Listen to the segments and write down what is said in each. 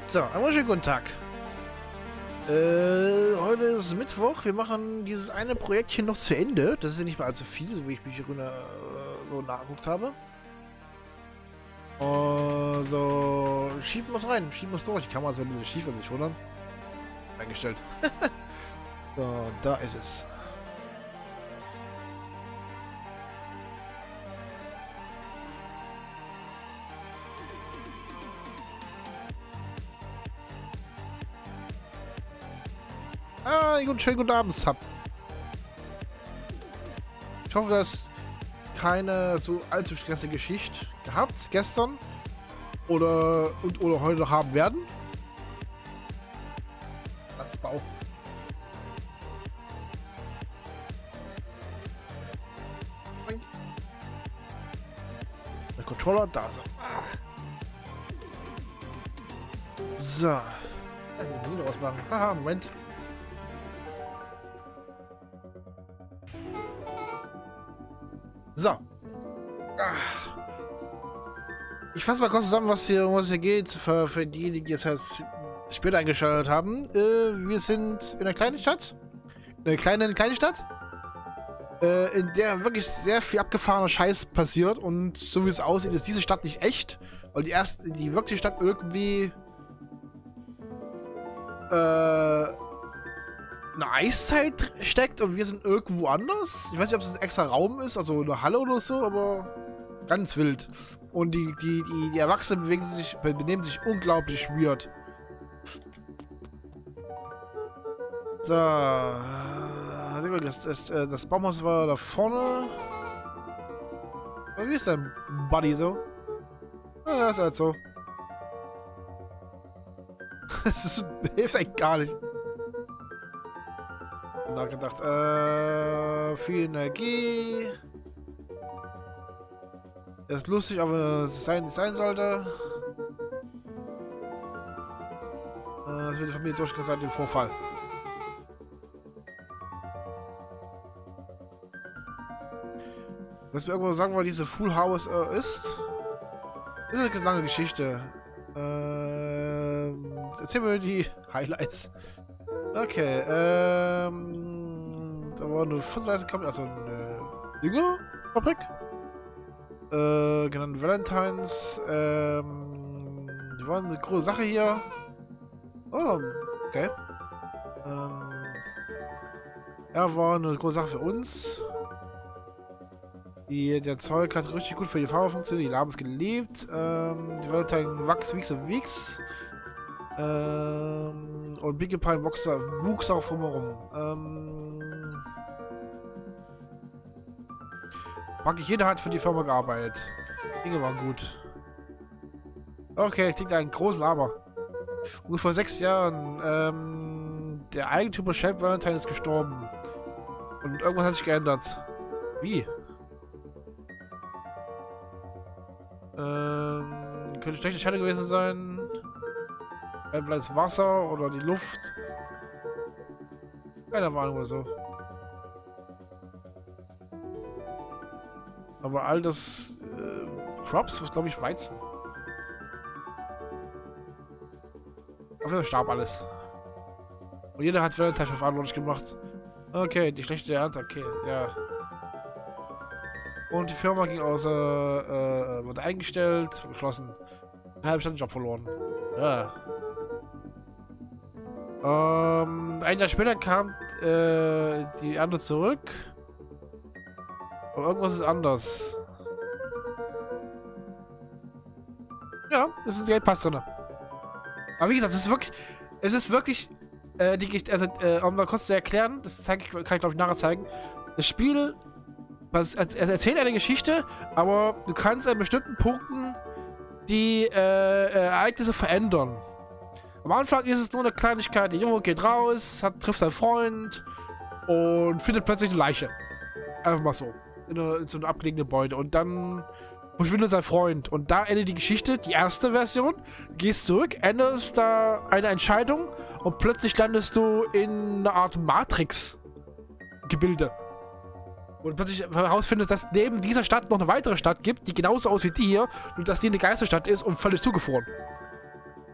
So, einen wunderschönen guten Tag. Heute ist Mittwoch. Wir machen dieses eine Projektchen noch zu Ende. Das ist ja nicht mehr allzu viel, so wie ich mich hier so nachgeguckt habe. So, schieben wir es rein, schieben wir es durch. Die Kamera ist ja ein bisschen schief, wenn sich wundern. Eingestellt. So, da ist es. Schönen guten Abend, Sub. Ich hoffe, dass keine so allzu stressige Geschichte gehabt gestern oder heute noch haben werden. Das Bauch. Der Controller, da ist er. So. Ja, wir müssen was machen. Haha, Moment. So. Ich fasse mal kurz zusammen, was hier geht, für diejenigen, die jetzt halt später eingeschaltet haben. Wir sind in einer kleinen Stadt. Eine kleine Stadt. In der wirklich sehr viel abgefahrener Scheiß passiert. Und so wie es aussieht, ist diese Stadt nicht echt. Weil die wirkliche Stadt irgendwie eine Eiszeit steckt und wir sind irgendwo anders. Ich weiß nicht, ob es ein extra Raum ist, also eine Halle oder so, aber ganz wild. Und die Erwachsenen benehmen sich unglaublich weird. So. Das Baumhaus war da vorne. Wie ist dein Buddy so? Ja, ist halt so. Das hilft eigentlich gar nicht. Nachgedacht. Viel Energie. Das ist lustig, aber es sein sollte. Das wird die Familie durchgehen seit dem Vorfall. Was mir irgendwo sagen, weil diese Full House ist. Das ist eine lange Geschichte. Erzähl mir die Highlights. Okay, da war eine Futterleiste, also eine Düngerfabrik. Genannt Valentines. Die waren eine große Sache hier. Oh, okay. Ja, war eine große Sache für uns. Der Zeug hat richtig gut für die Farbe funktioniert, die haben es geliebt. Die Valentine wichs und wichs. Und Big Pine wuchs auch drumherum. Jeder hat für die Firma gearbeitet. Dinge waren gut. Okay, klingt einen großen Aber. Und vor 6 Jahren, der Eigentümer Chef Valentine ist gestorben. Und irgendwas hat sich geändert. Wie? Könnte schlechte Scheide gewesen sein. Vielleicht das Wasser oder die Luft. Keine Ahnung oder so. Aber all das Crops, was glaube ich Weizen. Auf jeden Fall starb alles. Und jeder hat Valentine verantwortlich gemacht. Okay, die schlechte Ernte, okay, ja. Und die Firma ging wurde eingestellt, geschlossen. Eine halbe Stunde Job verloren. Ja. Ein Jahr später kam die Ernte zurück. Aber irgendwas ist anders. Ja, das ist Geldpass drin. Aber wie gesagt, es ist wirklich, um mal kurz zu erklären, kann ich glaube ich nachher zeigen. Das Spiel, erzählt eine Geschichte, aber du kannst an bestimmten Punkten die Ereignisse verändern. Am Anfang ist es nur eine Kleinigkeit, der Junge geht raus, trifft seinen Freund und findet plötzlich eine Leiche. Einfach mal so. In so einem abgelegenen Gebäude. Und dann verschwindet sein Freund. Und da endet die Geschichte, die erste Version. Gehst zurück, änderst da eine Entscheidung und plötzlich landest du in einer Art Matrix-Gebilde. Und plötzlich herausfindest, dass neben dieser Stadt noch eine weitere Stadt gibt, die genauso aussieht wie die hier, und dass die eine Geisterstadt ist und völlig zugefroren.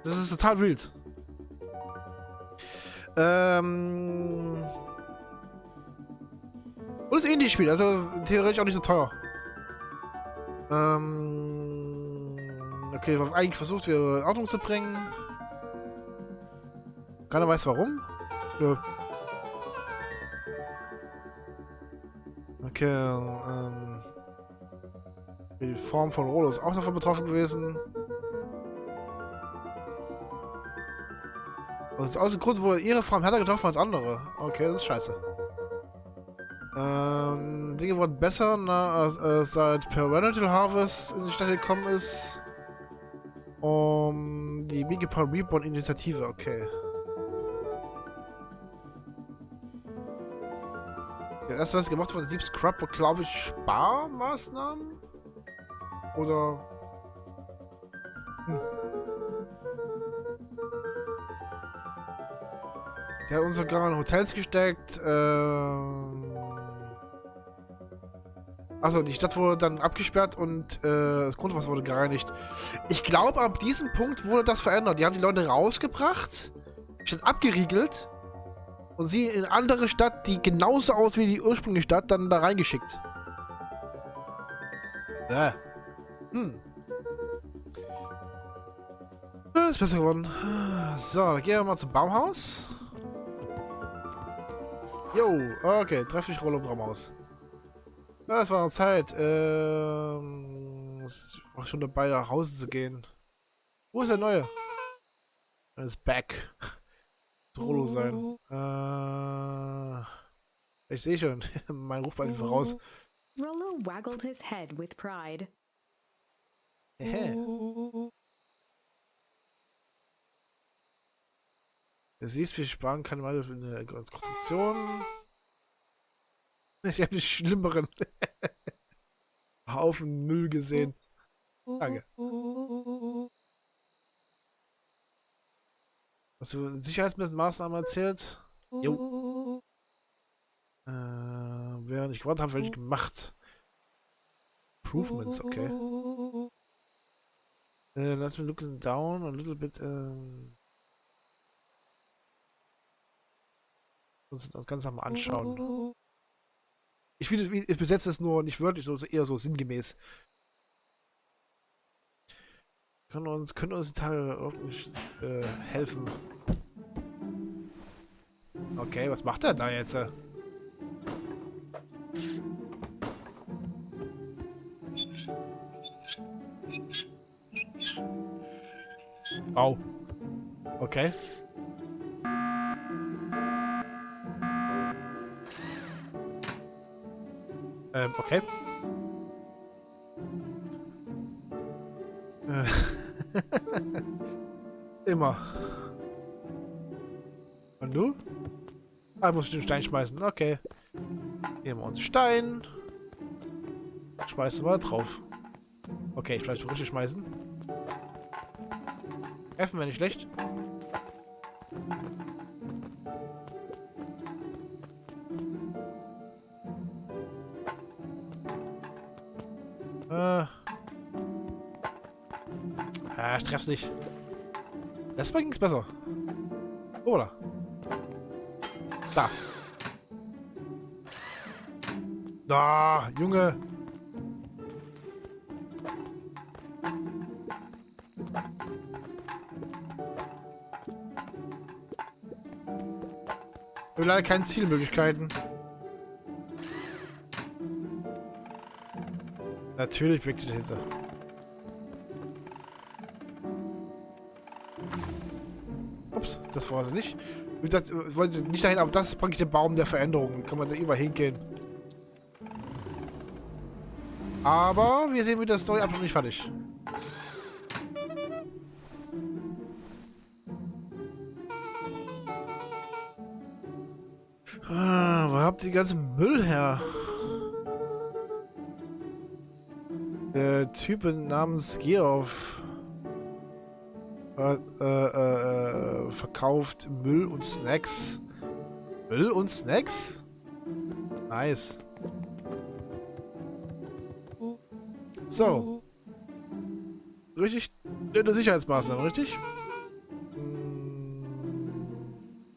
Das ist total wild. Und es ist Indie-Spiel, also theoretisch auch nicht so teuer. Okay, wir haben eigentlich versucht, wir in Ordnung zu bringen. Keiner weiß warum. Nö. Okay, die Form von Rolo ist auch davon betroffen gewesen. Und aus dem Grund wurde ihre Form härter getroffen als andere. Okay, das ist scheiße. Dinge wurden besser, seit Parental Harvest in die Stadt gekommen ist. Die Mega Reborn Initiative, okay. Das erste, was gemacht wurde, Deep Scrub, war glaube ich Sparmaßnahmen? Oder. Der hat uns sogar in Hotels gesteckt. Also die Stadt wurde dann abgesperrt und das Grundwasser wurde gereinigt. Ich glaube, ab diesem Punkt wurde das verändert. Die haben die Leute rausgebracht, die Stadt abgeriegelt und sie in eine andere Stadt, die genauso aussieht wie die ursprüngliche Stadt, dann da reingeschickt. Das ist besser geworden. So, dann gehen wir mal zum Baumhaus. Jo, okay, treff dich Rolle im Baumhaus. Ja, es war noch Zeit. Ich war schon dabei, nach Hause zu gehen. Wo ist der Neue? Er ist back. Rollo sein. Ich sehe schon. Mein Ruf war einfach raus. Rollo waggled his head with pride. Du siehst, wir sparen keine Weile für eine Konstruktion. Ich habe die schlimmeren Haufen Müll gesehen. Danke. Hast du Sicherheitsmaßnahmen erzählt? Jo. Während ich gewartet habe, welche gemacht. Improvements, okay. Let's look down a little bit. Uns das Ganze mal anschauen. Ich finde, ich besetze es nur nicht wörtlich, sondern eher so sinngemäß. Können uns die Tage irgendwie helfen? Okay, was macht er da jetzt? Au. Okay. Okay. Immer. Und du? Ah, muss ich den Stein schmeißen. Okay. Nehmen wir uns Stein. Schmeißen wir drauf. Okay, vielleicht richtig schmeißen. Treffen wir nicht schlecht. Ich treff's nicht. Letztes Mal ging's besser. Oder? Da. Da, Junge. Ich habe leider keine Zielmöglichkeiten. Natürlich weckt sich das jetzt. Ups, das war es nicht. Das wollte nicht dahin, aber das ist praktisch der Baum der Veränderung. Da kann man da überall hingehen. Aber wir sehen mit der Story absolut nicht fertig. Wo habt ihr den ganzen Müll her? Der Typ namens Geoff verkauft Müll und Snacks. Müll und Snacks? Nice. So. Richtig? Eine Sicherheitsmaßnahme, richtig?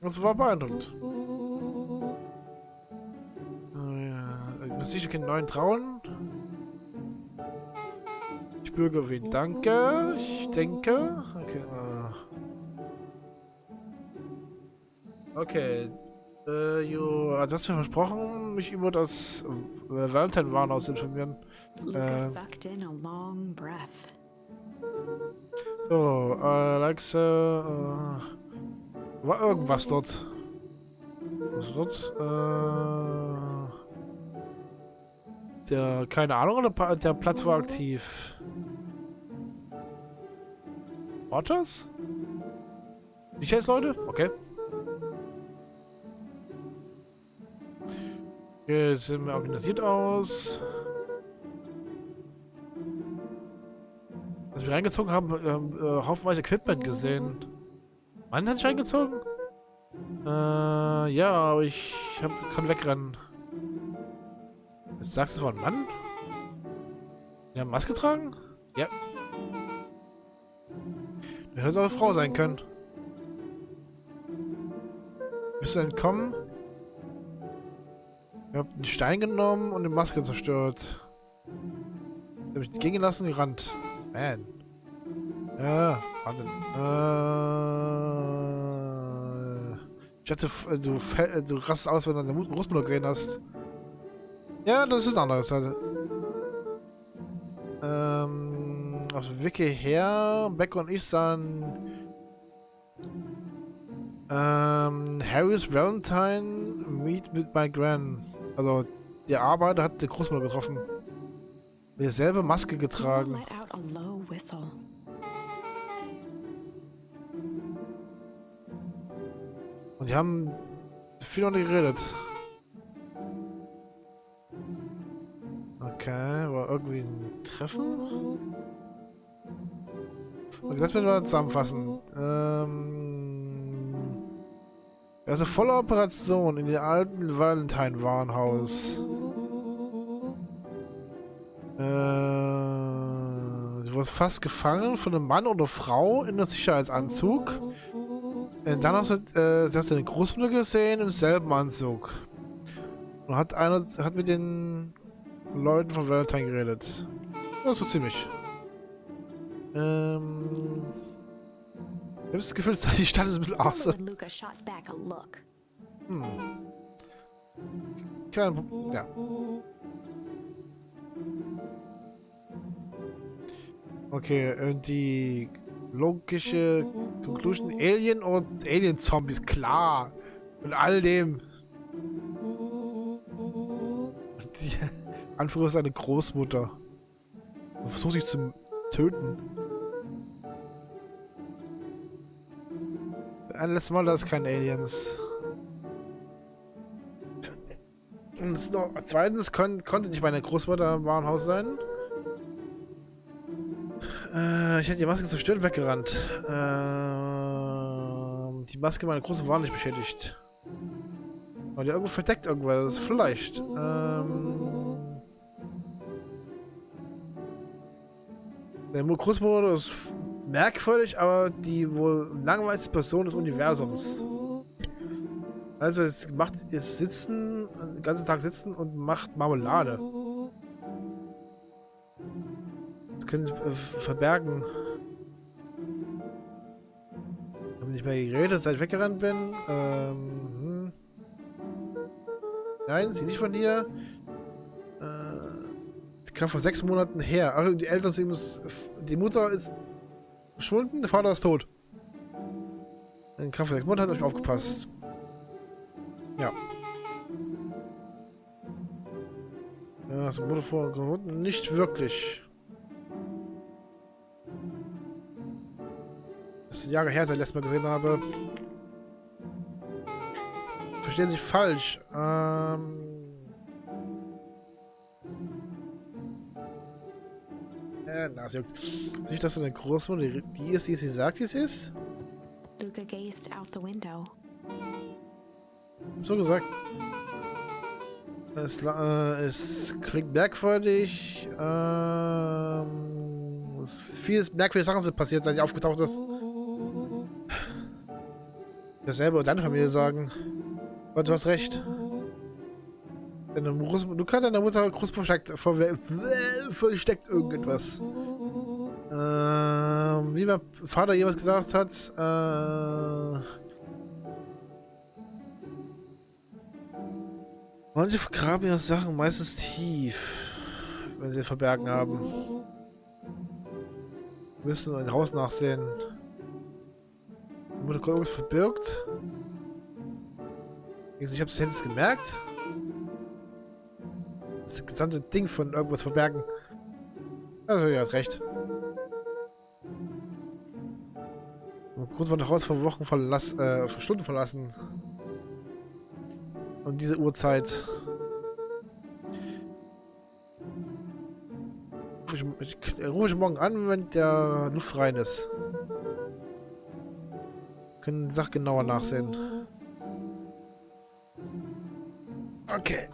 Das war beeindruckend. Muss ich den neuen trauen? Ich bürge wen? Danke. Ich denke. Okay. Okay. Also hast du versprochen, mich über das Valentine-Warenhaus informieren. Luca sucked in a long breath. So, Alexa, war irgendwas dort? Was dort? Keine Ahnung, oder der Platz war aktiv. Otters? Sicherheitsleute? Okay. Okay, jetzt sehen wir organisiert aus. Als wir reingezogen haben, haufenweise Equipment gesehen. Mann hat sich reingezogen? Ja, aber ich kann wegrennen. Jetzt sagst du, es war ein Mann? Der hat Maske tragen? Ja. Der hätte auch eine Frau sein können. Bist du entkommen? Ich hab den Stein genommen und die Maske zerstört. Ich hab mich gehen gelassen und gerannt. Man. Ja, Wahnsinn. Ich dachte, du rastest aus, wenn du deine Großmutter gesehen hast. Ja, das ist ein anderes. Also. Aus dem Wiki her, Beck und ich sahen Harry's Valentine meet mit my Gran. Also, der Arbeiter hat die Großmutter getroffen. Dieselbe Maske getragen. Let out a low whistle. Und die haben viel noch nicht geredet. Okay, war irgendwie ein Treffen? Okay, lass mich mal zusammenfassen. Also volle Operation in dem alten Valentine-Warenhaus. Du wurdest fast gefangen von einem Mann oder Frau in einem Sicherheitsanzug. Dann hast du eine Großmutter gesehen im selben Anzug. Und hat mit den Leuten von Valentine geredet. Das ist so ziemlich. Ich habe das Gefühl, dass die Stadt ist ein bisschen aus. Luca shot back a look. Ja. Okay, die logische Conclusion: Alien und Alien-Zombies, klar. Und all dem. Die Anführer ist eine Großmutter. Und versucht sich zu töten. Ein letztes Mal, da ist keine Aliens. Und zweitens konnte nicht meine Großmutter im Warenhaus sein. Ich hätte die Maske zerstört und weggerannt. Die Maske meiner Großmutter war nicht beschädigt. Aber die irgendwo verdeckt irgendwo, das ist vielleicht. Der Großmutter ist merkwürdig, aber die wohl langweiligste Person des Universums. Also es macht ist sitzen, den ganzen Tag sitzen und macht Marmelade. Das können sie verbergen. Ich habe nicht mehr geredet, seit ich weggerannt bin. Nein, sie nicht von hier. Die kam vor 6 Monaten her. Ach, die Eltern sind die Mutter ist verschwunden, der Vater ist tot. Dann kam vor 6 Monaten, hat euch aufgepasst. Ja. Ja, das wurde vor nicht wirklich. Das ist Jahre her, seit ich letztes Mal gesehen habe. Verstehen Sie falsch. Na, sie nicht, dass du eine Großmutter, die ist, die sie sagt, die es ist? Luca gazed out the window. So gesagt. Es klingt merkwürdig. Viele merkwürdige Sachen sind passiert, seit sie aufgetaucht ist. Dasselbe und deine Familie sagen. Aber du hast recht. Du kannst deiner Mutter groß versteckt irgendetwas. Wie mein Vater jemals gesagt hat, manche vergraben ihre Sachen meistens tief, wenn sie verbergen haben. Wir müssen ein Haus nachsehen. Die Mutter irgendwas verbirgt. Ich habe es gemerkt. Das gesamte Ding von irgendwas verbergen. Also, ja, hast recht. Grund war nach Haus vor Wochen vor Stunden verlassen. Und diese Uhrzeit. Rufe ich morgen an, wenn der Luft rein ist. Können die Sache genauer nachsehen. Okay.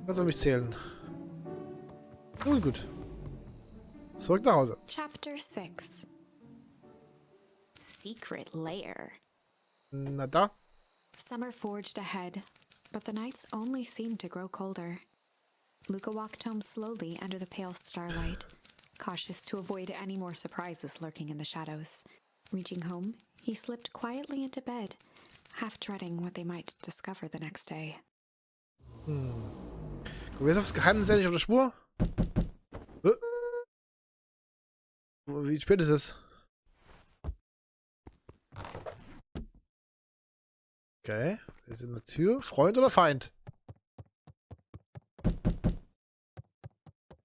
Das soll mich zählen. Nun gut. Zurück nach Hause. Chapter 6. Secret Lair. Na da. Summer forged ahead, but the nights only seemed to grow colder. Luca walked home slowly under the pale starlight, cautious to avoid any more surprises lurking in the shadows. Reaching home, he slipped quietly into bed, half dreading what they might discover the next day. Kommen wir jetzt aufs Geheimnis endlich auf der Spur? Wie spät ist es? Okay. Ist in der Tür. Freund oder Feind?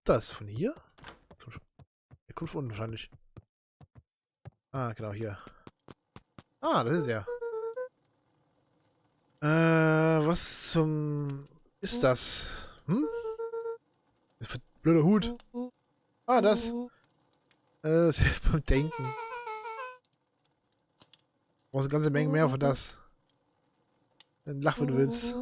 Das von hier? Er kommt von unten wahrscheinlich. Ah, genau hier. Ah, das ist er. Was zum... ist das? Hm? Das ist ein blöder Hut. Ah, das. Das hilft beim Denken. Brauchst eine ganze Menge mehr von das. Dann lach, wenn du willst.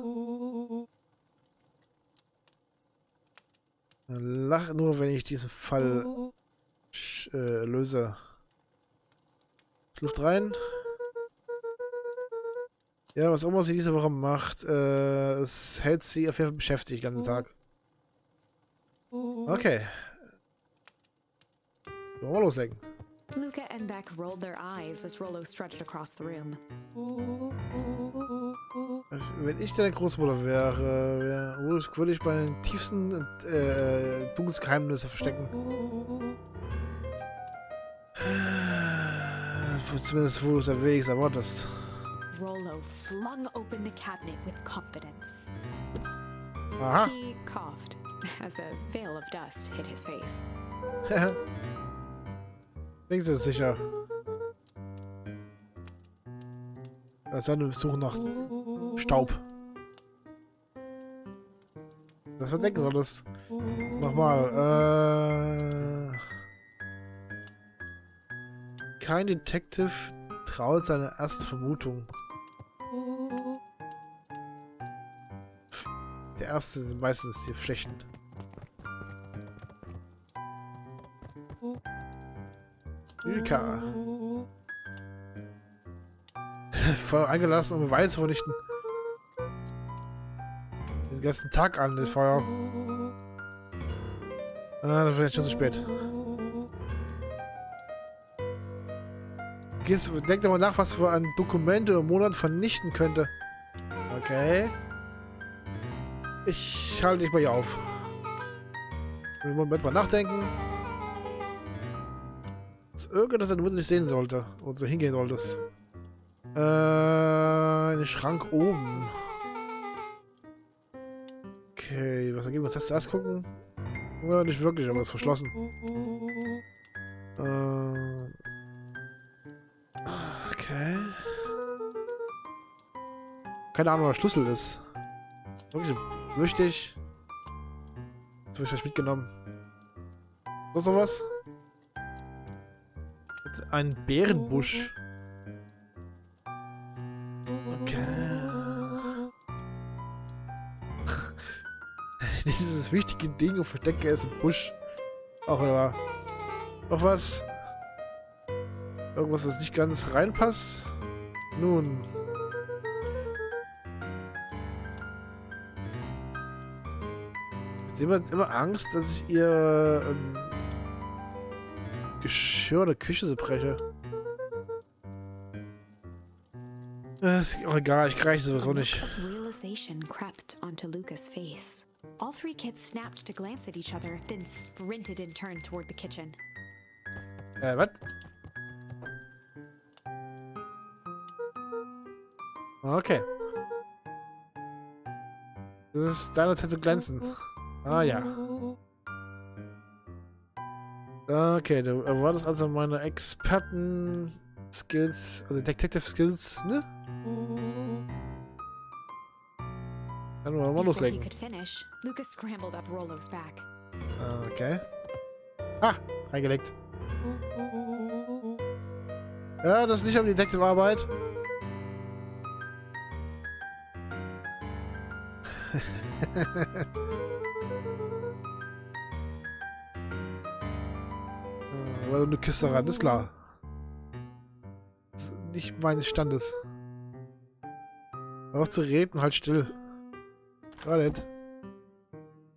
Dann lach nur, wenn ich diesen Fall löse. Luft rein. Ja, was auch immer sie diese Woche macht, es hält sie auf jeden Fall beschäftigt den ganzen Tag. Okay. Wollen wir loslegen. Luca and Beck rolled their eyes as Rollo strutted across the room. Wenn ich deine Großmutter wäre, würde ich bei den tiefsten dunkelsten Geheimnisse verstecken. Zumindest wo du es erwägst, aber das... Rollo flung open the cabinet with confidence. Aha. He coughed as a veil of dust hit his face. Denkst du es sicher? Seine Suche nach Staub. Das verdecken soll das. Nochmal. Kein Detective traut seiner ersten Vermutung. Der erste sind meistens die schlechten. Ilka. Feuer eingelassen, um Beweise zu vernichten. Diesen ganzen Tag an, das Feuer. Ah, das wird jetzt schon zu spät. Denk doch mal nach, was für ein Dokument oder Monat vernichten könnte. Okay. Ich halte dich mal hier auf. Einen Moment mal nachdenken. Das irgendwas deine Mutter nicht sehen sollte. Und so hingehen solltest. In den Schrank oben. Okay, was ergibt uns das? Zuerst gucken? Ja, nicht wirklich, aber es ist verschlossen. Okay. Keine Ahnung, wo der Schlüssel ist. Wirklich wichtig. Das habe ich vielleicht mitgenommen. Sonst noch was? Jetzt ein Bärenbusch. Okay. Dieses wichtige Ding und verstecke es im Busch. Auch wieder. Noch was? irgendwas, was nicht ganz reinpasst. Nun. Sie hat immer Angst, dass ich ihr Geschirr oder Küche so breche. Ist auch egal, ich reiche sowieso nicht. A look of realization crept onto Luca's face. All three kids snapped to glance at each other, then sprinted in turn toward the kitchen. Was? Okay. Das ist deine Zeit zu glänzen. Ah ja. Okay, du erwartest also meine Experten-Skills, also Detective-Skills, ne? Dann wollen wir mal Before he loslegen. could finish, Luca scrambled up Rollo's back. Okay. Ah, reingelegt. Ja, das ist nicht um die Detective-Arbeit. Aber eine Kiste ran, ist klar. Das ist nicht meines Standes. Hör auf zu reden, halt still. Got it.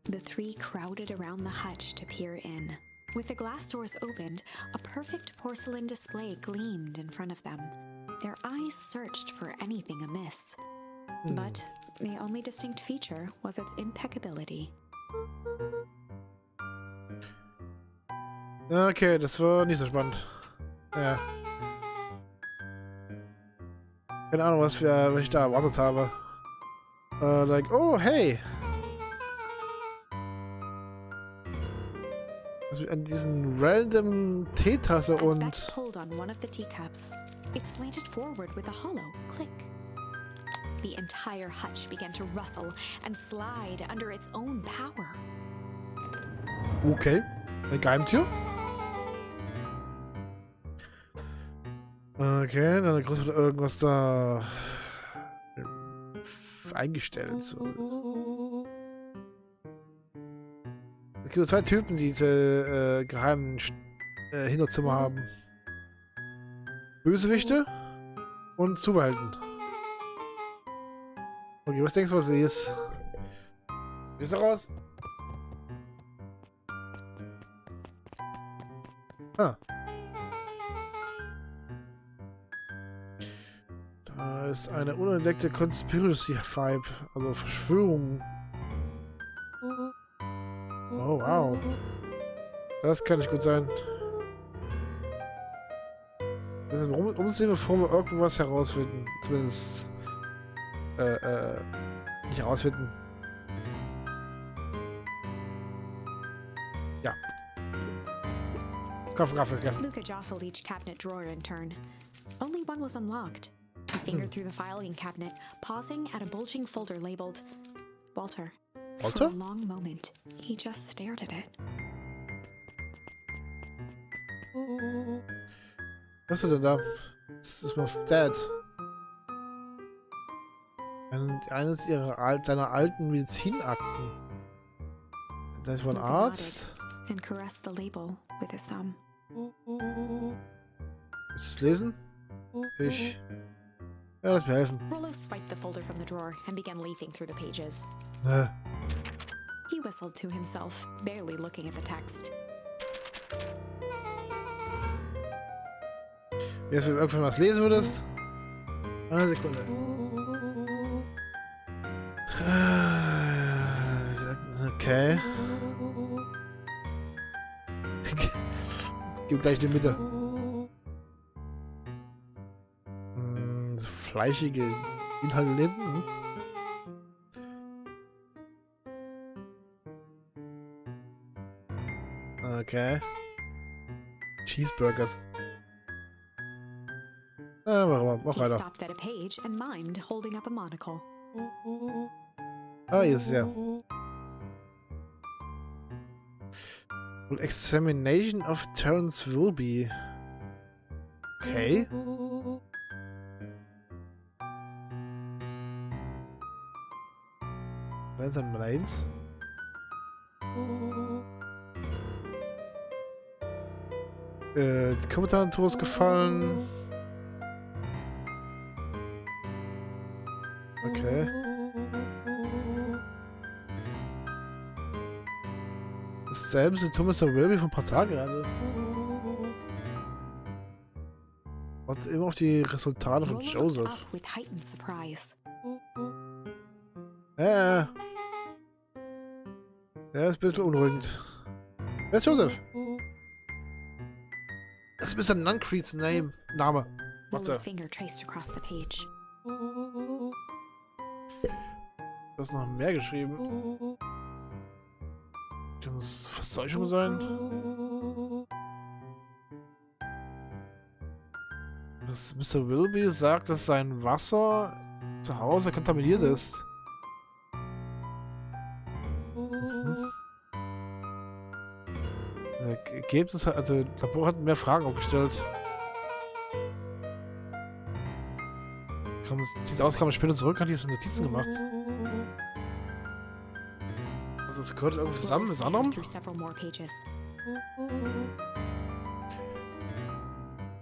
The three crowded around the hutch to peer in. With the glass doors opened, a perfect porcelain display gleamed in front of them. Their eyes searched for anything amiss. But the only distinct feature was its impeccability. Okay, das war nicht so spannend. Ja. Keine Ahnung, was ich da erwartet habe. Like, oh, hey! Also an diesen random Teetasse As und... Beck pulled on one of the teacups, it slanted forward with a hollow click. The entire hutch began to rustle and slide under its own power. Okay. Eine Geheimtür? Okay, dann wird irgendwas da eingestellt. So. Es gibt zwei Typen, die diese geheimen Hinterzimmer haben. Bösewichte und Superhelden. Okay, was denkst du, was sie ist? Gehst du raus? Ah. Da ist eine unentdeckte Conspiracy Vibe, also Verschwörung. Oh, wow. Das kann nicht gut sein. Wir müssen umsehen, bevor wir irgendwas herausfinden. Zumindest, nicht herausfinden. Ja. Kopf vergessen. Luca jostled each cabinet drawer in turn. Only one was unlocked. He fingered through the filing cabinet, pausing at a bulging folder labeled Walter. Walter? For a long moment, he just stared at it. Was ist denn da? Das ist mal Dad. Eines seiner alten Medizinakten. Das ist von Luca Arzt. nodded and caressed the label with his thumb. Willst du es lesen? Ich. Ja, lass mir helfen. Rollo swiped the folder from the drawer and began leafing through the pages. He whistled to himself, barely looking at the text. Jetzt, wenn du irgendwann was lesen würdest. Eine Sekunde. Okay. Gib gleich in die Mitte. So fleischige Inhalte nehmen. Okay. Cheeseburgers. Mach He weiter. stopped at a page and mimed, holding up a monocle. Ah, hier ist es ja. Examination of Terrence will be. Okay. Lines and Lines. Die Kommentarnatur ist gefallen. Okay. Dasselbe Symptom ist der Wilby von ein paar Tagen gerade. Wartet immer auf die Resultate von Joseph. Er ist ein bisschen unruhig. Wer ist Joseph? Das ist Mr. Nuncreeds Name. Name. Warte. Du hast noch mehr geschrieben. Kann es Verseuchung sein? Dass Mr. Wilby sagt, dass sein Wasser zu Hause kontaminiert ist. Ergebnis, also Labor hat mehr Fragen aufgestellt. Sieht aus, kam später zurück, hat diese Notizen gemacht. Also es gehört irgendwie zusammen mit anderem.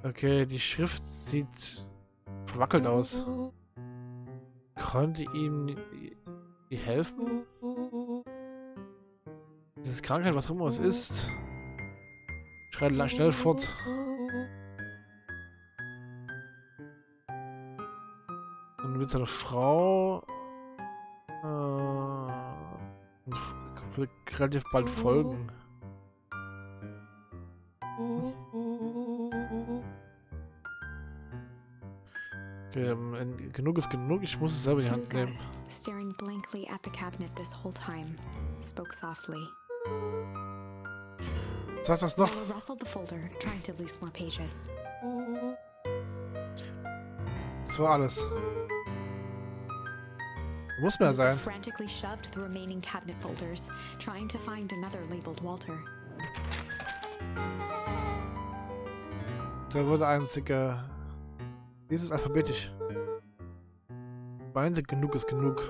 Okay, die Schrift sieht verwackelt aus. Konnte ihm die helfen? Diese Krankheit, was auch immer es ist. Schreit schnell fort. Dann wird seine Frau wird relativ bald folgen. Okay, genug ist genug, ich muss es selber in die Hand nehmen. Staring blankly at the cabinet this whole time, spoke softly. Sag das noch. Rustled the folder, trying to loose more pages. Das war alles. Muss mehr sein. Frantically shoved the remaining cabinet folders, trying to find another labeled Walter. Da wurde einzige. Dieses alphabetisch. Meinte, genug ist genug.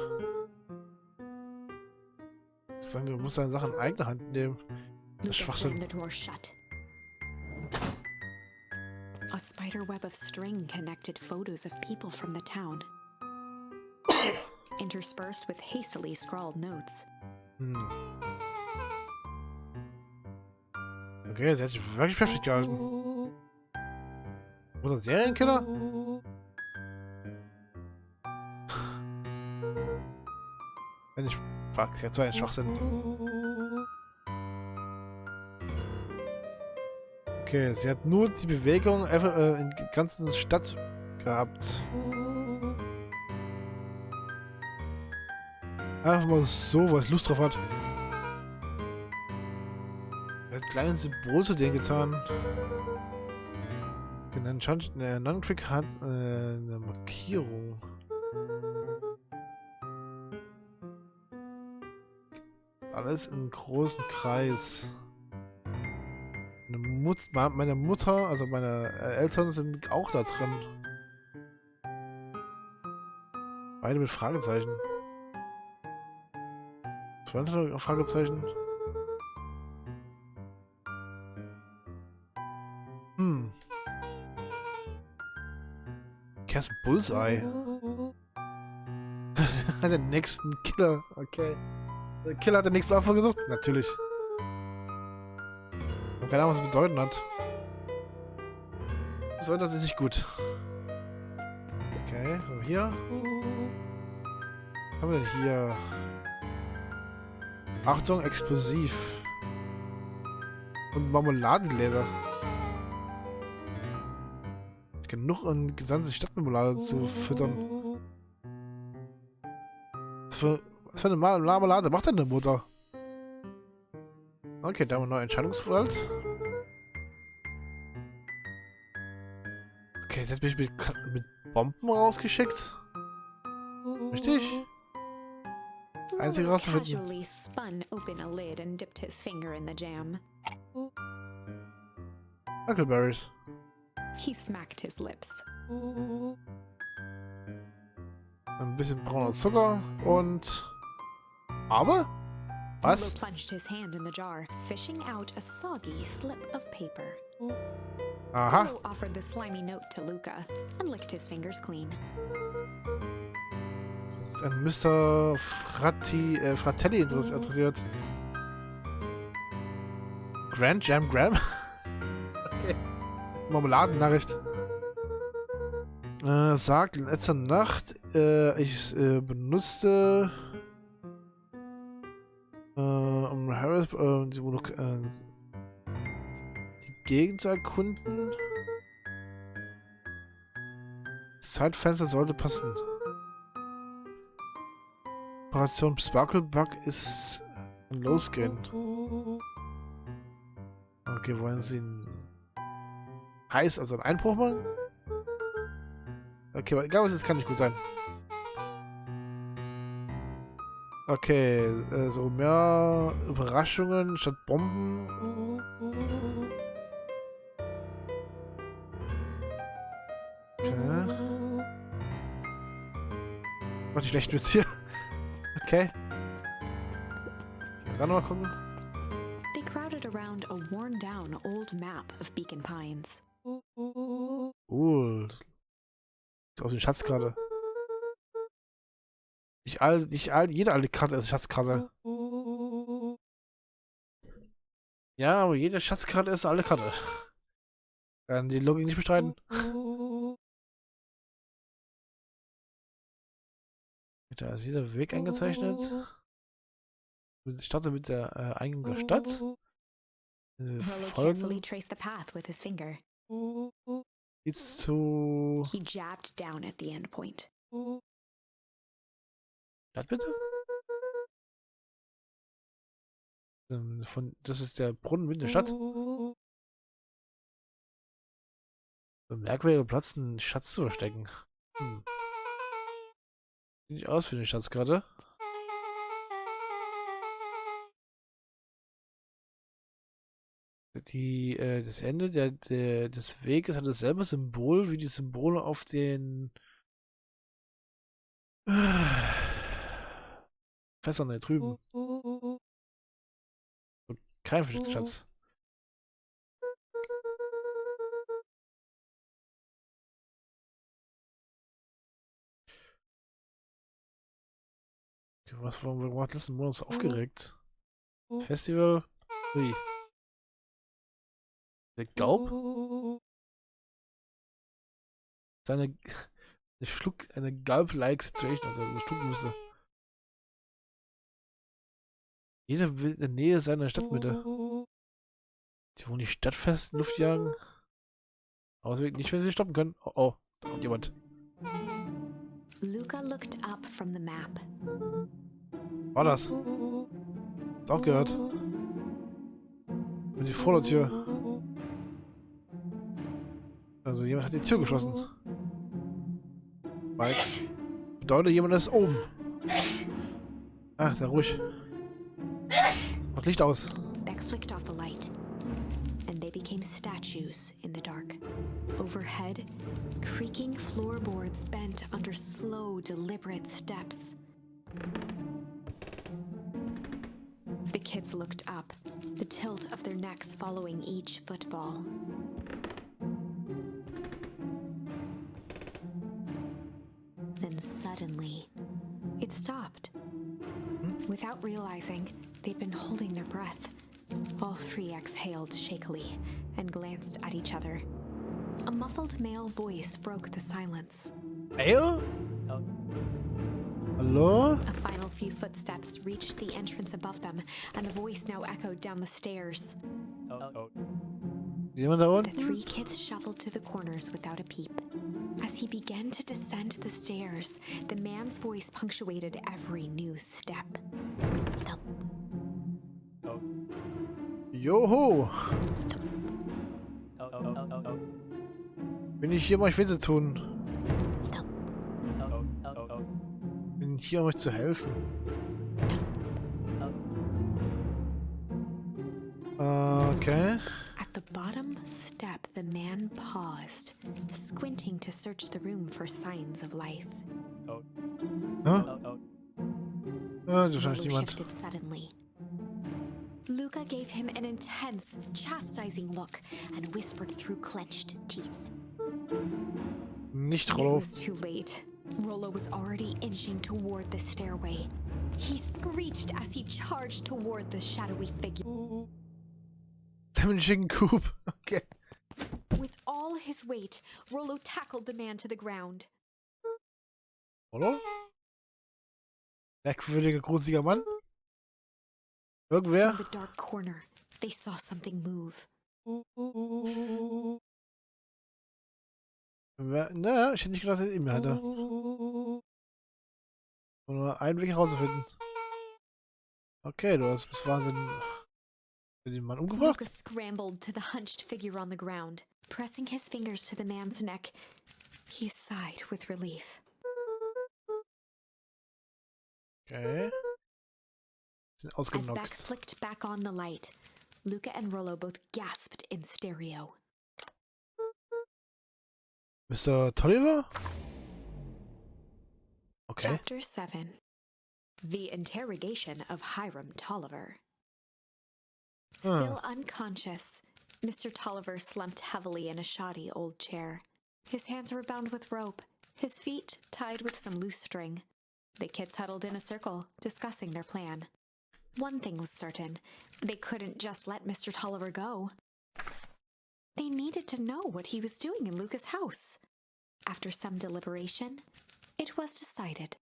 Du musst deine Sachen in eigene Hand nehmen. Das ist Schwachsinn. A spider web of string connected photos of people from the town, interspersed with hastily scrawled notes. Okay, sie hat sich wirklich beschäftigt gehalten. Oder Serienkiller? Wenn ich. Fuck, jetzt war ein Schwachsinn. Okay, sie hat nur die Bewegung einfach in der ganzen Stadt gehabt. Einfach mal so, weil es Lust drauf hat. Er hat ein kleines Symbol zu denen getan. Nuncrick hat eine Markierung. Alles im großen Kreis. Meine Mutter, also meine Eltern sind auch da drin. Beide mit Fragezeichen. Zwei Fragezeichen. Cass Bullseye. Den nächsten Killer. Okay. Der Killer hat den nächsten Opfer gesucht? Natürlich. Ich habe keine Ahnung, was es bedeuten hat. So, das ist nicht gut. Okay, so hier. Was haben wir denn hier? Achtung, explosiv. Und Marmeladengläser. Genug an gesamte Stadtmarmelade zu füttern. Was für eine Marmelade macht denn eine Mutter? Okay, da haben wir noch Entscheidungsgewalt. Okay, jetzt hat mich mit Bomben rausgeschickt. Richtig? Einzige rauszufinden. Huckleberries. He smacked his lips. Ein bisschen brauner Zucker und... Aber? Was? Plunged his hand in the jar, fishing out a soggy slip of paper. Aha. Lou offered the slimy note to Luca and licked his fingers clean. Das ist ein Mr. Fratelli interessiert. Grand Jam Graham? Okay. Marmeladennachricht. Sagt in letzter Nacht, ich benutzte um Harris die Gegend zu erkunden. Das Zeitfenster sollte passen. Operation Sparkle Bug ist losgehen. Okay, wollen Sie einen also einen Einbruch machen? Okay, egal was jetzt kann nicht gut sein. Okay, so mehr Überraschungen statt Bomben. Okay. Was nicht schlecht ist hier. Okay. Dann mal gucken. They crowded around a worn-down old map of Beacon Pines. Sieht aus wie eine Schatzkarte. Jede alte Karte ist eine Schatzkarte. Ja, aber jede Schatzkarte ist eine alte Karte. Kann die Logik nicht bestreiten. Da ist jeder Weg eingezeichnet. Ich starte mit der Eingang der Stadt. Lou carefully Folgen. traced the path with his finger. Geht's zu... He jabbed down at the end point. Stadt bitte? Das ist der Brunnen mitten in der Stadt. So ein merkwürdiger Platz, einen Schatz zu verstecken. Sieht nicht aus wie eine Schatzkarte. Das Ende des Weges hat dasselbe Symbol wie die Symbole auf den Fässern da drüben. Und kein versteckter Schatz. Okay, warum hat letzten Monat so aufgeregt? Festival? Ui. Der Gaub? Eine Gulp-like Situation, also er schlucken musste. Jeder will in der Nähe seiner Stadtmitte. Die wollen die Stadtfest in Luft jagen. Aber nicht, wenn sie stoppen können. Oh, oh, da kommt jemand. Luca looked up from the map. War das? Ist auch gehört. Mit die Vordertür. Also jemand hat die Tür geschlossen. Weil bedeutet, jemand ist oben. Ah, sehr ruhig. Macht Licht aus. Beck flicked off the light, and they became statues in the dark. Overhead, creaking floorboards bent under slow, deliberate steps. The kids looked up, the tilt of their necks following each footfall. Then suddenly, it stopped. Without realizing, they'd been holding their breath. All three exhaled shakily and glanced at each other. A muffled male voice broke the silence. Male? Hallo? A final few footsteps reached the entrance above them, and the voice now echoed down the stairs. Jemand da The unten? three kids shuffled to the corners without a peep. As he began to descend the stairs, the man's voice punctuated every new step. Thump, Joho! Bin ich hier, um euch weh zu tun? thump, Bin hier, um euch zu helfen. Okay. At the bottom step, the man paused, squinting to search the room for signs of life. Ah, da scheint Lou jemand. shifted suddenly. Luca gave him an intense, chastising look and whispered through clenched teeth. Nicht It Rollo. was too late. Rollo was already inching toward the stairway. He screeched as he charged toward the shadowy figure. Lemon Chicken Coop. Okay. With all his weight, Rollo tackled the man to the ground. Rollo? Merkwürdiger, gruseliger Mann. Irgendwer? From the dark corner, they saw something move. Naja, ich hätte nicht gedacht, dass er ihn mehr hatte. Nur einen Weg herauszufinden. Okay, du hast bis Wahnsinn den Mann umgebracht. Luca scrambled to the hunched figure on the ground, pressing his fingers to the man's neck. He sighed with relief. Okay. Sind As Beck ausgenockt. flicked back on the light, Luca and Rollo both gasped in stereo. Mr. Tolliver? Okay. Chapter 7. The Interrogation of Hiram Tolliver. Still unconscious, Mr. Tolliver slumped heavily in a shoddy old chair. His hands were bound with rope, his feet tied with some loose string. The kids huddled in a circle, discussing their plan. One thing was certain, they couldn't just let Mr. Tolliver go. They needed to know what he was doing in Luca's house. After some deliberation, it was decided.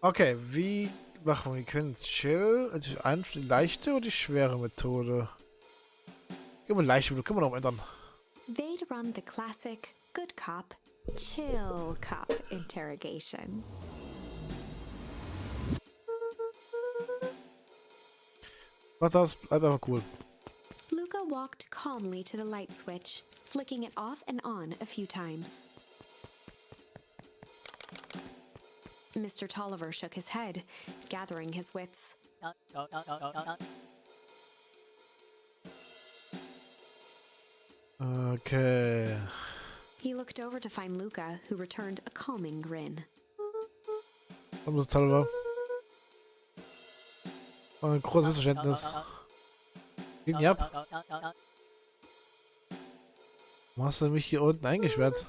Okay, wie machen wir? Wir können chill, also die leichte oder die schwere Methode? Gehen wir leichte Methode, können wir noch ändern. They'd run the classic good cop, chill cop interrogation. Mach das, bleibt einfach cool. Luca walked calmly to the light switch, flicking it off and on a few times. Mr. Tolliver shook his head, gathering his wits. Okay. He looked over to find Luca, who returned a calming grin. Komm, Mr. Tolliver. Ein großes Missverständnis. Geht nicht ab. Warum hast du mich hier unten eingesperrt?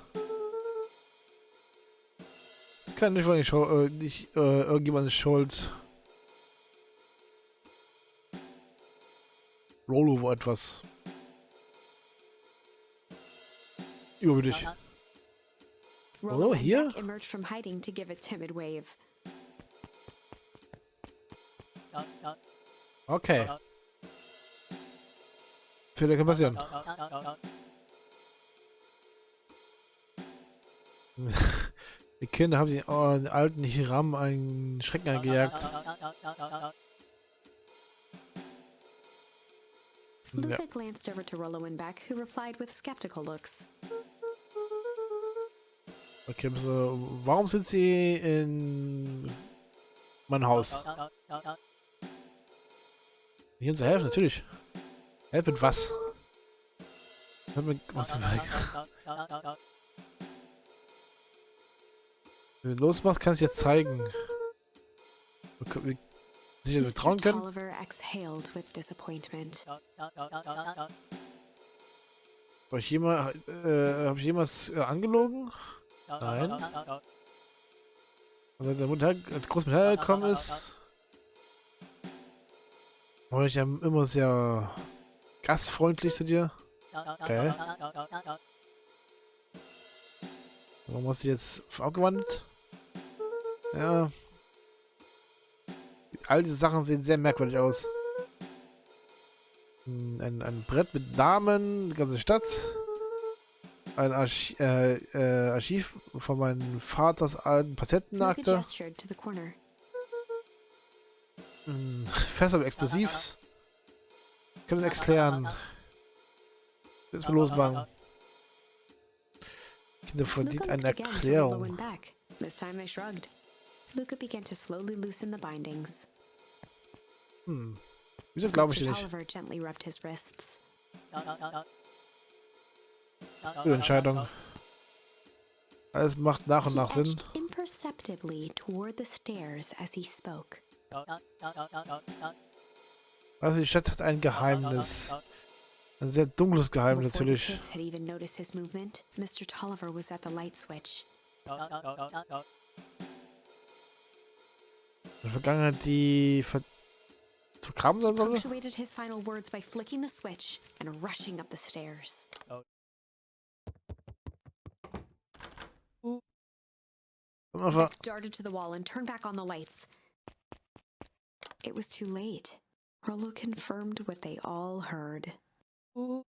Kann nicht, weil ich nicht irgendjemand ist schuld. Rollo war etwas übermütig. Rollo Oh, and hier? Beck emerged from hiding to give a timid wave. Okay. Fehler kann passieren. Die Kinder haben den alten Hiram einen Schrecken eingejagt. Luca glanced over to Rollo and Beck, who replied with skeptical looks. Okay, so, warum sind sie in meinem Haus? Hier zu helfen, natürlich. Helf mit was? Helf mit was? Wenn du losmachst, kannst du jetzt zeigen. Wir sicher wir trauen Mr. können. Tolliver exhaled with disappointment. Hab ich jemals angelogen? Nein. Und als der Mutter als Großmutter hergekommen ist, war ich ja immer sehr gastfreundlich zu dir. Okay. Warum hast du jetzt abgewandelt? Ja. All diese Sachen sehen sehr merkwürdig aus. Ein Brett mit Namen, die ganze Stadt. Ein Archiv von meinem Vaters alten Luca Patientenakte. gestured to the corner. Fässer mit Explosivs. Können wir das erklären? Jetzt mal losmachen. Kinder verdient Luca eine looked again to Rollo Erklärung. and Beck. This time they shrugged. Luca began to slowly loosen the bindings. Wieso glaube ich Mr. dir nicht? Tolliver gently rubbed his wrists. Gute Entscheidung. Alles macht nach und He nach Sinn. edged imperceptibly toward the stairs as he spoke. Also die Stadt hat ein Geheimnis. Ein sehr dunkles Geheimnis Before the natürlich. kids had even noticed his movement, Mr. Tolliver was at the light switch. In der Vergangenheit die vergraben sein He soll. punctuated his final words by flicking the switch and rushing up the stairs. Beck darted to the wall and turned back on the lights. It was too late. Rollo confirmed what they all heard. Er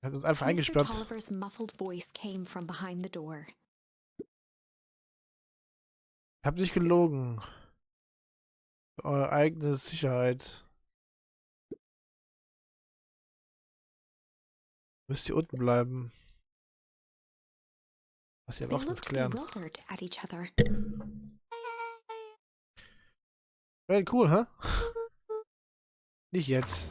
hat uns einfach Mr. eingesperrt. Tolliver's muffled voice came from behind the door. Ich hab nicht gelogen. Für eure eigene Sicherheit. Müsst ihr unten bleiben. Was die They Erwachsenen looked klären. bewildered at each other. Well, cool, hä? Nicht jetzt.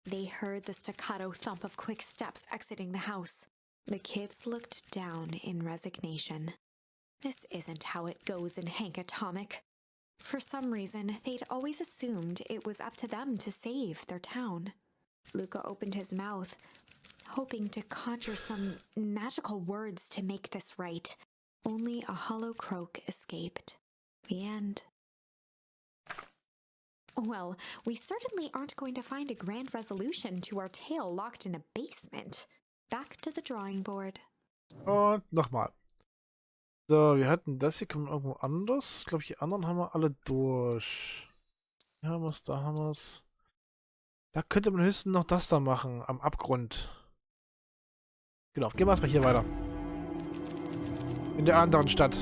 They heard the staccato thump of quick steps exiting the house. The kids looked down in resignation. This isn't how it goes in Hank Atomic. For some reason, they'd always assumed it was up to them to save their town. Luca opened his mouth, hoping to conjure some magical words to make this right. Only a hollow croak escaped. The end. Well, we certainly aren't going to find a grand resolution to our tale locked in a basement. Back to the drawing board. Und nochmal. So, wir hatten das hier, kommt irgendwo anders. Ich glaube, die anderen haben wir alle durch. Hier haben wir es, da haben wir es. Da könnte man höchstens noch das da machen, am Abgrund. Genau, gehen wir erstmal hier weiter. In der anderen Stadt.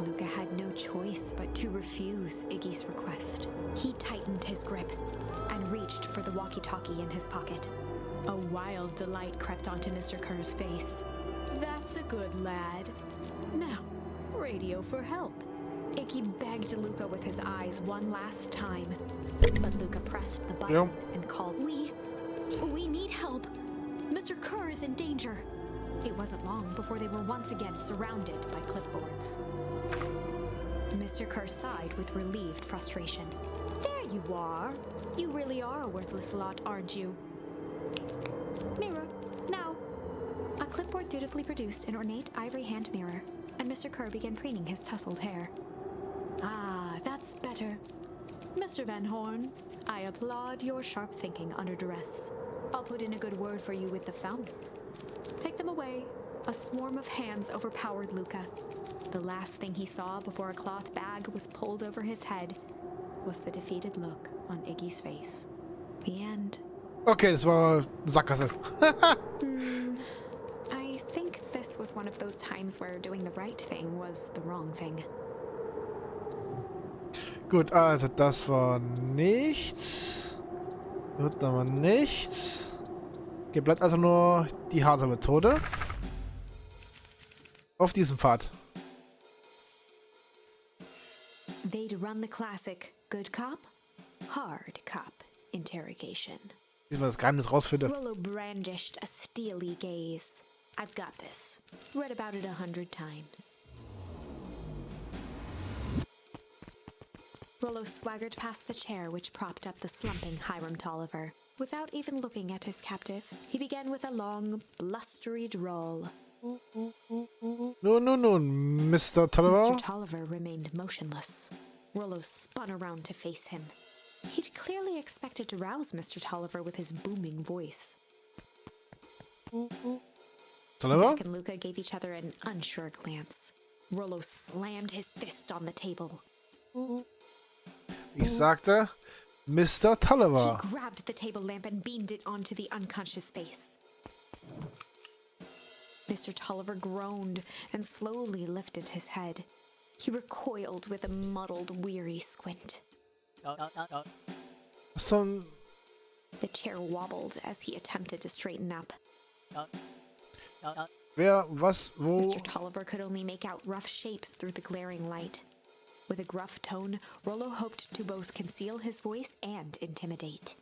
Luca had no choice but to refuse Iggy's request. He tightened his grip and reached for the walkie-talkie in his pocket. A wild delight crept onto Mr. Kerr's face. That's a good lad. Now, radio for help. Iggy begged Luca with his eyes one last time, but Luca pressed the button and called, We need help. Mr. Kerr is in danger. It wasn't long before they were once again surrounded by clipboards. Mr. Kerr sighed with relieved frustration. There you are. You really are a worthless lot, aren't you? Mirror, now. A clipboard dutifully produced an ornate ivory hand mirror, and Mr. Kerr began preening his tousled hair. Ah, that's better. Mr. Van Horn, I applaud your sharp thinking under duress. I'll put in a good word for you with the founder. Take them away. A swarm of hands overpowered Luca. The last thing he saw before a cloth bag was pulled over his head was the defeated look on Iggy's face. The end. Okay, das war Sackgasse. I think this was one of those times where doing the right thing was the wrong thing. Gut, also das war nichts. Wird aber nichts. Okay, bleibt also nur die harte Methode. Auf diesem Pfad. They'd run the classic good cop, hard cop interrogation. Diesmal das Geheimnis rausfinde. Rollo brandished a steely gaze. I've got this. Read about it 100 times. Rollo swaggered past the chair which propped up the slumping Hiram Tolliver. Without even looking at his captive, he began with a long, blustery drawl. Nun, Mr. Tolliver. Mr. Tolliver remained motionless. Rollo spun around to face him. He'd clearly expected to rouse Mr. Tolliver with his booming voice. Tolliver? Beck and Luca gave each other an unsure glance. Rollo slammed his fist on the table. Ich sagte, Mr. Tolliver. He grabbed the table lamp and beamed it onto the unconscious face. Mr. Tolliver groaned and slowly lifted his head. He recoiled with a muddled, weary squint. So The chair wobbled as he attempted to straighten up. wer, was, wo? Mr. Tolliver could only make out rough shapes through the glaring light. With a gruff tone, Rollo hoped to both conceal his voice and intimidate.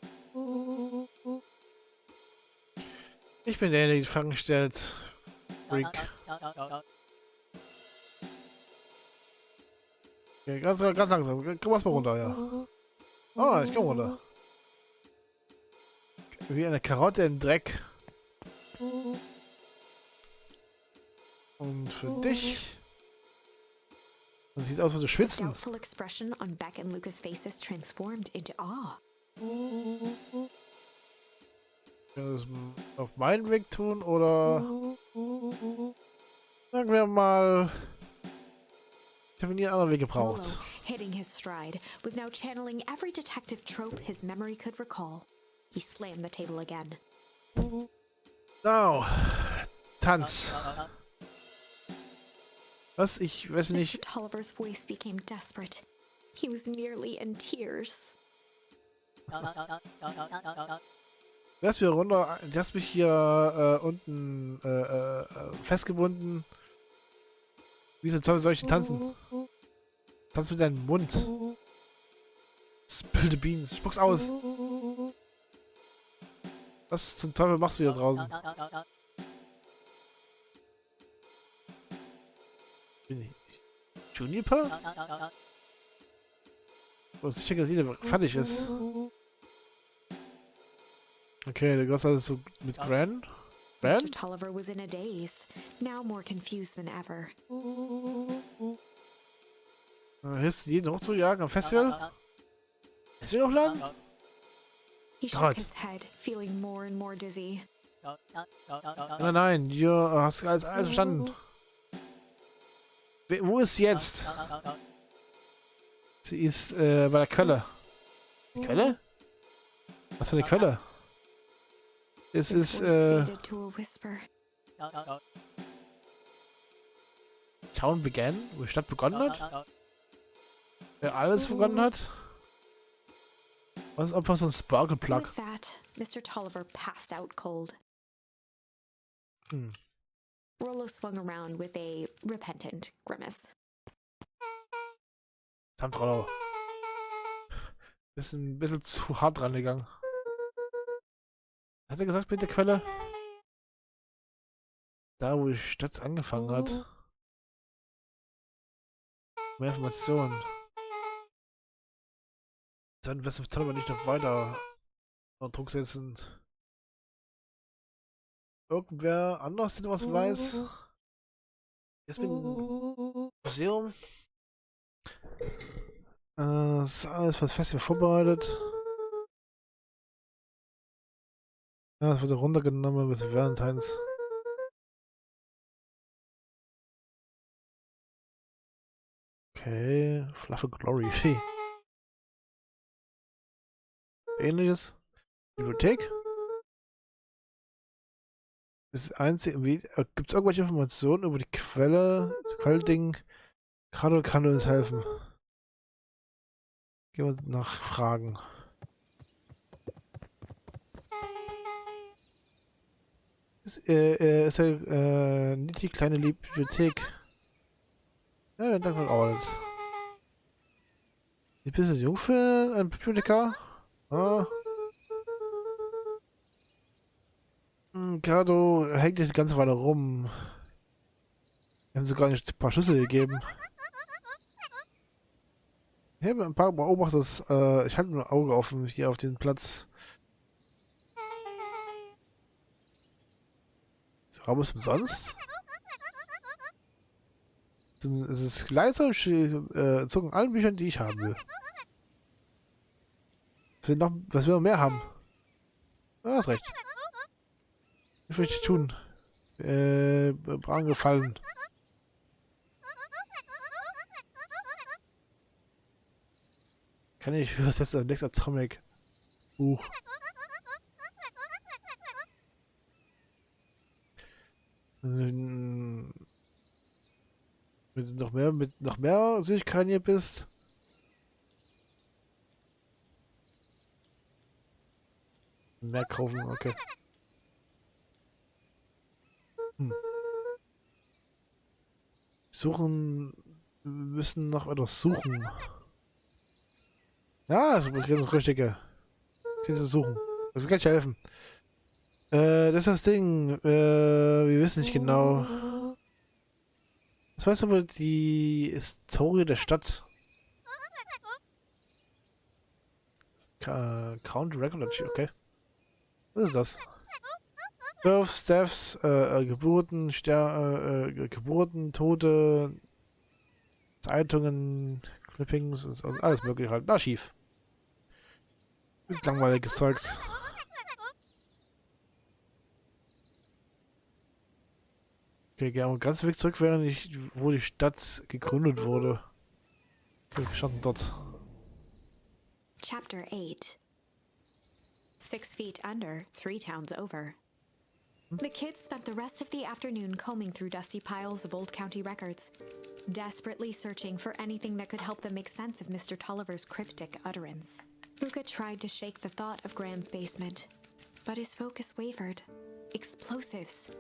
Ich bin der die Fragen stellt. Freak. Okay, ganz langsam. Komm erstmal runter, ja. Oh, ich komm runter. Wie eine Karotte im Dreck. Und für dich. Und sieht aus, wie du The schwitzen. doubtful expression on Beck and Lucas' faces transformed into awe. Können wir das auf meinen Weg tun oder sagen wir mal, ich habe nie einen anderen Weg gebraucht. Rollo, hitting his stride, was now channeling every detective trope his memory could recall. He slammed the table again. Now, Tanz. Was? Ich weiß Mr. nicht. Tolliver's voice became desperate. He was nearly in tears. Du hast mir runter, du hast mich hier unten festgebunden. Wieso soll ich denn tanzen? Tanz mit deinem Mund. Spill the beans. Spuck's aus. Was zum Teufel machst du hier draußen? Bin ich Juniper? Oh, sicher, dass jeder fertig ist. Okay, du gehst also so mit Gran? Mr. Tolliver was in a daze, now more confused than ever. Hilfst du jeden hochzujagen am Festival? Ist wir noch laden? He shook God. his head, feeling more and more dizzy. Nein, hier hast du alles verstanden. Wo ist sie jetzt? Sie ist bei der Quelle. Die Quelle? Was für eine Quelle? Es His ist voice faded to a whisper. Town began, wo die Stadt begonnen hat? Wer alles begonnen hat? Was ist einfach so ein Sparkle Plug? With that, Mr. Tolliver passed out cold. Hm. Rollo swung around with a repentant grimace. Verdammt, Rollo. Bisschen zu hart rangegangen. Hat er gesagt mit der Quelle? Da, wo die Stadt angefangen hat. Mehr Informationen. Dann wirst du aber nicht noch weiter unter Druck setzen. Irgendwer anders, der was weiß? Jetzt mit dem Museum. Das ist alles fürs Festival vorbereitet. Ja, das wurde runtergenommen bis Valentines. Okay, Fluffy Glory. Ähnliches. Bibliothek. Das einzige, gibt es irgendwelche Informationen über die Quelle, das Quellding? Carlo kann uns helfen. Gehen wir nachfragen. Ist ja nicht die kleine Bibliothek. Ja, danke Arbeit. Die bist du jung für ein Bibliothekar? Ah. Kato hängt nicht die ganze Weile rum. Wir haben sogar nicht ein paar Schlüssel gegeben. Ich habe ein paar Beobachter, ich halte nur ein Auge offen hier auf den Platz. Der Raum ist umsonst? Es ist gleichsam zogen allen Büchern, die ich haben will. Was wir noch mehr haben. Ja, hast recht. Was will ich tun? Angefallen. Kann ich für das nächste Atomic Buch. Wenn du noch mehr Süßigkeiten hier bist. Mehr kaufen, okay. Suchen. Wir müssen noch etwas suchen. Ja, das ist das Richtige. Kann ich das suchen. Das kann ich helfen. Das ist das Ding. Wir wissen nicht genau. Was weißt du über die Historie der Stadt? Count Record, okay. Was ist das? Births, Deaths, Geburten, Geburten, Tote, Zeitungen, Clippings und alles mögliche halt. Archiv. Langweiliges Zeugs. Okay, gehen wir ganz weg zurück, wo die Stadt gegründet wurde. Okay, wir starten dort. Chapter 8. 6 feet under, 3 towns over. The kids spent the rest of the afternoon combing through dusty piles of old county records, desperately searching for anything that could help them make sense of Mr. Tolliver's cryptic utterance. Luca tried to shake the thought of Gran's basement, but his focus wavered. Explosives,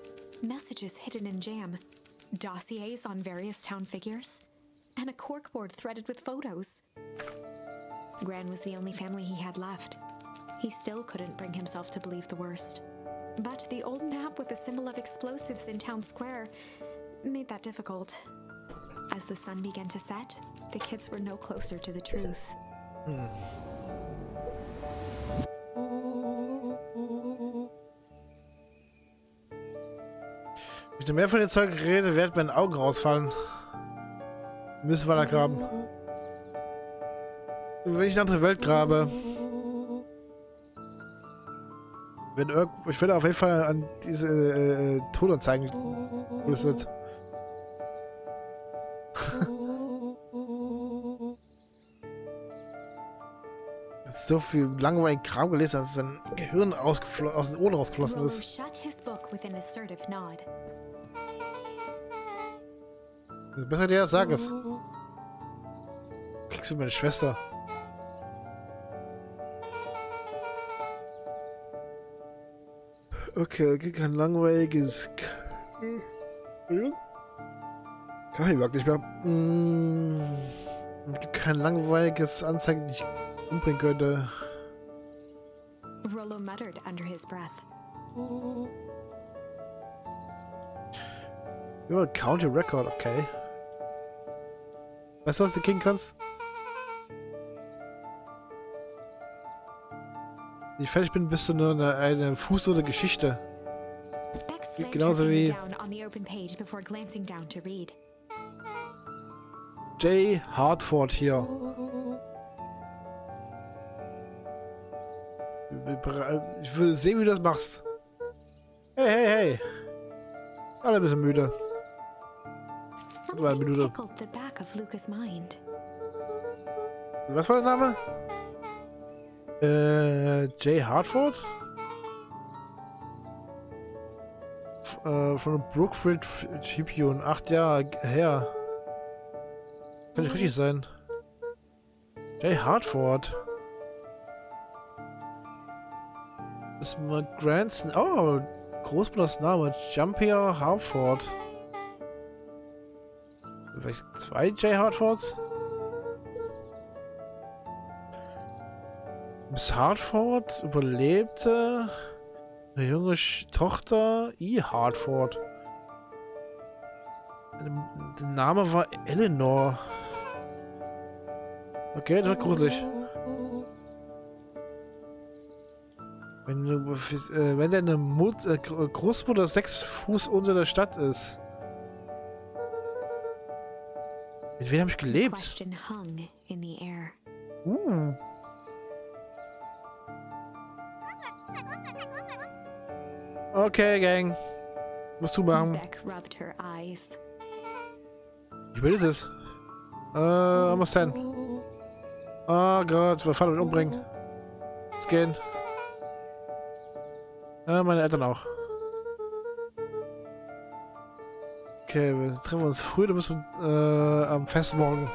messages hidden in jam, dossiers on various town figures, and a corkboard threaded with photos. Gran was the only family he had left. He still couldn't bring himself to believe the worst. But the old map with the symbol of explosives in town square made that difficult. As the sun began to set, the kids were no closer to the truth. Wenn ich mehr von dem Zeug rede, werden meine Augen rausfallen. Müssen wir da graben. Wenn ich eine andere Welt grabe. Ich werde auf jeden Fall an diese Todanzeigen gerüstet. So viel langweiligen Kram gelesen, dass sein Gehirn aus den Ohren rausgeflossen ist. Das ist besser, dir das sag es. Kriegst du meine Schwester. Okay, kein langweiliges. Kann ich überhaupt nicht mehr. Es gibt kein langweiliges Anzeige, die ich umbringen könnte. Rollo muttered under his breath. Ja, County Record, okay. Weißt du, was du kriegen kannst? Wenn ich fertig bin, bist du nur eine Fuß- oder Geschichte. Genauso wie J. Hartford hier. Ich würde sehen, wie du das machst. Hey, hey, hey. Alle ein bisschen müde. Eine Minute. Was war der Name? J. Hartford? Von der Brookfield Tribune. 8 Jahre her. Kann nicht richtig sein. J. Hartford. Das ist mein Grandson. Oh, Großmutters Name. Jumpier Hartford. Vielleicht 2 J. Hartfords? Miss Hartford überlebte eine junge Tochter E. Hartford. Der Name war Eleanor. Okay, das war gruselig. Wenn deine Großmutter 6 Fuß unter der Stadt ist. Mit wem habe ich gelebt? Okay, Gang. Musst du machen. Wie will es? Muss sein. Oh Gott, wir fahren und umbringen. Es gehen. Meine Eltern auch. Okay, wir treffen uns früh, dann müssen wir am Festmorgen.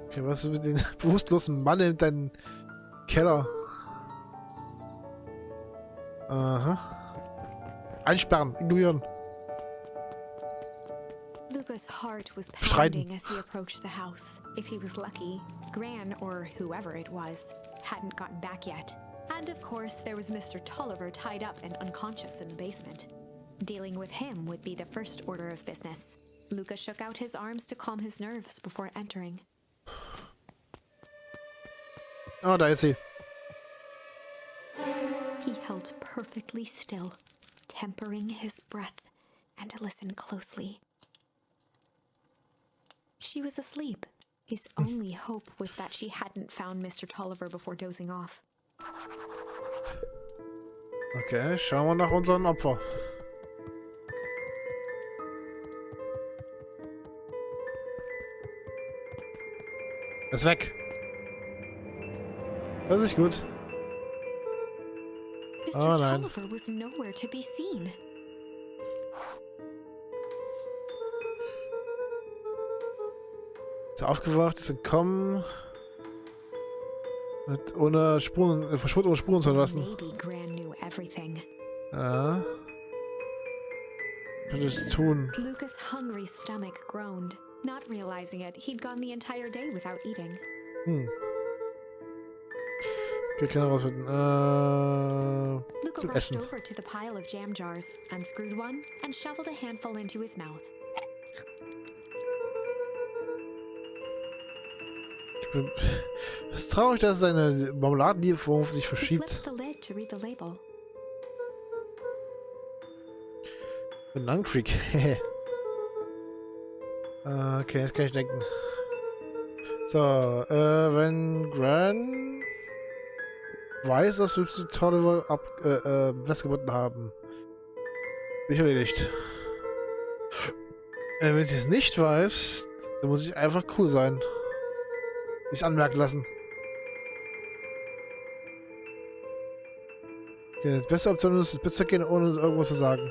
Okay, was ist mit dem bewusstlosen Mann in deinem Keller? Aha. Einsperren, ignorieren. Luca's heart was pounding as he approached the house. If he was lucky, Gran, or whoever it was, hadn't gotten back yet. And of course, there was Mr. Tolliver tied up and unconscious in the basement. Dealing with him would be the first order of business. Luca shook out his arms to calm his nerves before entering. Oh, da ist sie. He held perfectly still, tempering his breath, and listened closely. She was asleep. His only hope was that she hadn't found Mr. Tolliver before dozing off. Okay, schauen wir nach unserem Opfer. Ist weg. Das ist gut. Mr. Oh nein. Tolliver was nowhere to be seen. Ist er aufgewacht, ist entkommen. Ohne Spuren, verschwunden ohne Spuren zu lassen. Maybe Gran knew everything. Ja. Was will ich tun? Luca's hungry stomach groaned. Not realizing it, he'd gone the entire day without eating. Okay, kann er rausfinden. Luca rushed Essen. over to the pile of jam jars, unscrewed one, and shoveled a handful into his mouth. Es ist traurig, dass seine Marmeladenlieferung sich He verschiebt. flipped the lid to read the label. Ein Nangfreak. Okay, jetzt kann ich denken. So, wenn Gran weiß, dass wir die Tolliver festgebunden haben, bin ich erledigt. Wenn sie es nicht weiß, dann muss ich einfach cool sein. Nicht anmerken lassen. Okay, die beste Option ist, ins Bett zu gehen, ohne irgendwas zu sagen.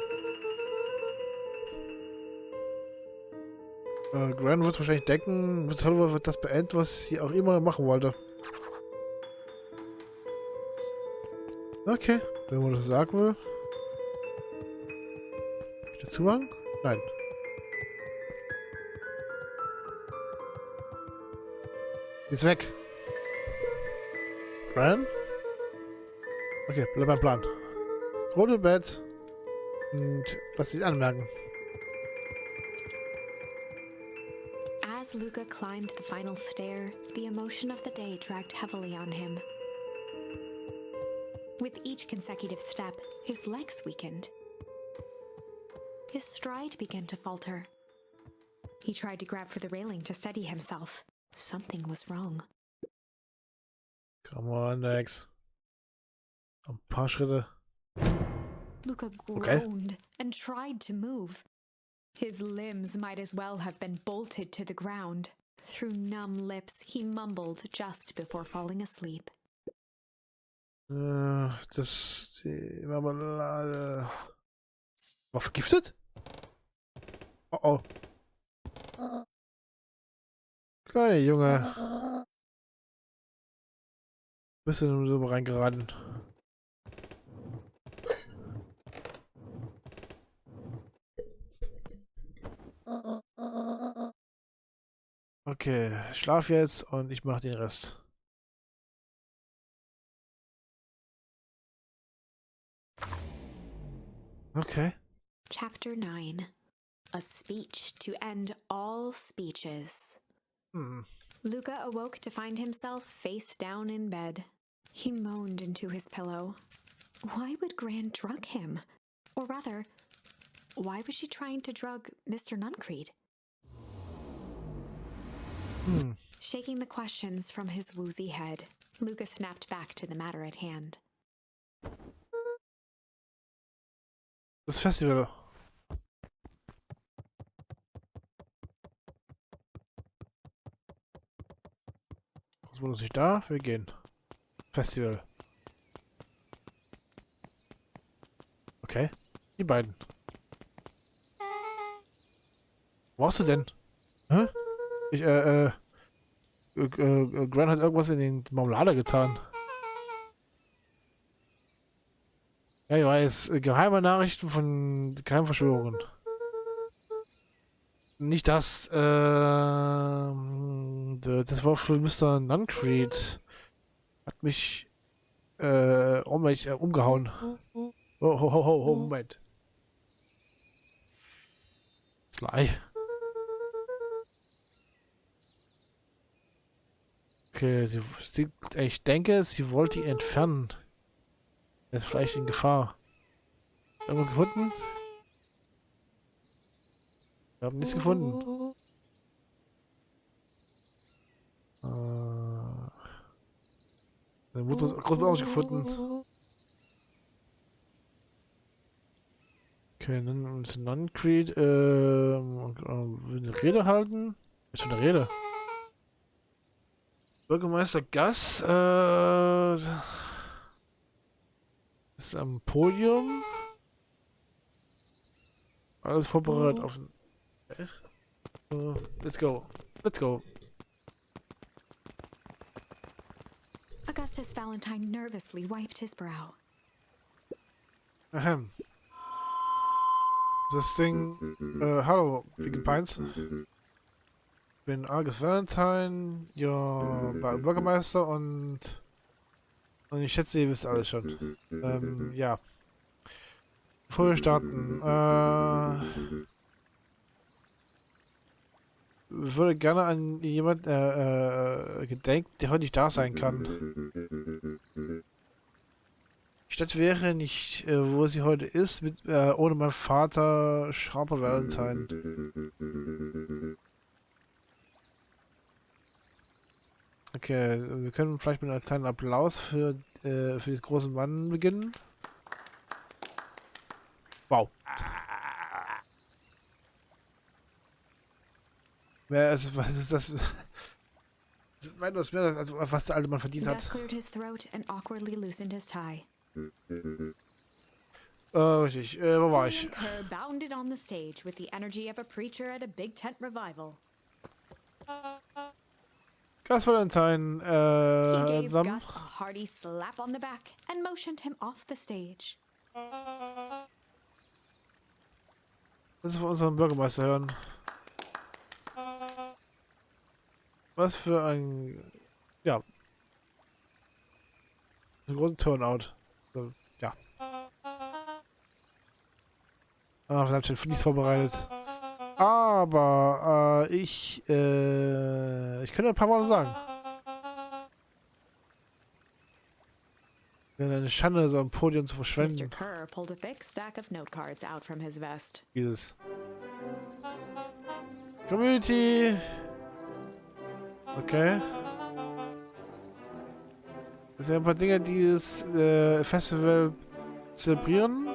Gran wird wahrscheinlich denken, Mr. Tolliver wird das beenden, was sie auch immer machen wollte. Okay, wenn man das sagen will. Wieder zumachen? Nein. Die ist weg. Gran? Okay, bleib beim Plan. Rote Bett. Und lass dich anmerken. As Luca climbed the final stair, the emotion of the day dragged heavily on him. With each consecutive step, his legs weakened. His stride began to falter. He tried to grab for the railing to steady himself. Something was wrong. Come on, Dex. Ein paar Schritte. Luca groaned and tried to move. His limbs might as well have been bolted to the ground. Through numb lips, he mumbled just before falling asleep. Die Marmelade war vergiftet? Oh oh. Kleine Junge. Bist du nur so reingeraten? Okay, schlaf jetzt und ich mach den Rest. Okay. Chapter 9. A speech to end all speeches. Luca awoke to find himself face down in bed. He moaned into his pillow. Why would Gran drug him? Or rather, why was she trying to drug Mr. Nuncreed? Shaking the questions from his woozy head, Luca snapped back to the matter at hand. Das Festival. Was wurde sich da? Wir gehen. Festival. Okay. Die beiden. Wo warst du denn? Hä? Gran hat irgendwas in den Marmelade getan. Ja, ich weiß. Geheime Nachrichten von Geheimverschwörungen. Nicht das, das war für Mr. Nuncreed. Hat mich, umgehauen. Oh, Moment. Sly. Okay, ich denke, sie wollte ihn entfernen. Er ist vielleicht in Gefahr. Irgendwas gefunden? Wir haben nichts gefunden. Seine Mutter ist groß auch nicht gefunden. Okay, dann ist Non-Creed. Will eine Rede halten? Ist schon eine Rede. Bürgermeister Gass ist am Podium. Alles vorbereitet auf den. Let's go. Let's go. Augustus Valentine nervously wiped his brow. Ahem. Das Ding. Hallo, Big Pines. Ich bin August Valentine, ja, Bürgermeister und ich schätze, ihr wisst alles schon. Ja. Bevor wir starten, ich würde gerne an jemand gedenken, der heute nicht da sein kann. Die Stadt wäre nicht, wo sie heute ist, ohne meinen Vater, Sharper Valentine. Okay, wir können vielleicht mit einem kleinen Applaus für den großen Mann beginnen. Wow. Was ist das? Was mehr, also was der alte Mann verdient hat. Gus cleared his throat and awkwardly loosened his tie. Richtig. Wo war ich? Kerr bounded on the stage with the energy of a preacher at a big tent revival. Gus Valentine, He gave zusammen. Gus a hearty slap on the back and motioned him off the stage. Das ist von unserem Bürgermeister hören. Was für ein... Ja. Ein großen Turnout. So, ja. Verdammt, ich bin nichts vorbereitet. Aber, ich könnte ein paar Worte sagen. Wäre eine Schande, so ein Podium zu Mr. verschwenden. Kerr pulled a thick stack of note cards out from his vest. Dieses. Community. Okay. Das sind ein paar Dinge, die das Festival zelebrieren.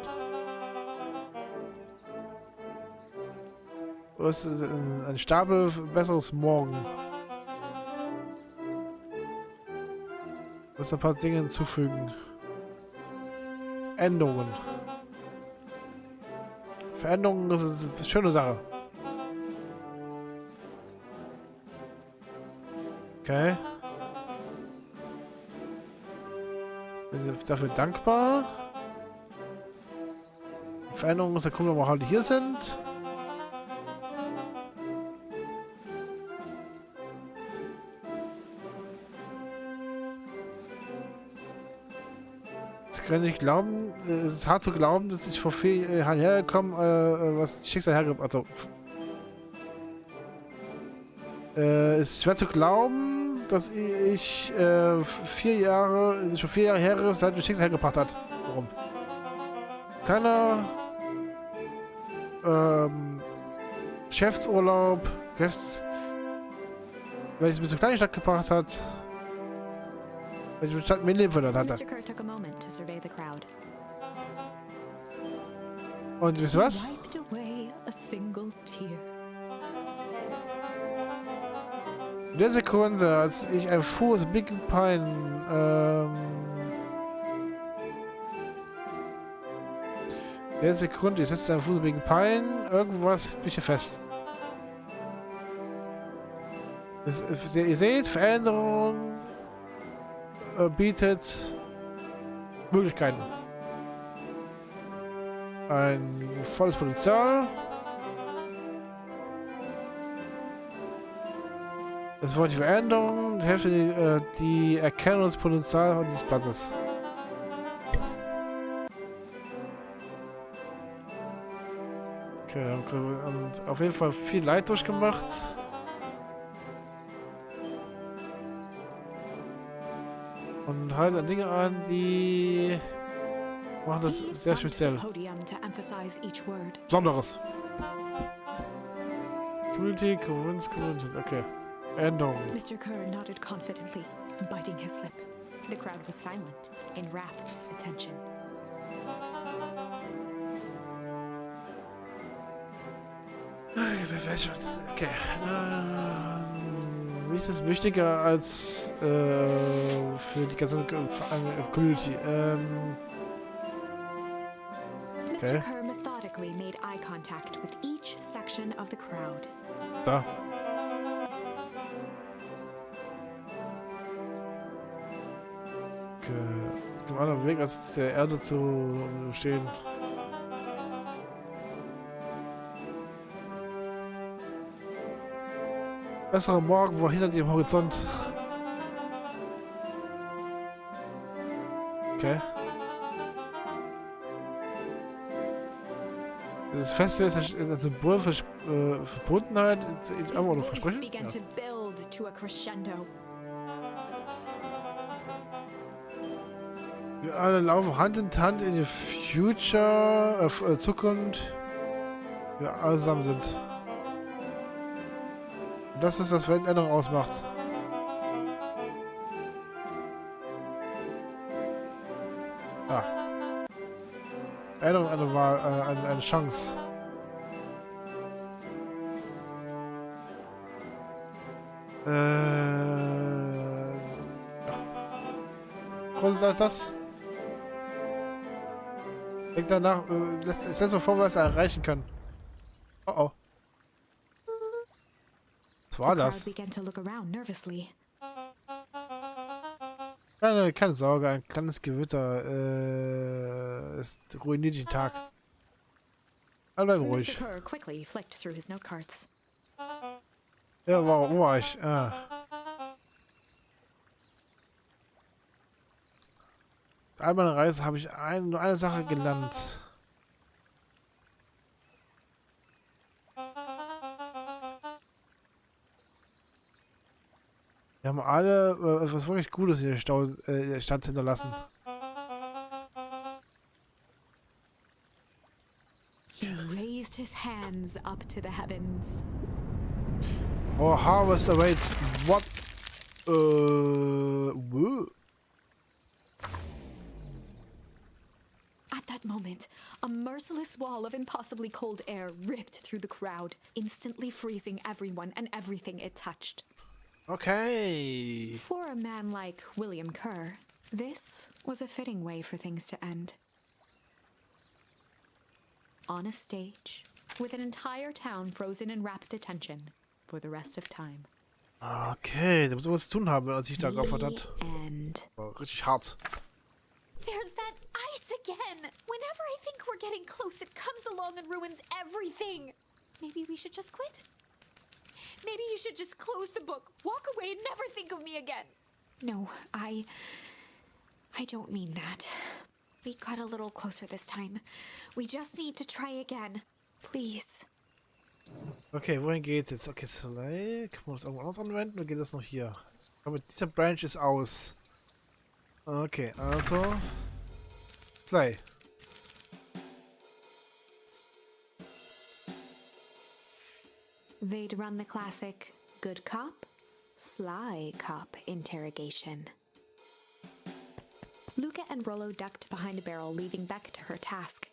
Was ist ein Stapel für ein besseres Morgen? Ich muss ein paar Dinge hinzufügen. Änderungen. Veränderungen, das ist eine schöne Sache. Okay. Bin dafür dankbar. Veränderungen muss ja gucken, ob wir heute hier sind. Das kann ich nicht glauben. Es ist hart zu glauben, dass ich vor 4 Jahren hergekommen, was das Schicksal hergibt. Also. Es ist schwer zu glauben, dass ich 4 Jahre, schon 4 Jahre her ist, seit das Schicksal hergebracht hat. Warum? Keiner Chefsurlaub, welches mich zur kleinen Stadt gebracht hat, welche Stadt mein Leben verändert hatte. Mr. Kerr took a moment to survey the crowd. Und wisst ihr was? Wiped away a single tear. In der Sekunde, als ich ein Fuß Big Pine, in der Sekunde, ich setze einen Fuß Big Pine, irgendwas hält mich hier fest. Ihr seht, Veränderung bietet Möglichkeiten. Ein volles Potenzial. Es wollte die Veränderung, die Hälfte die Erkennung des Potenzials dieses Blattes. Okay, haben auf jeden Fall viel Leid durchgemacht. und halten an Dinge an, die machen das He sehr thumped the speziell. podium to emphasize each word. Besonderes. Community, okay. Änderung. Mr. Kerr nodded confidently, biting his lip. The crowd was silent, in rapt attention. Okay. Wie ist es wichtiger als für die ganze Community? Mr. Kerr methodically made eye contact with each section of the crowd. Da. Okay. Es gibt einen anderen Weg, als der Erde zu stehen. Bessere Morgen war hinter dem Horizont. Okay. Das Festival ist ein Symbol für Verbundenheit, oder Versprechen? Began to build to a crescendo. Wir alle laufen Hand in Hand in die Zukunft. Wir alle zusammen sind. Und das ist das, was Änderung ausmacht. Ah. Änderung eine Wahl, eine Chance. Ja. Groß ist das? Denk danach, lässt mal vor, was er erreichen kann. Oh oh. Was war das? Began to look around nervously. Keine Sorge, ein kleines Gewitter es ruiniert den Tag. Aber bleib ruhig. Mr. Kerr quickly flicked through his note cards. Ja, wo war ich? Ah. Bei all meiner Reise habe ich nur eine Sache gelernt. Wir haben alle etwas wirklich Gutes in der Stadt hinterlassen. He raised his hands up to the heavens. Our harvest awaits. What? Whoa. At that moment, a merciless wall of impossibly cold air ripped through the crowd, instantly freezing everyone and everything it touched. Okay. For a man like William Kerr, this was a fitting way for things to end. On a stage, with an entire town frozen in rapt attention for the rest of time. Okay, da muss was zu tun haben, als ich da geopfert hat. End. War richtig hart. There's that ice again! Whenever I think we're getting close, it comes along and ruins everything! Maybe we should just quit? Maybe you should just close the book, walk away, and never think of me again. No, I don't mean that. We got a little closer this time. We just need to try again. Please. Okay, wohin geht's jetzt? Okay, Slay. Kann man das irgendwo anders anwenden oder geht das noch hier? Aber dieser Branch ist aus. Okay, also. Slay. They'd run the classic good cop, sly cop interrogation. Luca and Rollo ducked behind a barrel, leaving Beck to her task.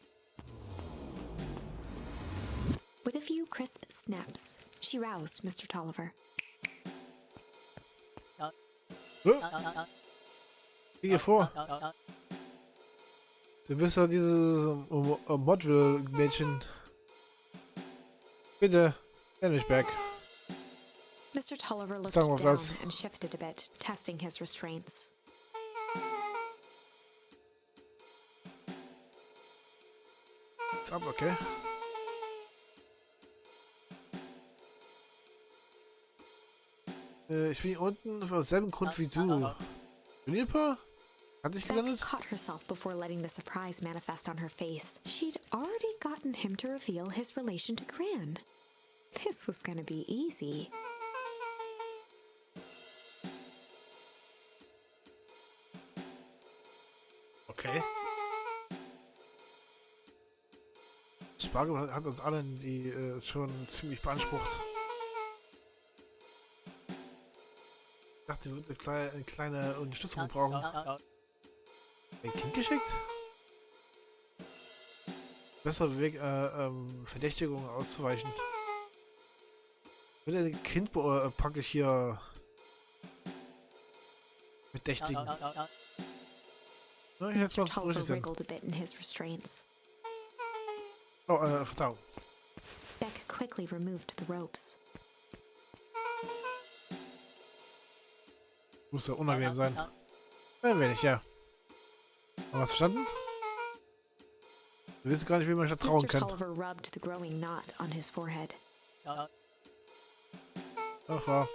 With a few crisp snaps, she roused Mr. Tolliver. Liege vor. Du bist doch dieses Modville-Mädchen. Bitte, nenn mich Beck. Mr. Tolliver looked Sagen wir down was. and shifted a bit, testing his restraints. Ist ab, okay. Ich bin hier unten aus demselben Grund wie du. Philippa? Hat dich Beck gelandet? caught herself before letting the surprise manifest on her face. She'd already gotten him to reveal his relation to Gran. This was gonna be easy. Bargeld hat uns alle die schon ziemlich beansprucht. Ich dachte, wir würden eine kleine Unterstützung brauchen. Ein Kind geschickt? Besser Weg, Verdächtigungen auszuweichen. Mit dem Kind packe ich hier Verdächtigen. Ja, jetzt Mr. was Tulliver richtig sein. wriggled a bit in his restraints. Oh, Verzeihung. Beck quickly removed the ropes. Muss ja unangenehm sein. Ein wenig, ja. Haben wir was verstanden? Wir wissen gar nicht, wie man sich da trauen Mr. kann. Tulliver rubbed the growing knot on his forehead. Ach, wahr.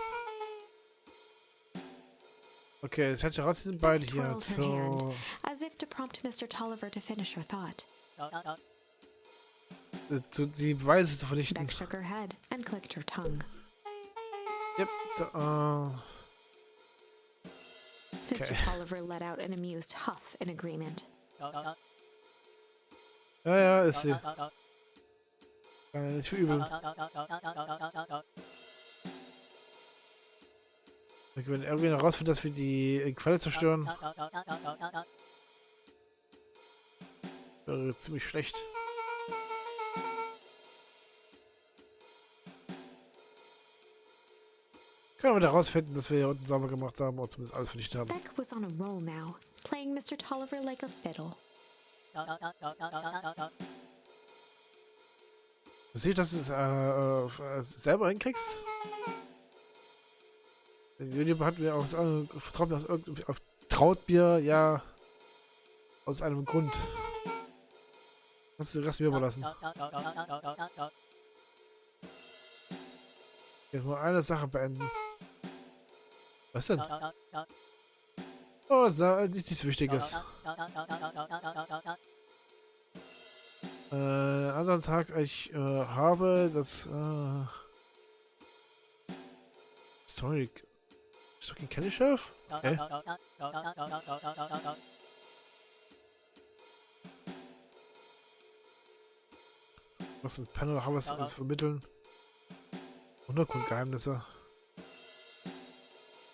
Okay, jetzt hätte ich raus, diesen beide hier. Twirled her So. hand, as if to prompt Mr. Tulliver to finish her thought. Die Beweise zu vernichten. Beck shook her head and clicked her tongue. Yep. Mr. Tulliver let out an amused huff in agreement. Ja, ist sie. Nicht für übel. Wir werden irgendwie noch rausfinden, dass wir die Quelle zerstören. Wäre ziemlich schlecht. Können wir da rausfinden, dass wir hier unten sauber gemacht haben oder zumindest alles vernichtet haben. Beck was on a roll now, playing Mr. Tulliver like a fiddle. Sieh, dass du es selber hinkriegst? Julia hat mir traut mir ja aus einem Grund. Kannst du den Rest mir überlassen. Jetzt mal eine Sache beenden. Was denn? Oh, nichts Wichtiges. Anderen Tag, ich habe das sorry. Ist doch kein Kenny-Chef? Okay. Was ein Panel haben wir es vermitteln? Untergrundgeheimnisse.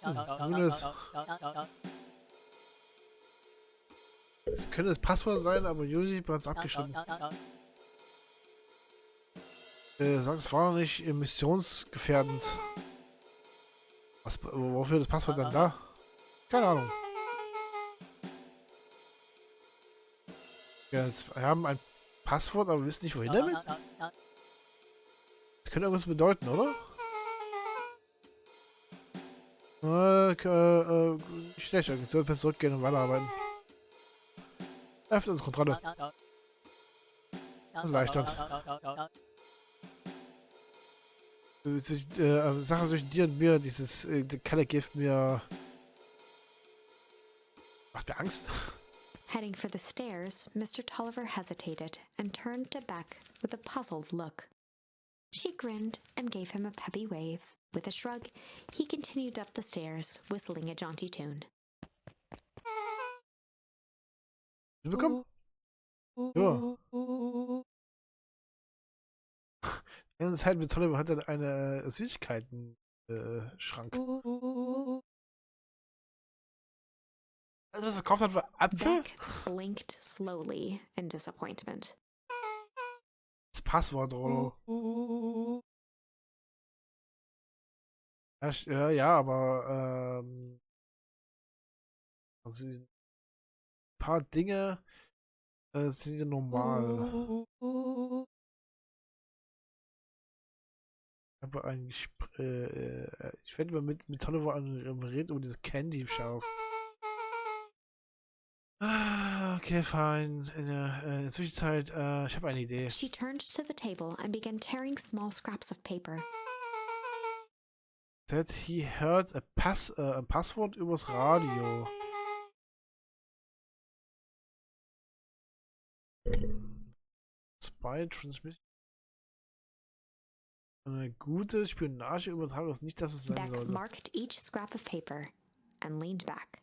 Zumindest. Es könnte das Passwort sein, aber Juli bereits abgeschnitten. Sagt, es war noch nicht missionsgefährdend. Wofür das Passwort dann da? Keine Ahnung. Ja, wir haben ein Passwort, aber wir wissen nicht, wohin damit? Das könnte irgendwas bedeuten, oder? Nicht schlecht, ich soll jetzt zurückgehen und weiterarbeiten. Öffnet uns Kontrolle. Erleichtert. Sache zwischen dir und mir, dieses Color Gift mir macht mir Angst. Heading for the stairs, Mr. Tulliver hesitated and turned to Beck with a puzzled look. She grinned and gave him a peppy wave. With a shrug, he continued up the stairs, whistling a jaunty tune. Bekommen? Ja. Die ganze Zeit mit Tolliver hat er eine Süßigkeiten-Schrank. Also was verkauft hat, war Apfel? Beck blinked slowly in disappointment. Das Passwort, oder? Ja, aber also ein paar Dinge sind ja normal. Aber ein ich werde mal mit Tolliver reden über diese Candy Shelf. Okay, fein. In der Zwischenzeit, ich habe eine Idee. She turned to the table and began tearing small scraps of paper. Said he heard ein Passwort übers Radio. Spy Transmission. Eine gute Spionageübertragung ist nicht das, was es sein Beck sollte. marked each scrap of paper and leaned back.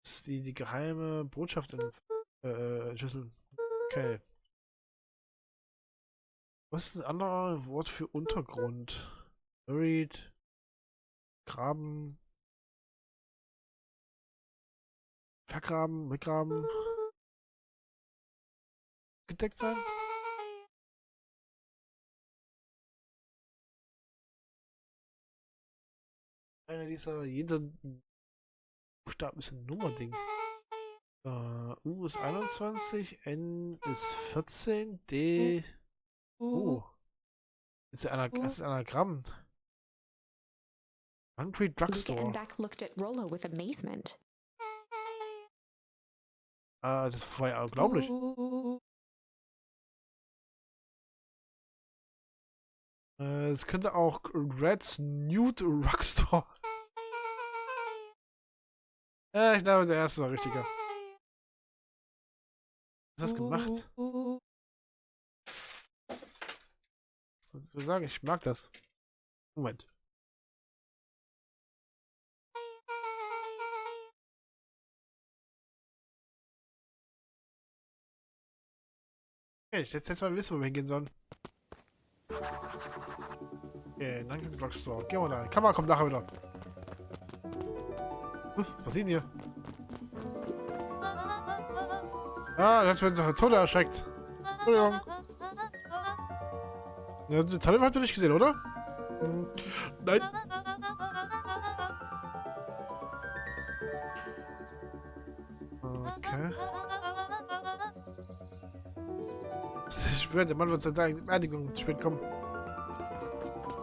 Das ist die geheime Botschaft Schüssel. Okay. Was ist ein anderes Wort für Untergrund? Buried. Graben. Vergraben. Begraben. Gedeckt sein? Einer dieser, jeder Buchstaben ist ein Nummerding. U ist 21, N ist 14, D. Ist ja das ist Anagramm. Country Luke Drugstore. and Beck looked at Rollo with amazement. Das war ja unglaublich. Es könnte auch Red's Nude Drugstore. Ich glaube, der erste war richtiger. Was hast du gemacht? Was soll ich sagen? Ich mag das. Moment. Okay, jetzt mal wissen, wo wir hingehen sollen. Okay, danke Drugstore. Gehen wir da. Die Kamera kommt nachher wieder. Was sehen hier? Das wird so Tode erschreckt. Entschuldigung. Ja, die Tode habt ihr nicht gesehen, oder? Nein. Okay. Ich schwöre, der Mann wird seit seiner Beerdigung zu spät kommen.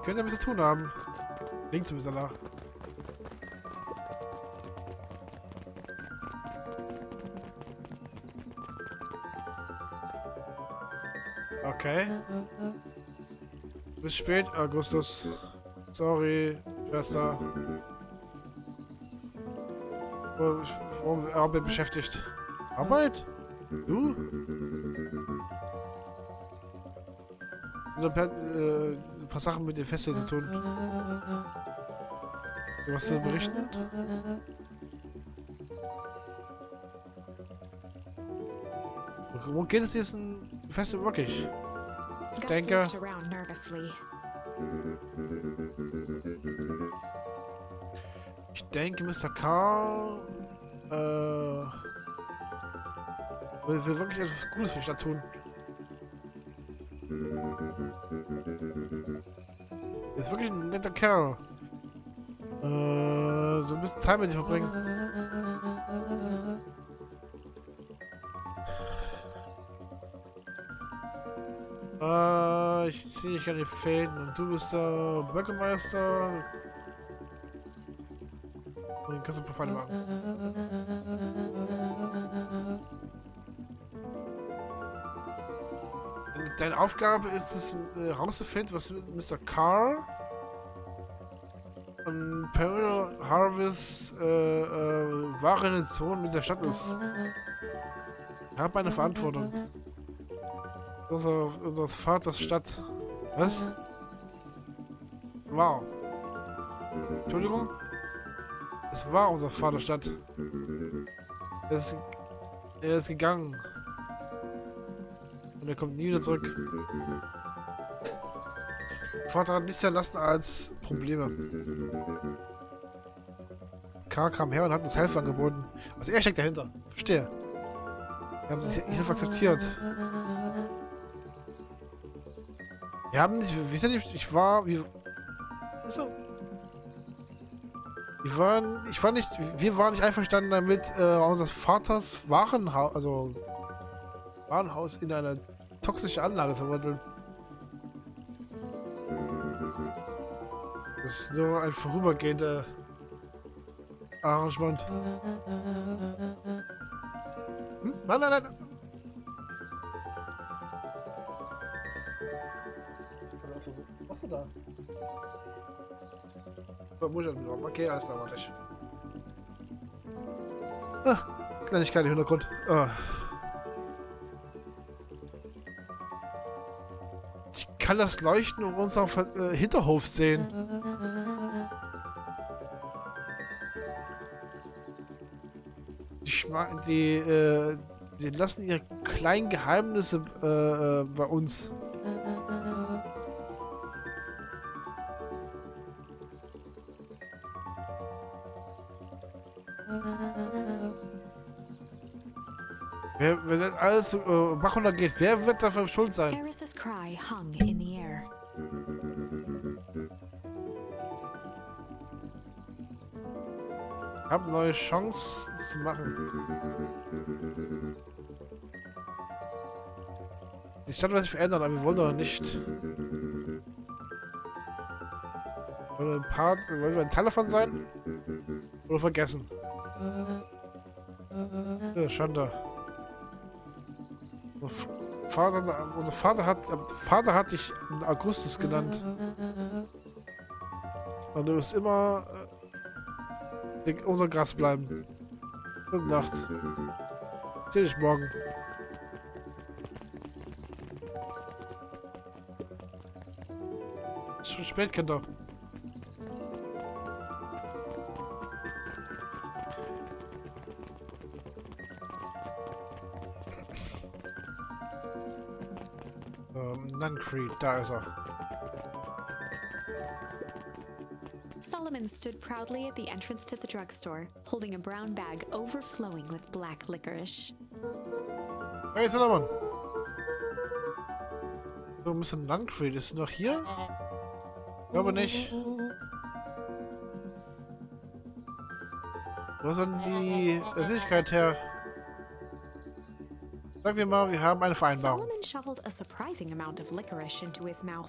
Könnte ein bisschen zu tun haben. Links ein bisschen nach. Okay. Bis spät, Augustus. Sorry, Schwester. Warum Arbeit beschäftigt? Arbeit? Du? Ein paar Sachen mit dem Festival zu tun. Was zu berichten? Worum geht es diesem Festival wirklich? Ich denke... Mr. Carr... will wirklich etwas Gutes für die Stadt tun. Er ist wirklich ein netter Kerl. So ein bisschen Zeit mit ihm verbringen. Ich ziehe nicht gerne die Fäden und du bist der Bürgermeister. Und den kannst du Profile machen. Deine Aufgabe ist es, herauszufinden, was Mr. Carr und Peril Harvest wahre Intention mit der Stadt ist. Ich habe eine Verantwortung. Unseres Vaters Stadt. Was? Wow. Entschuldigung? Es war unser Vater Stadt. Er ist gegangen. Und er kommt nie wieder zurück. Vater hat nichts erlassen als Probleme. K kam her und hat uns Hilfe angeboten. Also er steckt dahinter. Verstehe. Wir haben sich Hilfe akzeptiert. Wir haben nicht... Wir sind nicht... Ich war... Wir waren nicht einverstanden damit, unseres Vaters Warenhaus... Also... Warenhaus in eine toxische Anlage zu verwandeln. Das ist nur ein vorübergehendes Arrangement. Nein, nein, nein! Was machst du da? Okay, alles klar, warte ich. Kleinigkeit im Hintergrund. Ich kann das Leuchten um unseren Hinterhof sehen. Sie lassen ihre kleinen Geheimnisse bei uns. Wenn das alles Bach runtergeht, wer wird dafür schuld sein? Eris's cry hung in the air. Ich habe eine neue Chance das zu machen. Die Stadt wird sich verändern, aber wir wollen doch nicht. Wollen wir ein Teil davon sein? Oder vergessen? Ja, Schande. Unser Vater hat dich Augustus genannt. Und du wirst immer unser Gras bleiben. Gute Nacht. Seh dich morgen. Es ist schon spät, Kinder. Nuncreed, da ist er. Solomon stood proudly at the entrance to the drugstore, holding a brown bag overflowing with black licorice. Hey, Solomon! So, ein bisschen Nuncreed. Ist noch hier? Ich glaube nicht. Wo ist denn die Süßigkeit her? Sagen wir mal, wir haben eine Vereinbarung. Solomon shoveled a surprising amount of licorice into his mouth.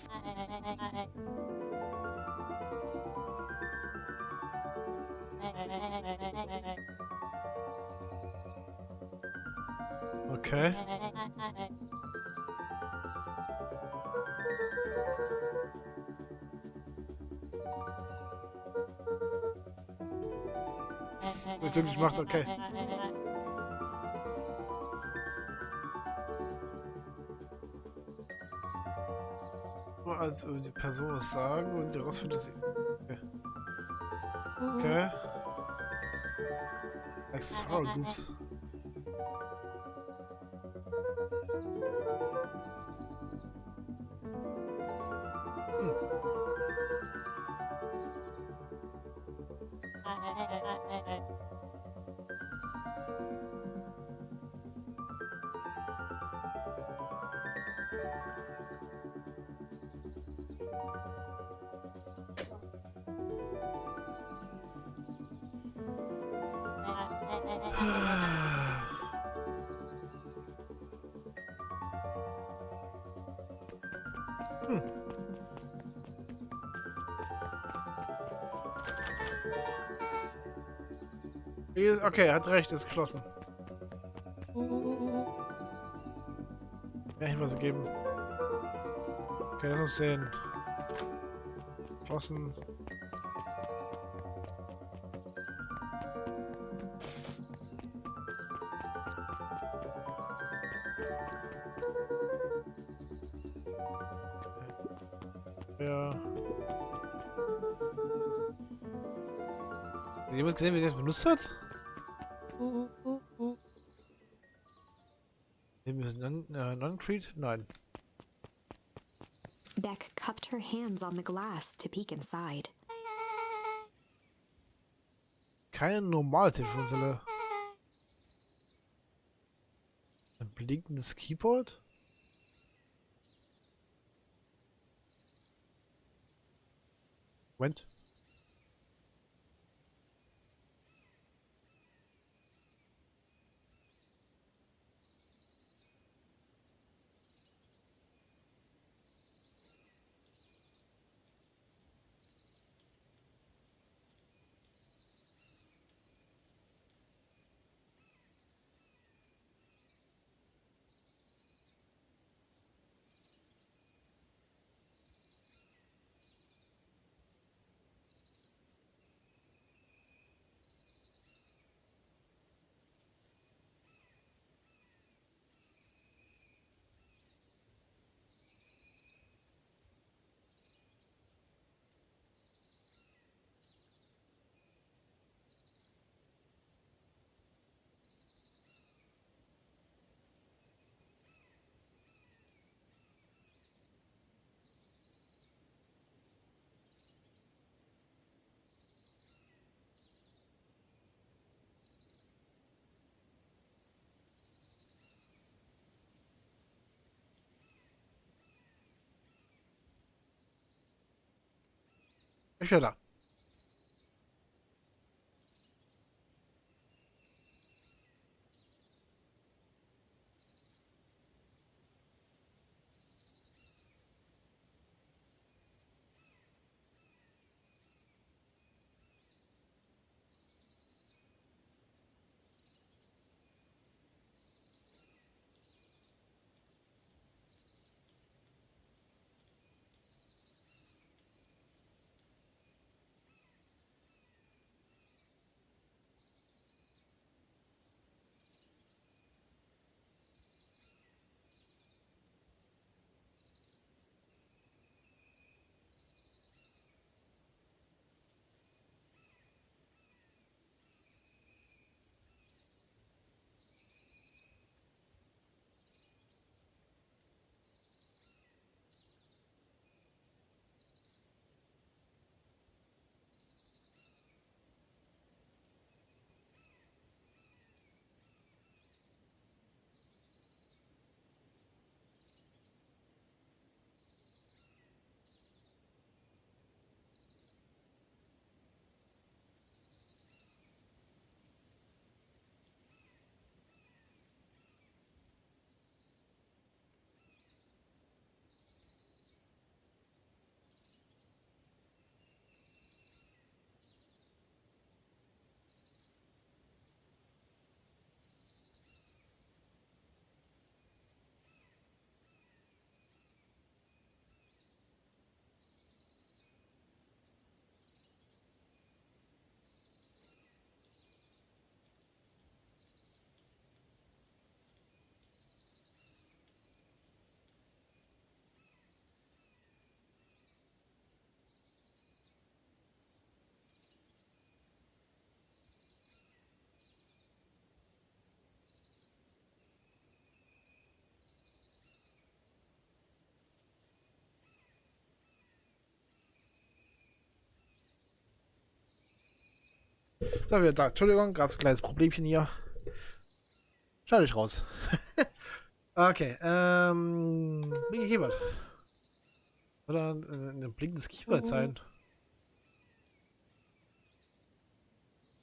Okay. Natürlich macht, okay. Nur als die Person was sagen und herausfindet sie. Okay. Okay. Like sour groups. Okay, er hat recht, ist geschlossen. Ja, Hinweise geben. Okay, lass uns sehen. Geschlossen. Ja. Hat jemand gesehen, wie sie das benutzt hat? Nehmen wir es non-creed? Nein. Beck cupped her hands on the glass to peek inside. Keine normale Telefonzelle. Ein blinkendes Keyboard? Moment. Ich bin da. So, wieder da. Entschuldigung, ganz kleines Problemchen hier. Schau dich raus. Okay, blinke Keyboard. Oder ein blinkendes Keyboard sein.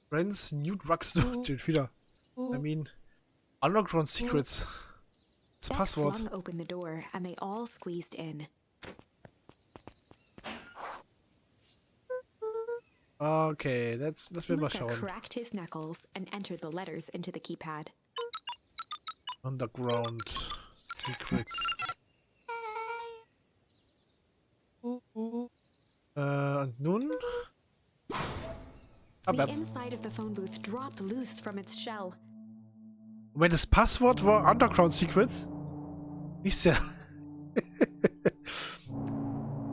Friends, New Drugstore. Steht wieder. I mean, Underground Secrets. Das Beck Passwort. flung open the door and they all squeezed in. Okay, lass mir mal Luca schauen. cracked his knuckles and entered the letters into the keypad. Underground Secrets. Und nun? The Abwärts. inside of the phone booth dropped loose from its shell. Moment, das Passwort war Underground Secrets? Nicht sehr.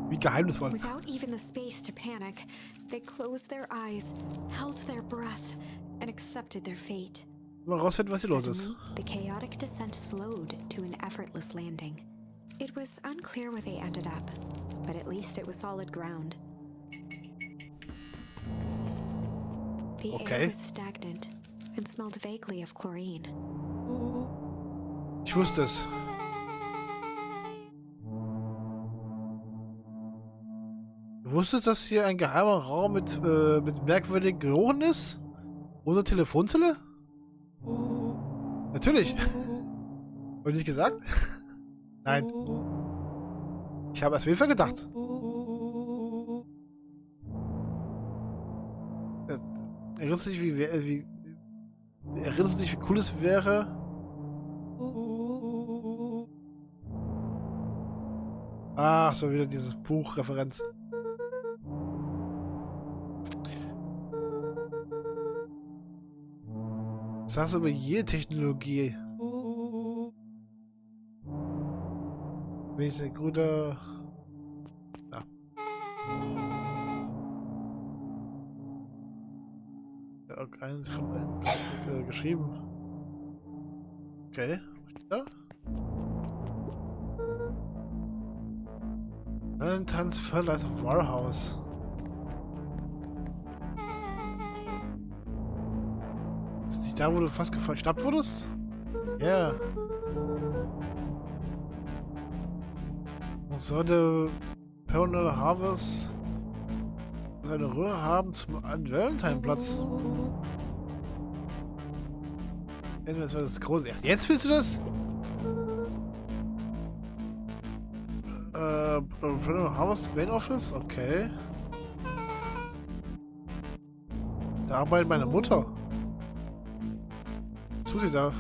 Wie geheimnisvoll. Without even the space to panic, they closed their eyes, held their breath, and accepted their fate. Mal rausfinden, was hier los ist. Suddenly, the chaotic descent slowed to an effortless landing. It was unclear where they ended up, but at least it was solid ground. The Okay. air was stagnant and smelled vaguely of chlorine. Ich wusste es. Du wusstest, dass hier ein geheimer Raum mit merkwürdigen Geruchen ist? Ohne Telefonzelle? Natürlich. Wurde nicht gesagt? Nein. Ich habe erst Wilfer gedacht. Erinnerst du dich, erinnerst du dich, wie cool es wäre? Ach, so wieder dieses Buchreferenz. Das hast du über jede Technologie. Bin ich ein guter... Ja. Ja, keinen von allen geschrieben. Okay. Was steht da? Valentine's Fertilizer Warehouse. Ist nicht da, wo du fast geschnappt wurdest? Ja. Yeah. So the Parallel Harvest. muss eine Röhre haben zum Valentine-Platz. Das war das große. Jetzt willst du das? House Main Office? Okay. Da arbeitet meine Mutter. Was tut sie da?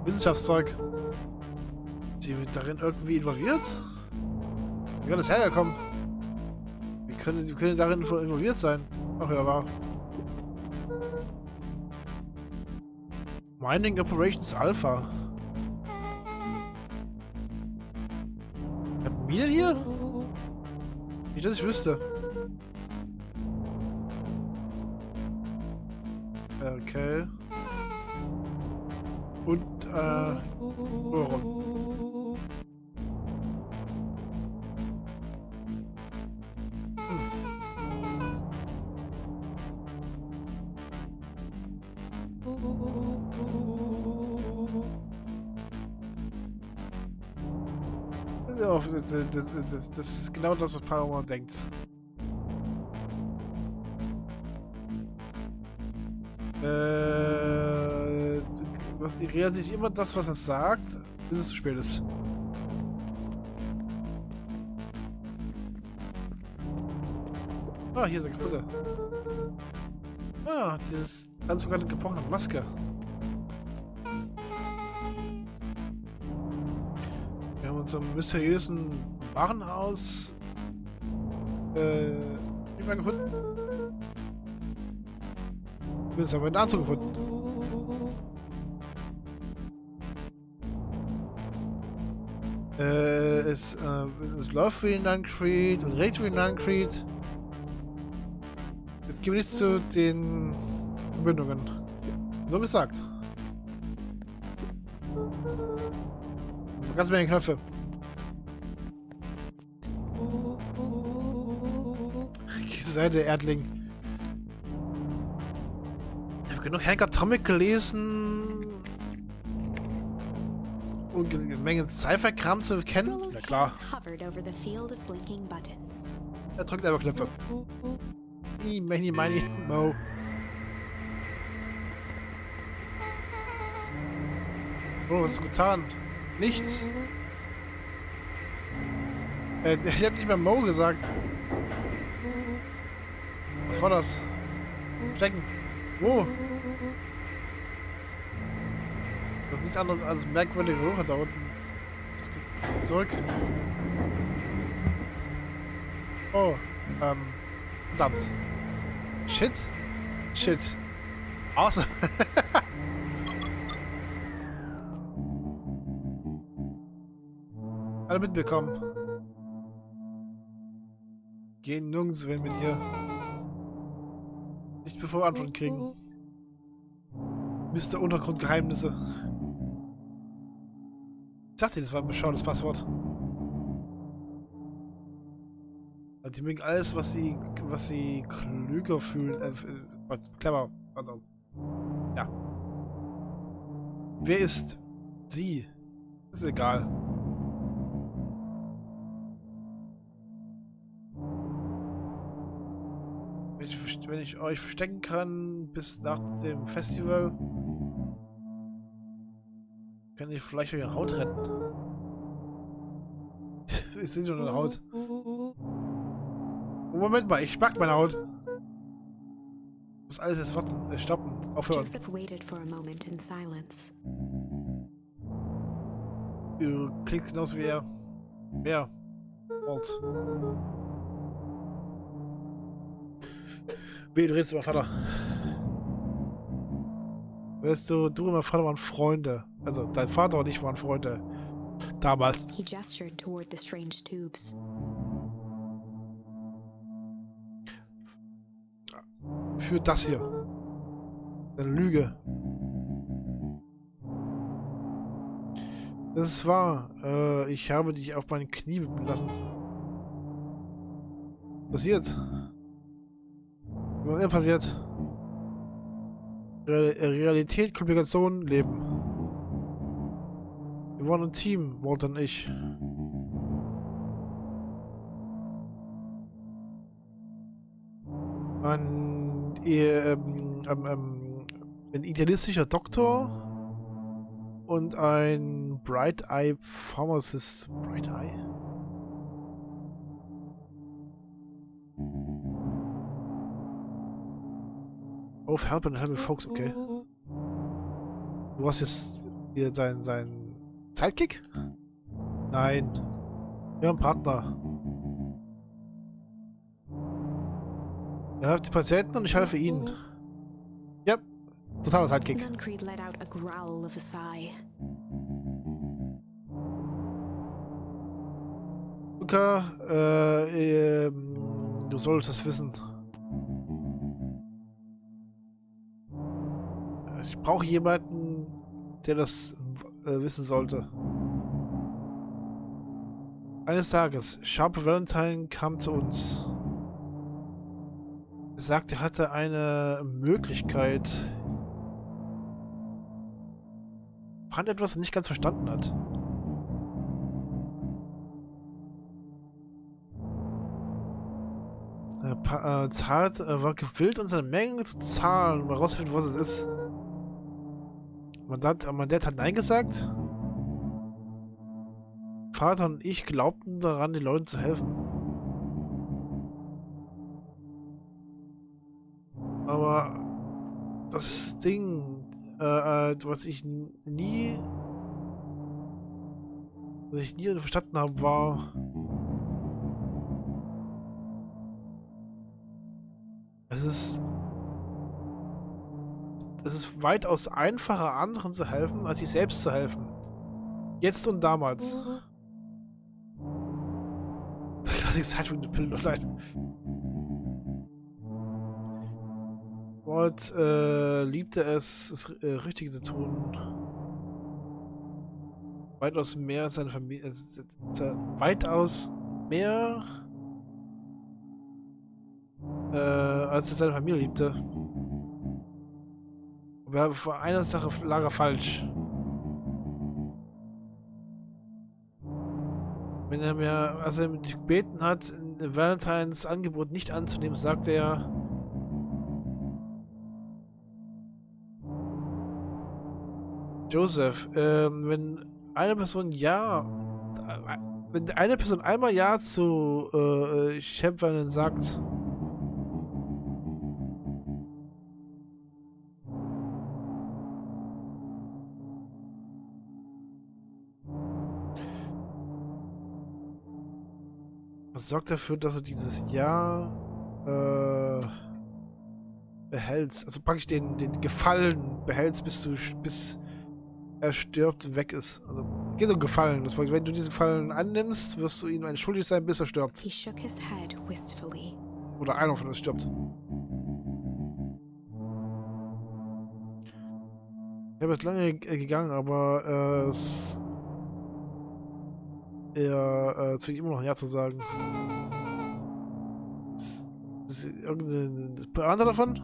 Wissenschaftszeug. Sie wird darin irgendwie involviert? Wie kann das herkommen? Wie können darin involviert sein? Ach ja, wahr. Mining Operations Alpha. Haben wir denn hier? Nicht, dass ich wüsste. Okay. Und, Röhre. Das ist genau das, was Paramount denkt. Was ignoriert sich immer das, was er sagt, bis es zu spät ist. Ah, hier ist eine kaputte. Ah, dieses ganz sogar gebrochene Maske. Wir haben uns am mysteriösen Warenhaus nicht mehr gefunden. Wir haben aber einen Anzug gefunden. Es läuft wie in Concrete und regnet wie in Concrete. Jetzt gehen wir nicht zu den Verbindungen. So gesagt. Ganz Menge Knöpfe. Diese Seite, Erdling. Ich habe genug Hank Atomic gelesen. Und eine Menge Cypher-Kram zu kennen. Na klar. Er drückt einfach Knöpfe. Many, Mo. Oh, was hast du getan? Nichts. Ich hab nicht mehr Mo gesagt. Was war das? Stecken. Wo? Das ist nichts anderes als merkwürdige Röhre da unten. Zurück. Oh, verdammt. Shit. Awesome. Alle mitbekommen. Gehen nirgends hin mit dir. Nicht bevor wir Antworten kriegen. Mr. Untergrundgeheimnisse. Ich dachte, das war ein bescheuertes Passwort. Die mögen alles, was sie klüger fühlen. Clever. Also. Ja. Wer ist sie? Ist egal. Wenn ich euch verstecken kann bis nach dem Festival, kann ich vielleicht eure Haut retten. Ich sehe schon eine Haut. Oh, Moment mal, ich mag meine Haut. Ich muss alles jetzt warten, stoppen, aufhören. Du klingst genauso wie er. Wer? Wollt. Wie, du redest über Vater. Weißt du und mein Vater waren Freunde. Also dein Vater und ich waren Freunde. Damals. He gestured toward the strange tubes. Für das hier. Eine Lüge. Das ist wahr. Ich habe dich auf meine Knie wippen lassen. Passiert. Was immer passiert. Realität, Komplikation, Leben. Wir waren ein Team, Wollt und ich. ein idealistischer Doktor und ein Bright Eye Pharmacist. Bright Eye? Auf Help and Help Folks, okay. Du hast jetzt hier sein Sidekick? Nein. Wir haben einen Partner. Er hilft die Patienten und ich helfe ihnen. Ja, totaler Sidekick. Nuncreed let out a growl of a sigh. Luca, du solltest es wissen. Ich brauche jemanden, der das wissen sollte. Eines Tages, Sharp Valentine kam zu uns. Er sagte, er hatte eine Möglichkeit. Fand etwas, was er nicht ganz verstanden hat. War gewillt, uns eine Menge zu zahlen, um herauszufinden, was es ist. Mein Dad hat Nein gesagt. Vater und ich glaubten daran, den Leuten zu helfen. Aber das Ding, was ich nie verstanden habe, war, es ist weitaus einfacher, anderen zu helfen, als sich selbst zu helfen. Jetzt und damals. Der klassische Zeitpunkt der Pillen online. Wollt liebte es, das Richtige zu tun. Weitaus mehr als seine Familie. Weitaus mehr als er seine Familie liebte. Aber vor einer Sache lag er falsch. Als er mich gebeten hat, Valentines Angebot nicht anzunehmen, sagte er: Joseph, wenn eine Person einmal Ja zu Valentine sagt, das sorgt dafür, dass du dieses Ja behältst. Also praktisch den Gefallen behältst, bis er stirbt und weg ist. Also geht um Gefallen. Das heißt, wenn du diesen Gefallen annimmst, wirst du ihm ein schuldig sein, bis er stirbt. He shook his head wistfully. Oder einer von uns stirbt. Ich habe jetzt lange gegangen, aber zwingt immer noch ein Ja zu sagen. Ist irgendeine Pointe davon?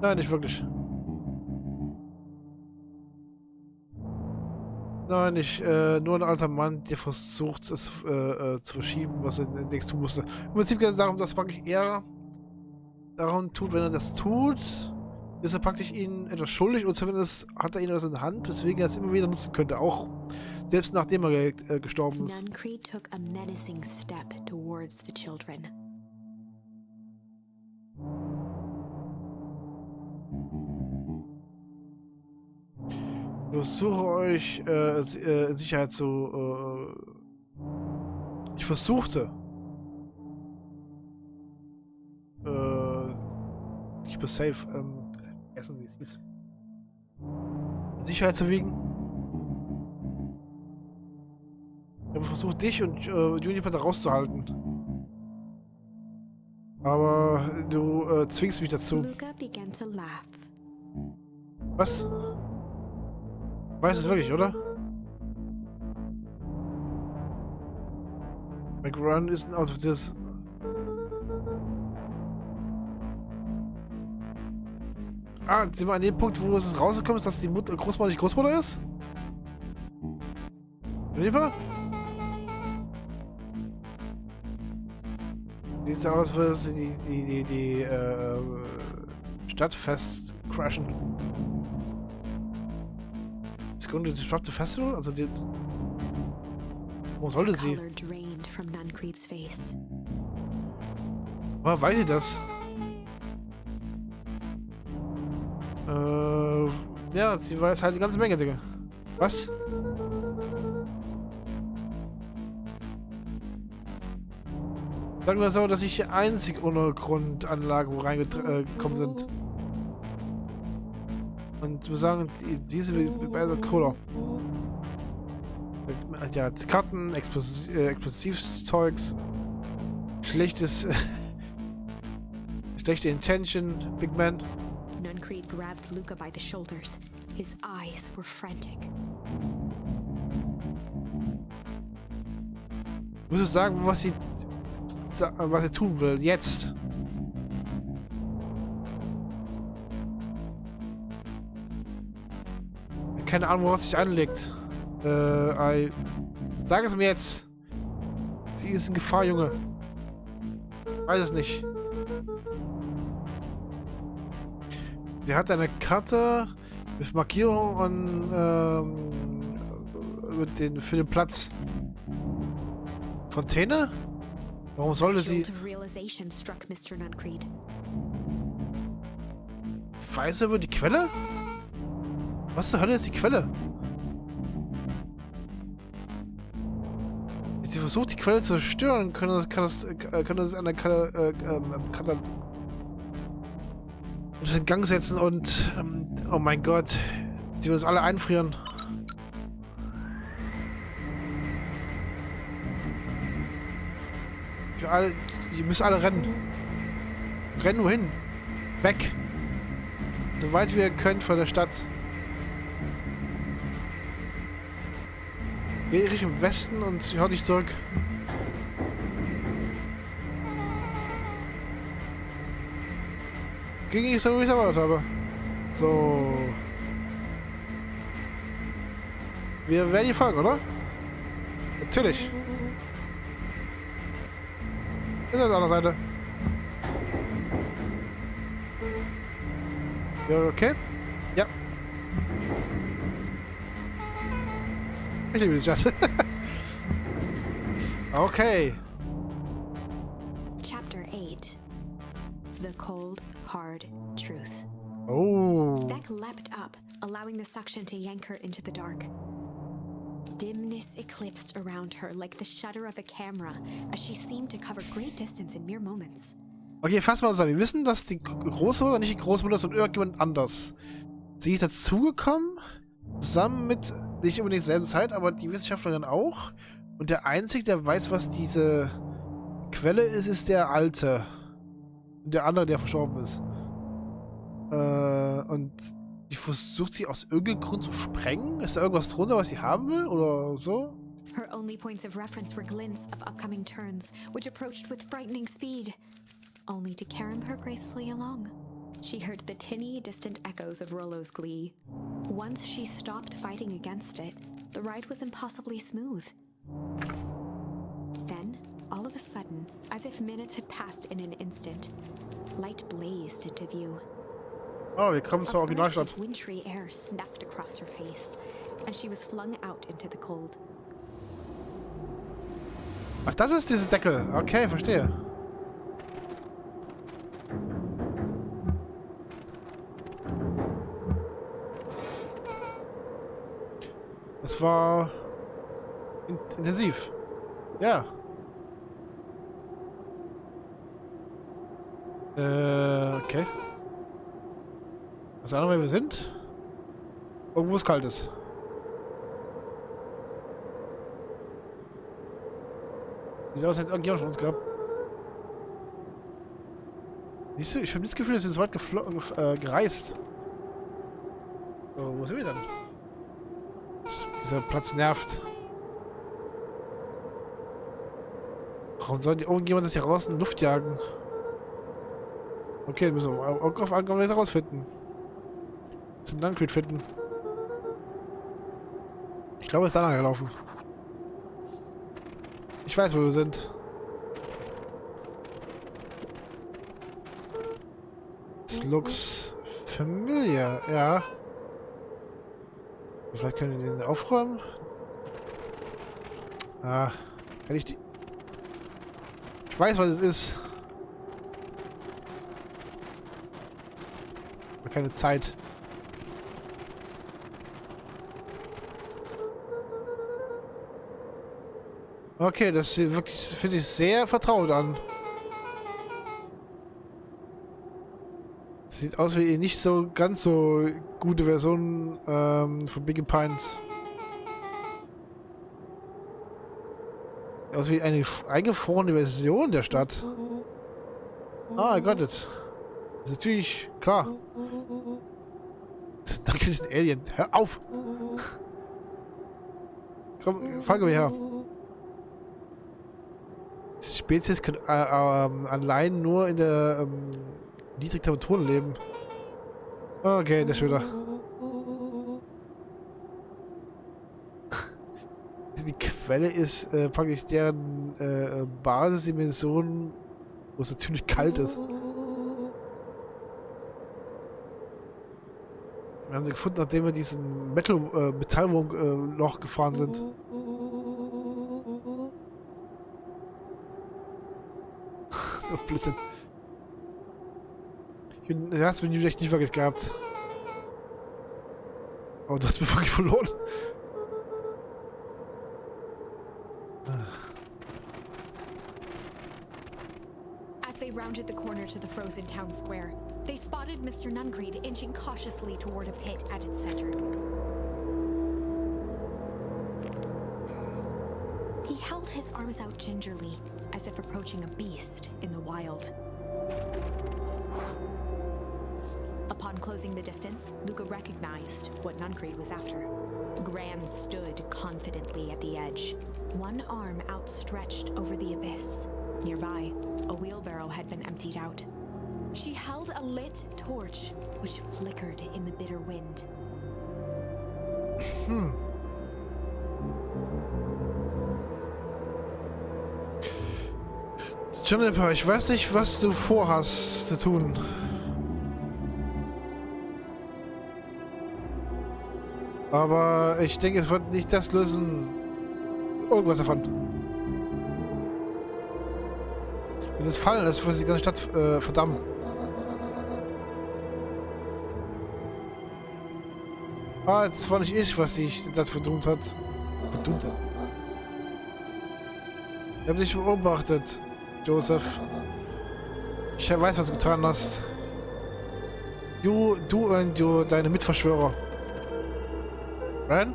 Nein, nicht wirklich. Nein, nur ein alter Mann, der versucht, es zu verschieben, was er demnächst tun musste. Im Prinzip geht es darum, dass praktisch er darum tut, wenn er das tut, ist er praktisch ihnen etwas schuldig, und zumindest hat er ihn etwas in der Hand, weswegen er es immer wieder nutzen könnte, auch selbst nachdem er gestorben ist. Nuncreed took a menacing step towards the children. Ich versuche euch in Sicherheit zu... ich versuchte... keep us safe. Essen, wie es hieß. In Sicherheit zu wiegen. Ich habe versucht, dich und Juniper da rauszuhalten. Aber du zwingst mich dazu. Luca began to laugh. Was? Weiß es wirklich, oder? McRun isn't out of this. Ah, sind wir an dem Punkt, wo es rausgekommen ist, dass die Großmutter nicht Großmutter ist? Juniper? Sieht so aus, als würde sie die Stadt fest crashen. Ist Grund das Disruptive Festival? Also die. Wo sollte sie? Woher weiß sie das? Ja, sie weiß halt eine ganze Menge Dinge. Was? Sagen wir so, dass ich die einzige Untergrundanlage, wo reingekommen sind. Und wir sagen, diese also cooler. Ja, Karten, Explosivzeugs, schlechtes, schlechte Intention, Big Man. Nuncreed grabbed Luca by the shoulders. His eyes were frantic. Musst du sagen, was sie tun will, jetzt. Keine Ahnung, worauf sich anlegt. Sag es mir jetzt. Sie ist in Gefahr, Junge. Weiß es nicht. Sie hat eine Karte mit Markierung für den Platz. Fontäne? Warum sollte sie... Weiß über die Quelle? Was zur Hölle ist die Quelle? Wenn sie versucht, die Quelle zu zerstören, kann das eine Karte in Gang setzen und oh mein Gott, die wird uns alle einfrieren. Ihr müsst alle rennen. Rennen wohin? Weg. Soweit wir könnt von der Stadt. Geht Richtung Westen und hört nicht zurück. Das ging nicht so, wie ich es erwartet habe. So. Wir werden die folgen, oder? Natürlich. Ist auf der anderen Seite. Ja, okay. Ja. Ich liebe die Stadt. Okay. Chapter 8. The Cold, Hard Truth. Oh. Beck leapt up, allowing the suction to yank her into the dark. Dimness eclipsed around her like the shutter of a camera, as she seemed to cover great distance in mere moments. Okay, fassen wir uns an. Wir wissen, dass die Großmutter nicht die Großmutter ist, sondern irgendjemand anders. Sie ist dazugekommen, zusammen mit, nicht unbedingt derselben Zeit, aber die Wissenschaftlerin auch. Und der Einzige, der weiß, was diese Quelle ist, ist der Alte. Und der andere, der verstorben ist. Und die versucht sie aus irgendeinem Grund zu sprengen? Ist da irgendwas drunter, was sie haben will? Oder so? Her only points of reference were glints of upcoming turns, which approached with frightening speed, only to carry her gracefully along. She heard the tinny, distant echoes of Rollo's glee. Once she stopped fighting against it, the ride was impossibly smooth. Then, all of a sudden, as if minutes had passed in an instant, light blazed into view. Oh, wir kommen zur Originalstadt. Wintry air snuffed across her face, and she was flung out into the cold. Ach, das ist diese Deckel. Okay, verstehe. Das war intensiv. Ja. Okay. Was andere, wer wir sind? Irgendwo ist kalt ist. Wieso ist jetzt irgendjemand von uns gehabt? Siehst du, ich habe das Gefühl, wir sind so weit gereist. So, wo sind wir denn? Dieser Platz nervt. Warum soll irgendjemand das hier raus in die Luft jagen? Okay, müssen wir auf Ankommen rausfinden. Zum Nuncreed finden. Ich glaube, es ist danach gelaufen. Ich weiß, wo wir sind. Das looks familiar, ja. Vielleicht können wir den aufräumen. Ah, kann ich die... Ich weiß, was es ist. Aber keine Zeit. Okay, das sieht wirklich, finde ich, sehr vertraut an. Sieht aus wie nicht so ganz so gute Version von Big Pines. Sieht aus wie eine eingefrorene Version der Stadt. Ah, I got it. Das ist natürlich klar. Danke, das ist ein Alien. Hör auf! Komm, folge mir her. Diese Spezies können allein nur in der Niedrigtemperaturen leben. Okay, das wieder. Die Quelle ist praktisch deren Basisdimension, wo es natürlich kalt ist. Wir haben sie gefunden, nachdem wir diesen Metallwurm-Loch gefahren sind. So Blödsinn. Du hast mich vielleicht nicht wirklich gehabt. Aber du hast mich wirklich verloren. As they rounded the corner to the frozen town square, they spotted Mr. Nuncreed inching cautiously toward a pit at its center. He held his arms out gingerly, as if approaching a beast in the wild. Upon closing the distance, Luca recognized what Nuncreed was after. Gran stood confidently at the edge, one arm outstretched over the abyss. Nearby, a wheelbarrow had been emptied out. She held a lit torch, which flickered in the bitter wind. Jennifer, ich weiß nicht, was du vorhast zu tun. Aber ich denke, es wird nicht das lösen. Irgendwas davon. Wenn es fallen lässt, wird die ganze Stadt verdammen. Ah, jetzt war nicht ich, was sich das verdummt hat. Verdummt hat. Ich habe dich beobachtet, Joseph. Ich weiß, was du getan hast. Du und deine Mitverschwörer. Ren?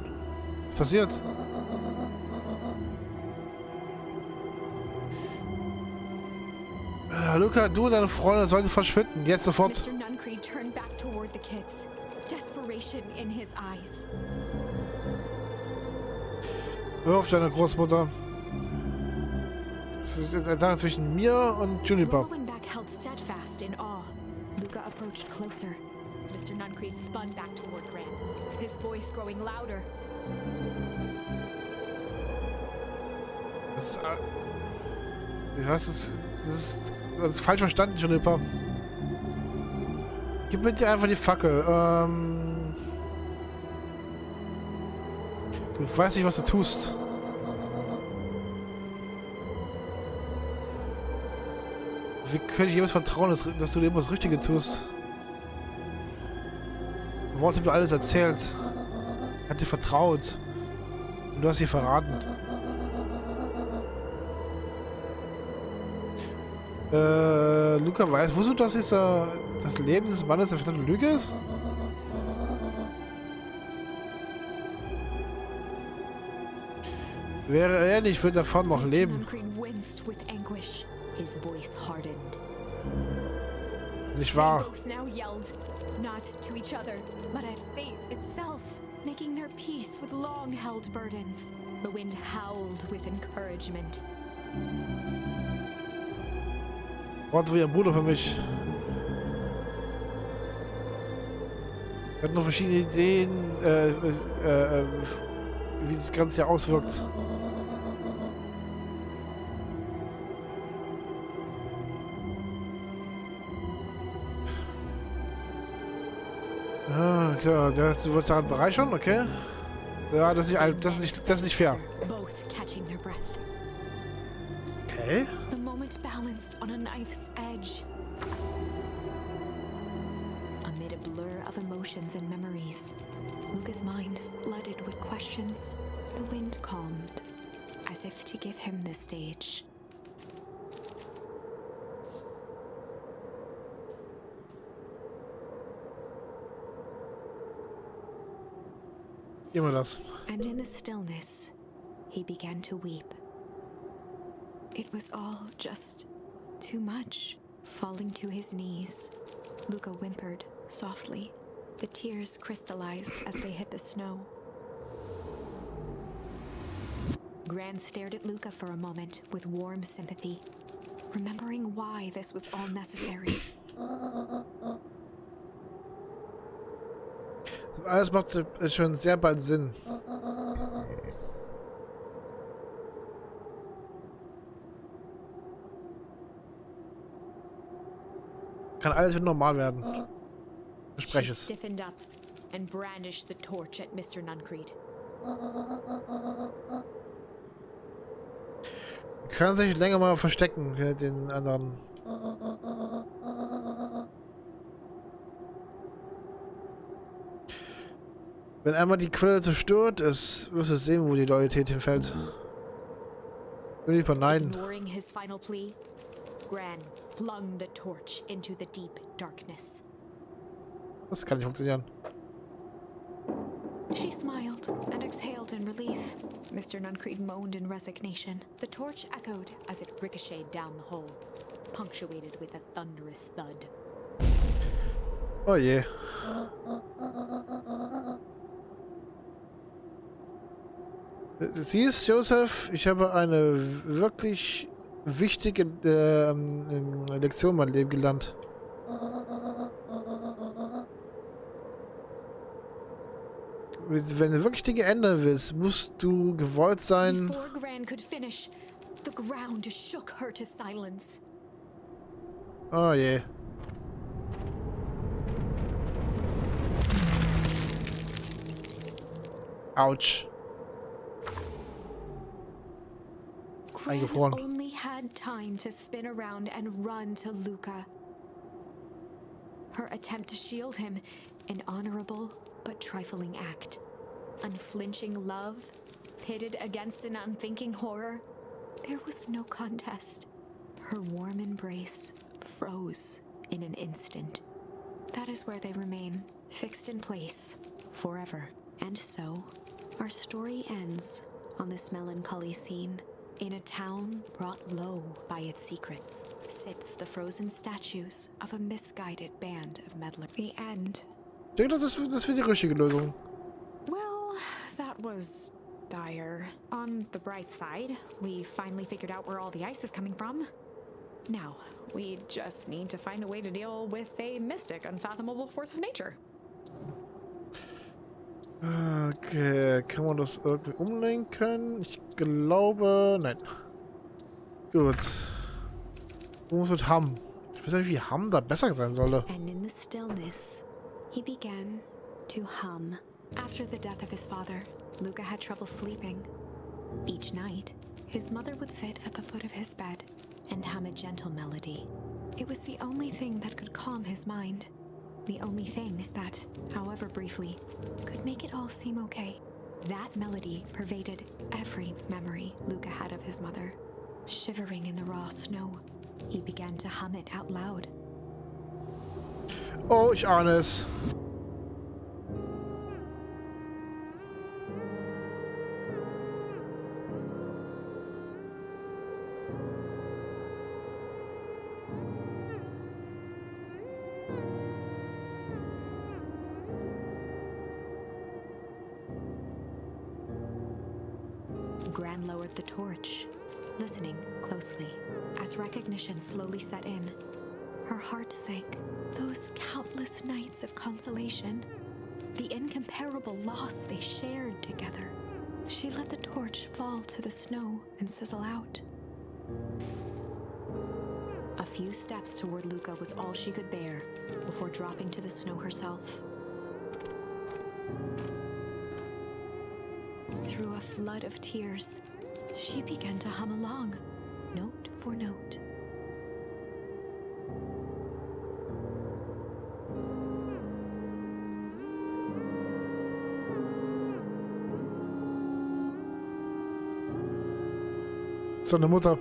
Was passiert? Luca, du und deine Freunde sollten verschwinden. Jetzt sofort. Mr. Nuncreed turned back toward the kids, desperation in his eyes. Hör auf deine Großmutter. Das ist da zwischen mir und Juniper. Back held steadfast in awe. Luca approached closer. Mr. Nuncreed spun back toward Gran, his voice growing louder. Das ist falsch verstanden, Juniper. Gib mir dir einfach die Fackel. Du weißt nicht, was du tust. Wie könnte ich jemals vertrauen, dass du dir immer das Richtige tust? Wollt hat mir alles erzählt. Hat dir vertraut. Und du hast sie verraten. Luca weiß, wusstest du, dass das Leben dieses Mannes eine verdammte Lüge ist? Wäre er nicht, würde davon noch leben. Nicht wahr? Not to each other, but at fate itself, making their peace with long-held burdens. The wind howled with encouragement. Wort wie ein Bruder für mich. Er hat noch verschiedene Ideen, wie das Ganze hier auswirkt. Ah, klar, du wolltest daran bereichern, okay. Ja, das ist nicht fair. Both catching their breath. Okay. The moment balanced on a knife's edge. Amid a blur of emotions and memories, Luca's mind flooded with questions. The wind calmed, as if to give him the stage. Immer das. And in the stillness, he began to weep. It was all just too much. Falling to his knees, Luca whimpered softly. The tears crystallized as they hit the snow. Gran stared at Luca for a moment with warm sympathy, remembering why this was all necessary. Alles macht schon sehr bald Sinn. Kann alles wieder normal werden. Verspreche She es. stiffened up and brandished the torch at Mr. Nuncreed. Kann sich länger mal verstecken, den anderen. Wenn einmal die Quelle zerstört ist, wirst du sehen, wo die Loyalität hinfällt. Will ich verneinen. Ignoring his final plea, Gran flung the torch into the deep darkness. Das kann nicht funktionieren. She smiled and exhaled in relief. Mr. Nuncreed moaned in resignation. The torch echoed as it ricocheted down the hole, punctuated with a thunderous thud. Oh je. Siehst, Joseph, ich habe eine wirklich wichtige Lektion in meinem Leben gelernt. Wenn du wirklich Dinge ändern willst, musst du gewollt sein. Before Gran could finish, the ground shook her to silence. Oh je. Autsch. Gran Eingefroren. only had time to spin around and run to Luca. Her attempt to shield him, an honorable but trifling act. Unflinching love, pitted against an unthinking horror. There was no contest. Her warm embrace froze in an instant. That is where they remain, fixed in place, forever. And so, our story ends on this melancholy scene. In a town brought low by its secrets, sits the frozen statues of a misguided band of meddlers. The end. Ich denke, das wird die richtige Lösung. Well, that was dire. On the bright side, we finally figured out where all the ice is coming from. Now, we just need to find a way to deal with a mystic, unfathomable force of nature. Okay, kann man das irgendwie umlenken? Ich glaube, nein. Gut. Wo muss mit Hamm? Ich weiß nicht, wie Hamm da besser sein sollte. And in the stillness, he began to hum. After the death of his father, Luca had trouble sleeping. Each night, his mother would sit at the foot of his bed and hum a gentle melody. It was the only thing that could calm his mind. The only thing that, however briefly, could make it all seem okay. That melody pervaded every memory Luca had of his mother. Shivering in the raw snow, he began to hum it out loud. Oh, ich ahne es. Gran lowered the torch, listening closely. As recognition slowly set in, her heart sank. Those countless nights of consolation, the incomparable loss they shared together. She let the torch fall to the snow and sizzle out. A few steps toward Luca was all she could bear before dropping to the snow herself. Through a flood of tears, she began to hum along, note for note. So eine Mutter.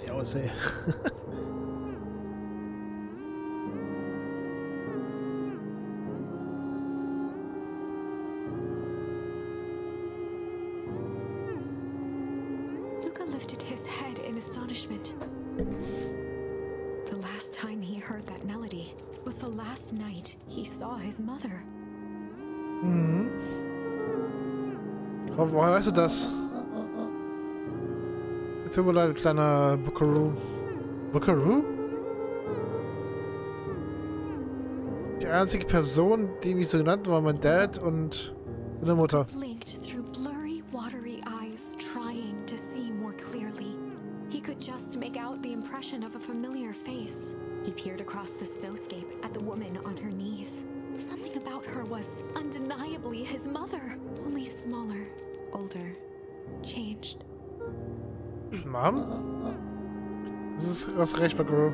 Ich aussehe. Luca lifted his head in astonishment. The last time he heard that melody was the last night he saw his mother. Mhm. Woher weißt du das? Tut mir leid, kleiner Buckaroo. Buckaroo? Die einzige Person, die mich so genannt war, mein Dad und seine Mutter. Blinked through blurry, watery eyes, trying to see more clearly. He could just make out the impression of a familiar face. He peered across the snowscape at the woman on her knees. Something about her was undeniably his mother, only smaller, older, changed. Mom? Das ist recht, Buckaroo.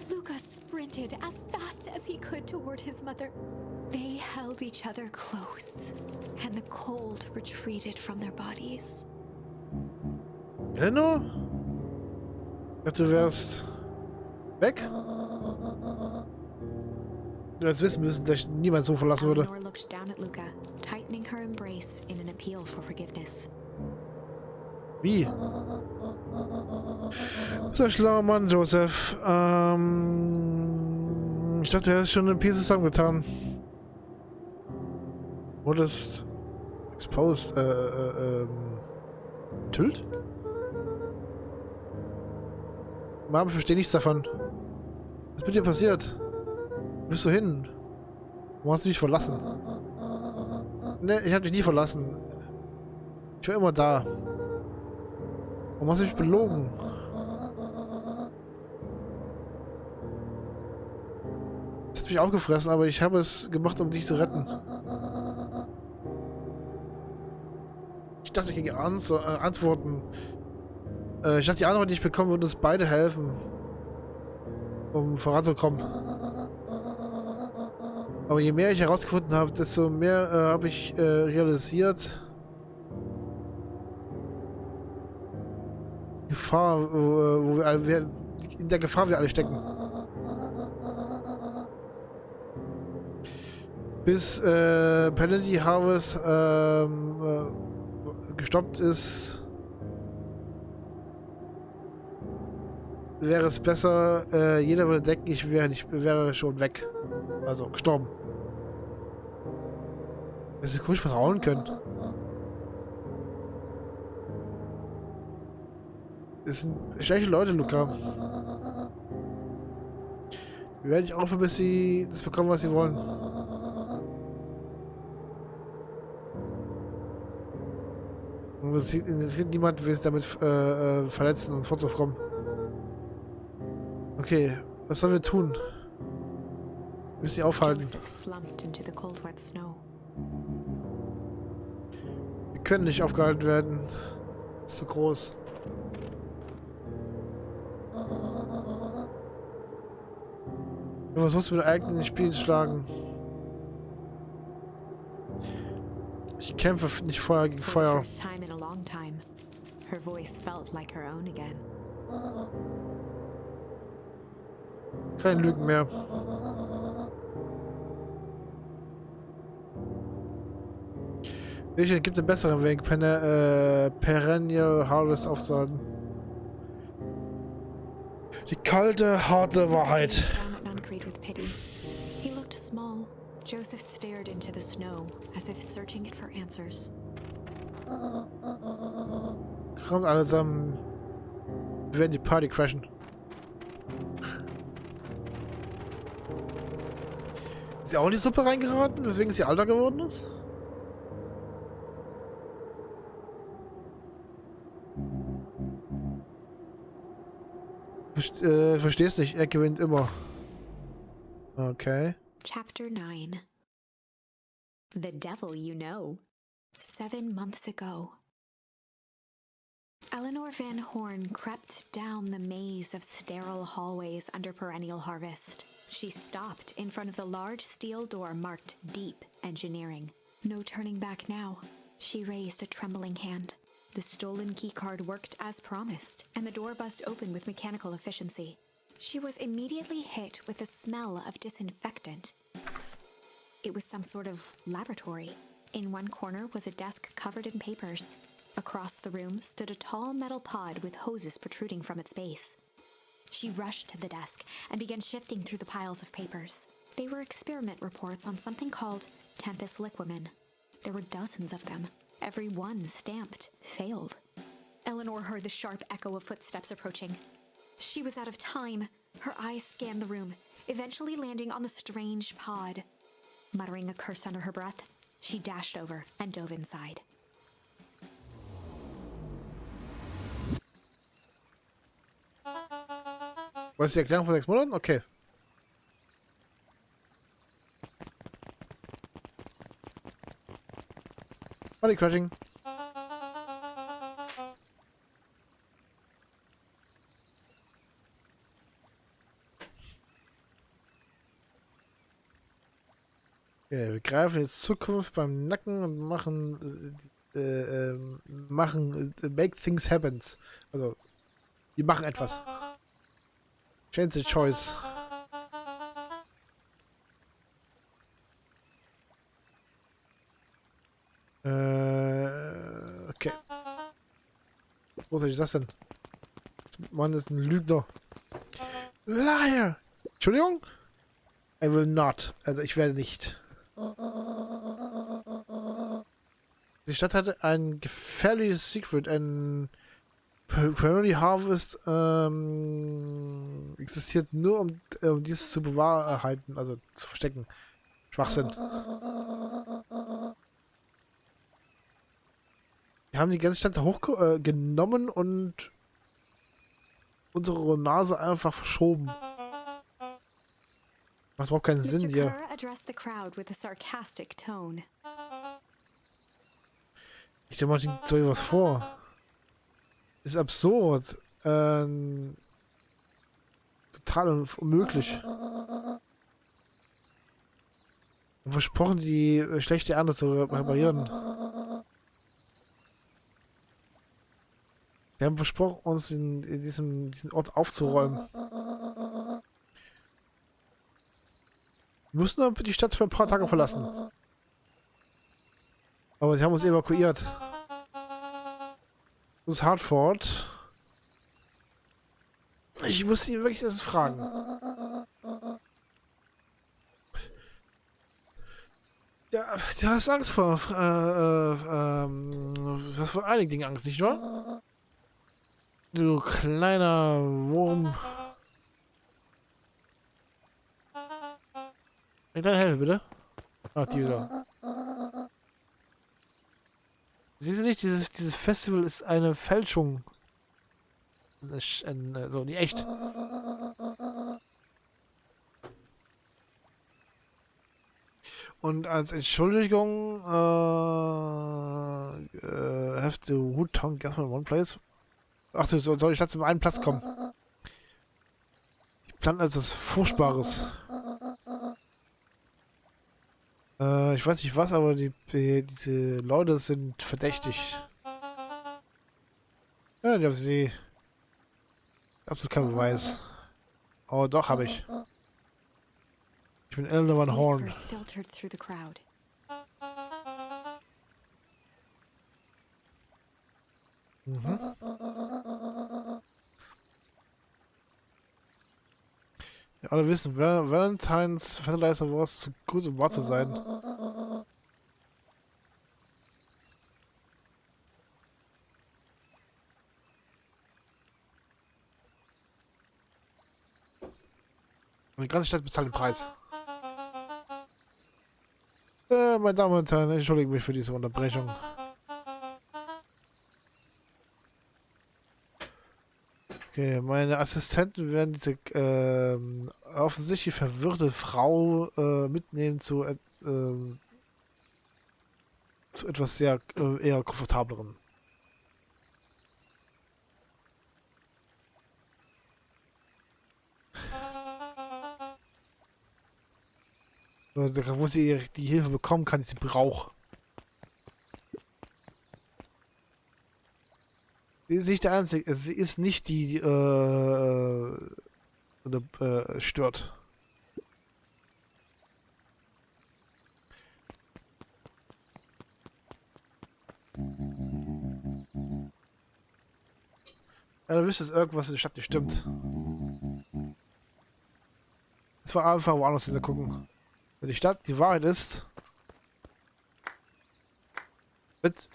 Luca sprinted as fast as he could toward his mother. They held each other close, and the cold retreated from their bodies. Eleanor? Ich dachte, du wärst weg? Du hättest wissen müssen, dass ich niemals so verlassen würde. Eleanor looked down at Luca, tightening her embrace in an appeal for forgiveness. Wie? So ein schlauer Mann, Joseph. Ich dachte, er ist schon in Pieces zusammengetan. Wurdest exposed, enthüllt? Mom, ich verstehe nichts davon. Was ist mit dir passiert? Wo bist du hin? Wo hast du mich verlassen? Ne, ich habe dich nie verlassen. Ich war immer da. Warum hast du mich belogen? Das hat mich aufgefressen, aber ich habe es gemacht, um dich zu retten. Ich dachte, ich kriege Antworten. Ich dachte, die Antworten, die ich bekomme, würden uns beide helfen, um voranzukommen. Aber je mehr ich herausgefunden habe, desto mehr habe ich realisiert, Gefahr, wo wir in der Gefahr wir alle stecken. Bis Penalty Harvest gestoppt ist, wäre es besser, jeder würde denken, ich wäre schon weg. Also gestorben. Dass sie ruhig vertrauen können. Das sind schlechte Leute, Luca. Wir werden nicht aufhören, bis sie das bekommen, was sie wollen. Und es interessiert niemand, will sich damit verletzen und fortzukommen. Okay, was sollen wir tun? Wir müssen sie aufhalten. Wir können nicht aufgehalten werden. Das ist zu groß. Du versuchst mit eigenen Spielen zu schlagen. Ich kämpfe nicht Feuer gegen Feuer. Keine Lügen mehr. Welche gibt einen besseren Weg, Perennial Harvest aufzuhalten? Die kalte, harte Wahrheit. Down at Nuncrete with pity. He looked small. Joseph stared into the snow, as if searching it for answers. Kommt alle zusammen. Wir werden die Party crashen. Ist sie auch in die Suppe reingeraten, weswegen sie alter geworden ist? Verstehst nicht, er gewinnt immer. Okay. Chapter 9. The Devil You Know. 7 months ago. Eleanor Van Horn crept down the maze of sterile hallways under perennial harvest. She stopped in front of the large steel door marked Deep Engineering. No turning back now. She raised a trembling hand. The stolen keycard worked as promised, and the door buzzed open with mechanical efficiency. She was immediately hit with the smell of disinfectant. It was some sort of laboratory. In one corner was a desk covered in papers. Across the room stood a tall metal pod with hoses protruding from its base. She rushed to the desk and began shifting through the piles of papers. They were experiment reports on something called Tempus liquamen. There were dozens of them, every one stamped failed. Eleanor heard the sharp echo of footsteps approaching. She was out of time. Her eyes scanned the room, eventually landing on the strange pod. Muttering a curse under her breath, she dashed over and dove inside. Was ist die Erklärung von 6 Monaten? Okay. Body crashing. Okay, wir greifen jetzt Zukunft beim Nacken und make things happen. Also, wir machen etwas. Change the choice. Okay. Wo ist das denn? Mann ist ein Lügner. Liar! Entschuldigung? I will not. Also ich werde nicht. Die Stadt hatte ein gefährliches Secret, ein Primary Harvest existiert nur, um dieses zu bewahrheiten, also zu verstecken. Schwachsinn. Wir haben die ganze Stadt hochgenommen und unsere Nase einfach verschoben. Macht überhaupt keinen Sinn hier. Kerr addressed the crowd with a sarcastic tone. Ich denke mal, so etwas vor. Ist absurd. Total unmöglich. Und versprochen, die schlechte Ernte zu reparieren. Wir haben versprochen, uns in diesen Ort aufzuräumen. Wir mussten aber die Stadt für ein paar Tage verlassen. Aber sie haben uns evakuiert. Das ist Hartford. Ich muss ihn wirklich erst fragen. Ja, du hast Angst vor, du hast vor einigen Dingen Angst, nicht wahr? Du kleiner Wurm. Eine kleine Hilfe, bitte. Ach, die wieder. Siehst du nicht, dieses Festival ist eine Fälschung. So, nicht echt. Und als Entschuldigung, have the wood tongue gas in one place. Ach so, soll die Stadt zum einen Platz kommen. Die planen also was Furchtbares. Ich weiß nicht was, aber diese Leute sind verdächtig. Ja, ich habe sie. Absolut kein Beweis. Oh, doch, habe ich. Ich bin Eleanor Van Horn. Whispers filtered through the crowd. Mhm. Ja, alle wissen, Valentines Fertilizer Wars zu gut, um wahr zu sein. Und die ganze Stadt bezahlt den Preis. Meine Damen und Herren, entschuldige mich für diese Unterbrechung. Okay, meine Assistenten werden diese offensichtlich verwirrte Frau mitnehmen zu etwas sehr eher komfortableren. Wo sie die Hilfe bekommen kann, die sie braucht. Sie ist nicht der Einzige, sie ist nicht die, stört. Ja, du wüsstest, irgendwas in der Stadt nicht stimmt. Es war einfach woanders hintergucken. Wenn die Stadt die Wahrheit ist, mit.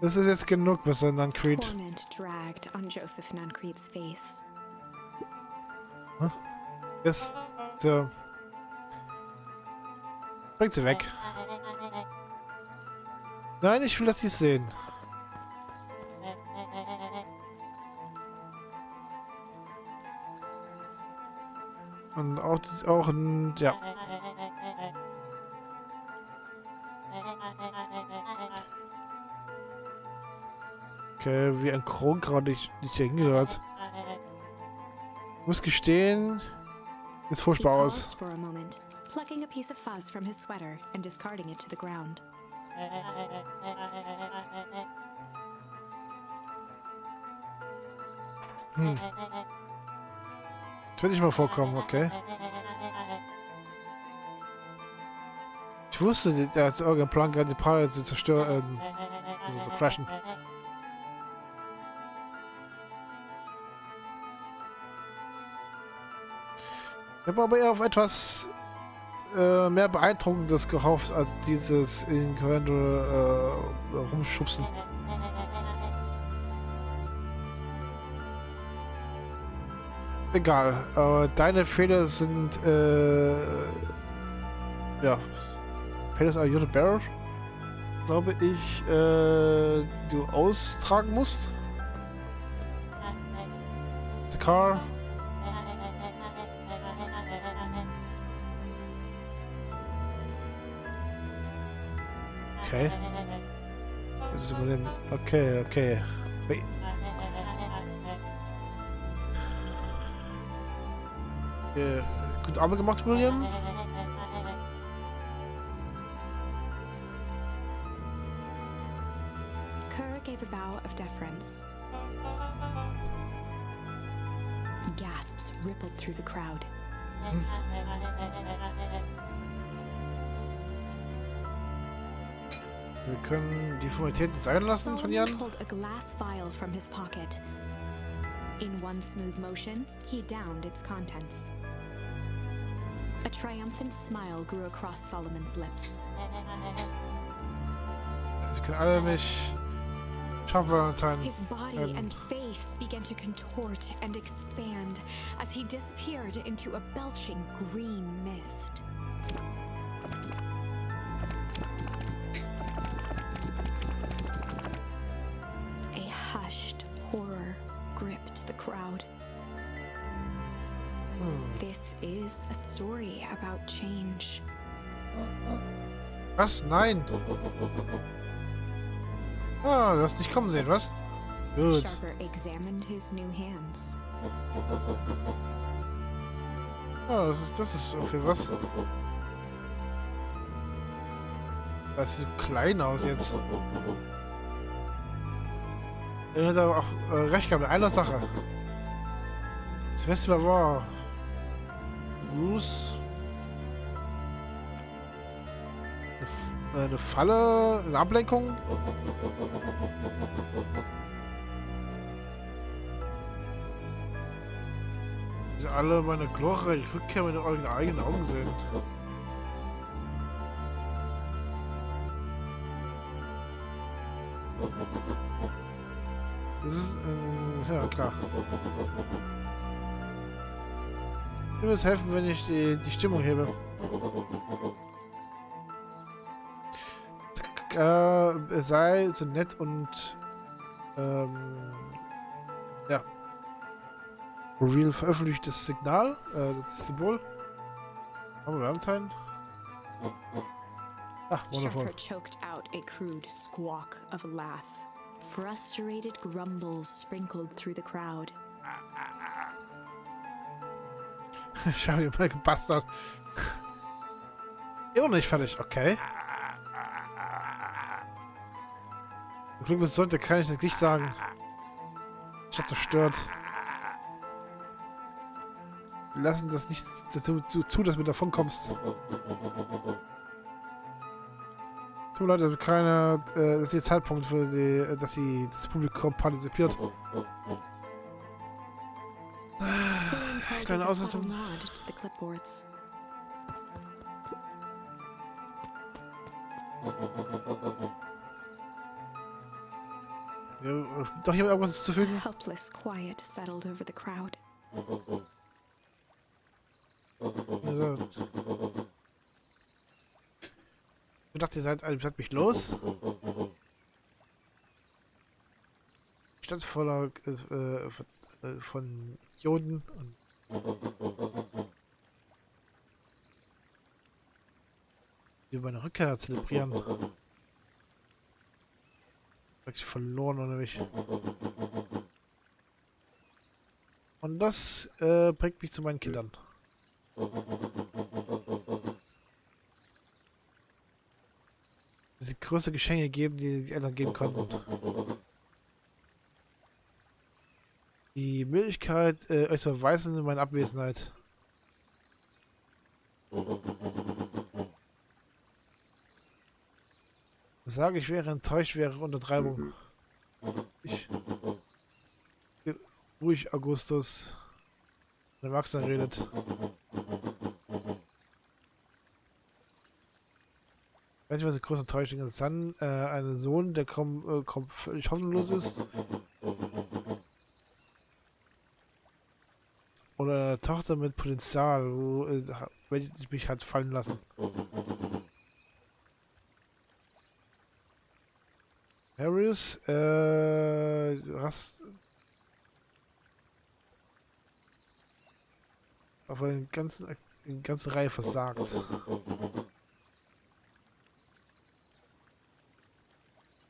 Das ist jetzt genug, was er dann creed. Torment dragged on Joseph Nuncreed's face. Jetzt, so. Bringt sie weg. Nein, ich will das nicht sehen. Und auch ein, ja. Okay, wie ein Kron gerade nicht hier hingehört. Ich muss gestehen, sieht He furchtbar aus. paused for a moment, plucking a piece of fuzz from his sweater and discarding it to the ground. Das wird nicht mal vorkommen, okay. Ich wusste, der hat irgendeinen Plan gehabt, die Paare zu zerstören, also zu crashen. Ich habe aber eher auf etwas mehr Beeindruckendes gehofft, als dieses Inquendo rumschubsen. Egal, aber deine Fehler sind, ja, Fehler are you the bearer? Glaube ich, du austragen musst. The car. Okay. Das ist übernehmen. Okay, okay. Wait. Gute Arbeit gemacht, William. Kerr gave a bow of deference. Gasps rippled through the crowd. Wir können die Formalitäten sein lassen von Solomon Jan. pulled a glass vial from his pocket. In one smooth motion, he downed its contents. A triumphant smile grew across Solomon's lips. Sie können alle nicht schaffen, Valentine. His body and face began to contort and expand as he disappeared into a belching green mist. A hushed horror gripped the crowd. This is a story about change. Was? Nein. Ah, du hast nicht kommen sehen, was? Gut. Sharper examined his new hands. Ah, das ist so viel was. Das sieht so klein aus jetzt. Er hat aber auch recht gehabt mit einer Sache. Das Festival war Bruce. Eine Falle, eine Ablenkung. Alle meine glorreiche Rückkehr mit euren eigenen Augen sehen. Das ist, ja klar. Mir wird es helfen, wenn ich die Stimmung hebe. Sei so nett und ja. Reveal veröffentlicht das Signal, das Symbol. Aber Valentine. Ach, wundervoll. Sharper choked out a crude squawk of a laugh. Frustrated grumbles sprinkled through the crowd. Ich habe ihn mal gebastert. Immer noch nicht fertig, okay. Zum Glück bis heute kann ich das nicht sagen. Ich habe zerstört. Wir lassen das nicht zu, dass du davon kommst. Tut mir leid, also keine, das ist der Zeitpunkt für die, dass das Publikum partizipiert. Kleine Ausrüstung. Ja, doch hier irgendwas zu fügen? Helpless quiet settled over the crowd. Ich dachte, ihr seid mich los. Stadt voller von Idioten und die meine Rückkehr zelebrieren. Wirklich verloren oder nicht. Und das bringt mich zu meinen Kindern. Diese größte Geschenke geben, die Eltern geben konnten. Die Möglichkeit, euch zu erweisen in meiner Abwesenheit. Das sage ich, wäre enttäuscht, wäre Untertreibung. Ruhig, Augustus. Ein Erwachsener redet. Ich weiß nicht, was die größte Enttäuschung ist. Dann ein Sohn, der völlig hoffnungslos ist. Oder eine Tochter mit Potenzial, wo ich mich hat fallen lassen. Harris, du hast auf eine ganze Reihe versagt. Ich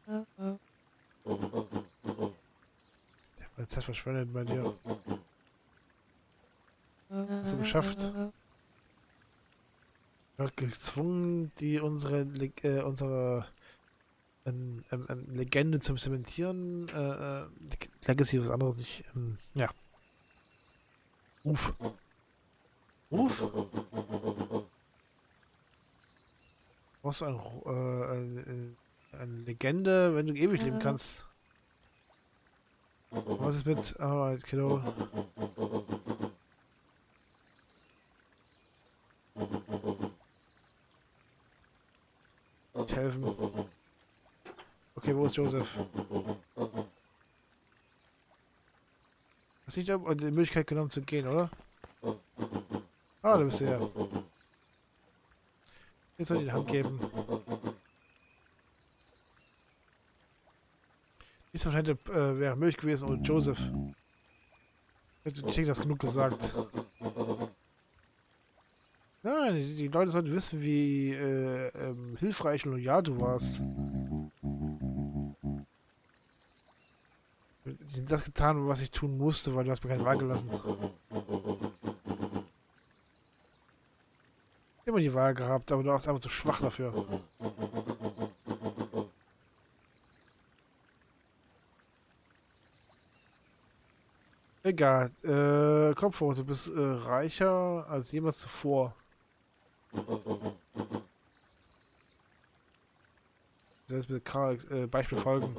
habe meine Zeit verschwendet bei dir. Hast du geschafft? Ich habe gezwungen, unsere Legende zu zementieren. Legacy was anderes nicht. Ja. Ruf. Ruf? Brauchst du eine Legende, wenn du ewig leben kannst? Was ist mit Alright, Kiddo? Nicht helfen. Okay, wo ist Joseph? Hast du nicht die Möglichkeit genommen zu gehen, oder? Ah, da bist du ja. Jetzt soll ich die Hand geben. Diesmal hätte wäre möglich gewesen ohne Joseph. Ich denke, das genug gesagt. Nein, die Leute sollten wissen, wie hilfreich und loyal du warst. Die haben das getan, was ich tun musste, weil du hast mir keine Wahl gelassen. Immer die Wahl gehabt, aber du warst einfach zu schwach dafür. Egal. Kopfhoch, du bist reicher als jemals zuvor. Selbst mit Beispiel folgen.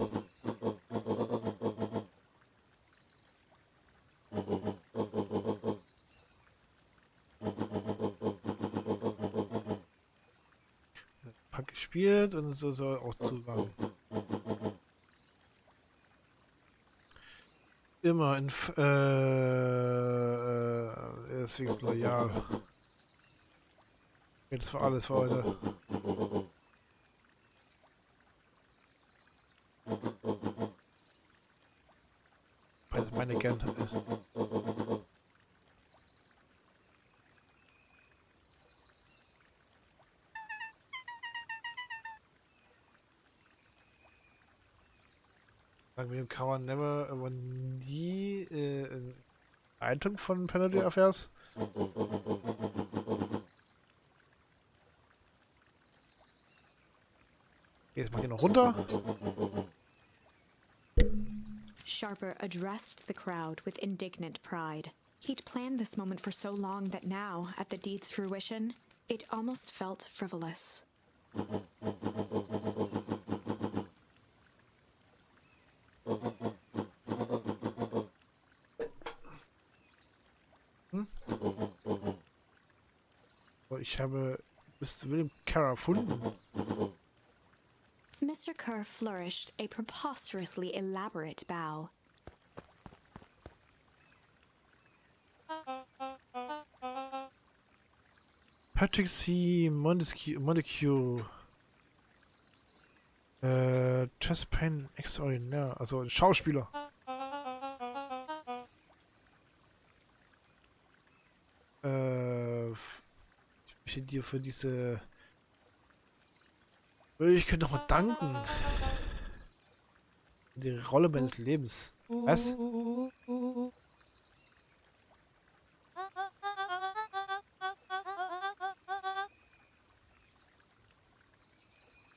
Pack gespielt und so soll auch Zugang. Immer in deswegen ist loyal. Okay, das war alles für heute. Meine gern. Sagen wir, kann man never, aber nie Leitung von Penalty Affairs. Jetzt macht ihr noch runter. Sharper addressed the crowd with indignant pride. He'd planned this moment for so long that now, at the deed's fruition, it almost felt frivolous. Ich habe Mr. William Carr erfunden. Mr. Kerr flourished a preposterously elaborate bow. Patrick C. Montesquieu. Chespin extraordinär. Also ein Schauspieler. Ich möchte dir für diese... Ich könnte noch mal danken. Die Rolle meines Lebens. Was?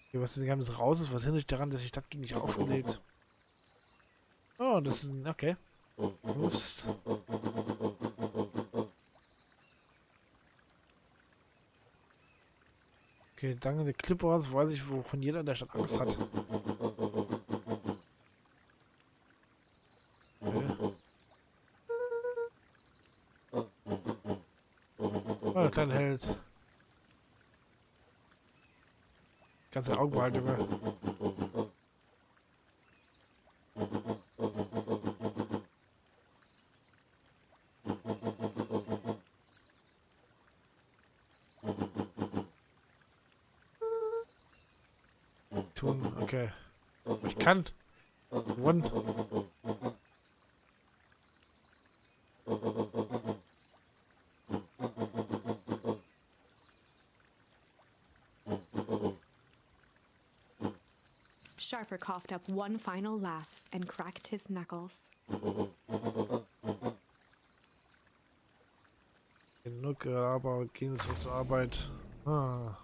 Okay, was das Geheimnis raus ist, was hindert dich daran, dass die Stadt gegen dich aufgelegt? Oh, das ist ein... Okay. Mist. Okay, dank der Clippers weiß ich, wovon jeder in der Stadt Angst hat. Okay. Oh, der kleine Held. Ganze Augen behalten, Junge. Tun, okay. Ich kann. Gewonnen. Sharper coughed up one final laugh and cracked his knuckles. Genug, aber gehen wir zur Arbeit. Ah.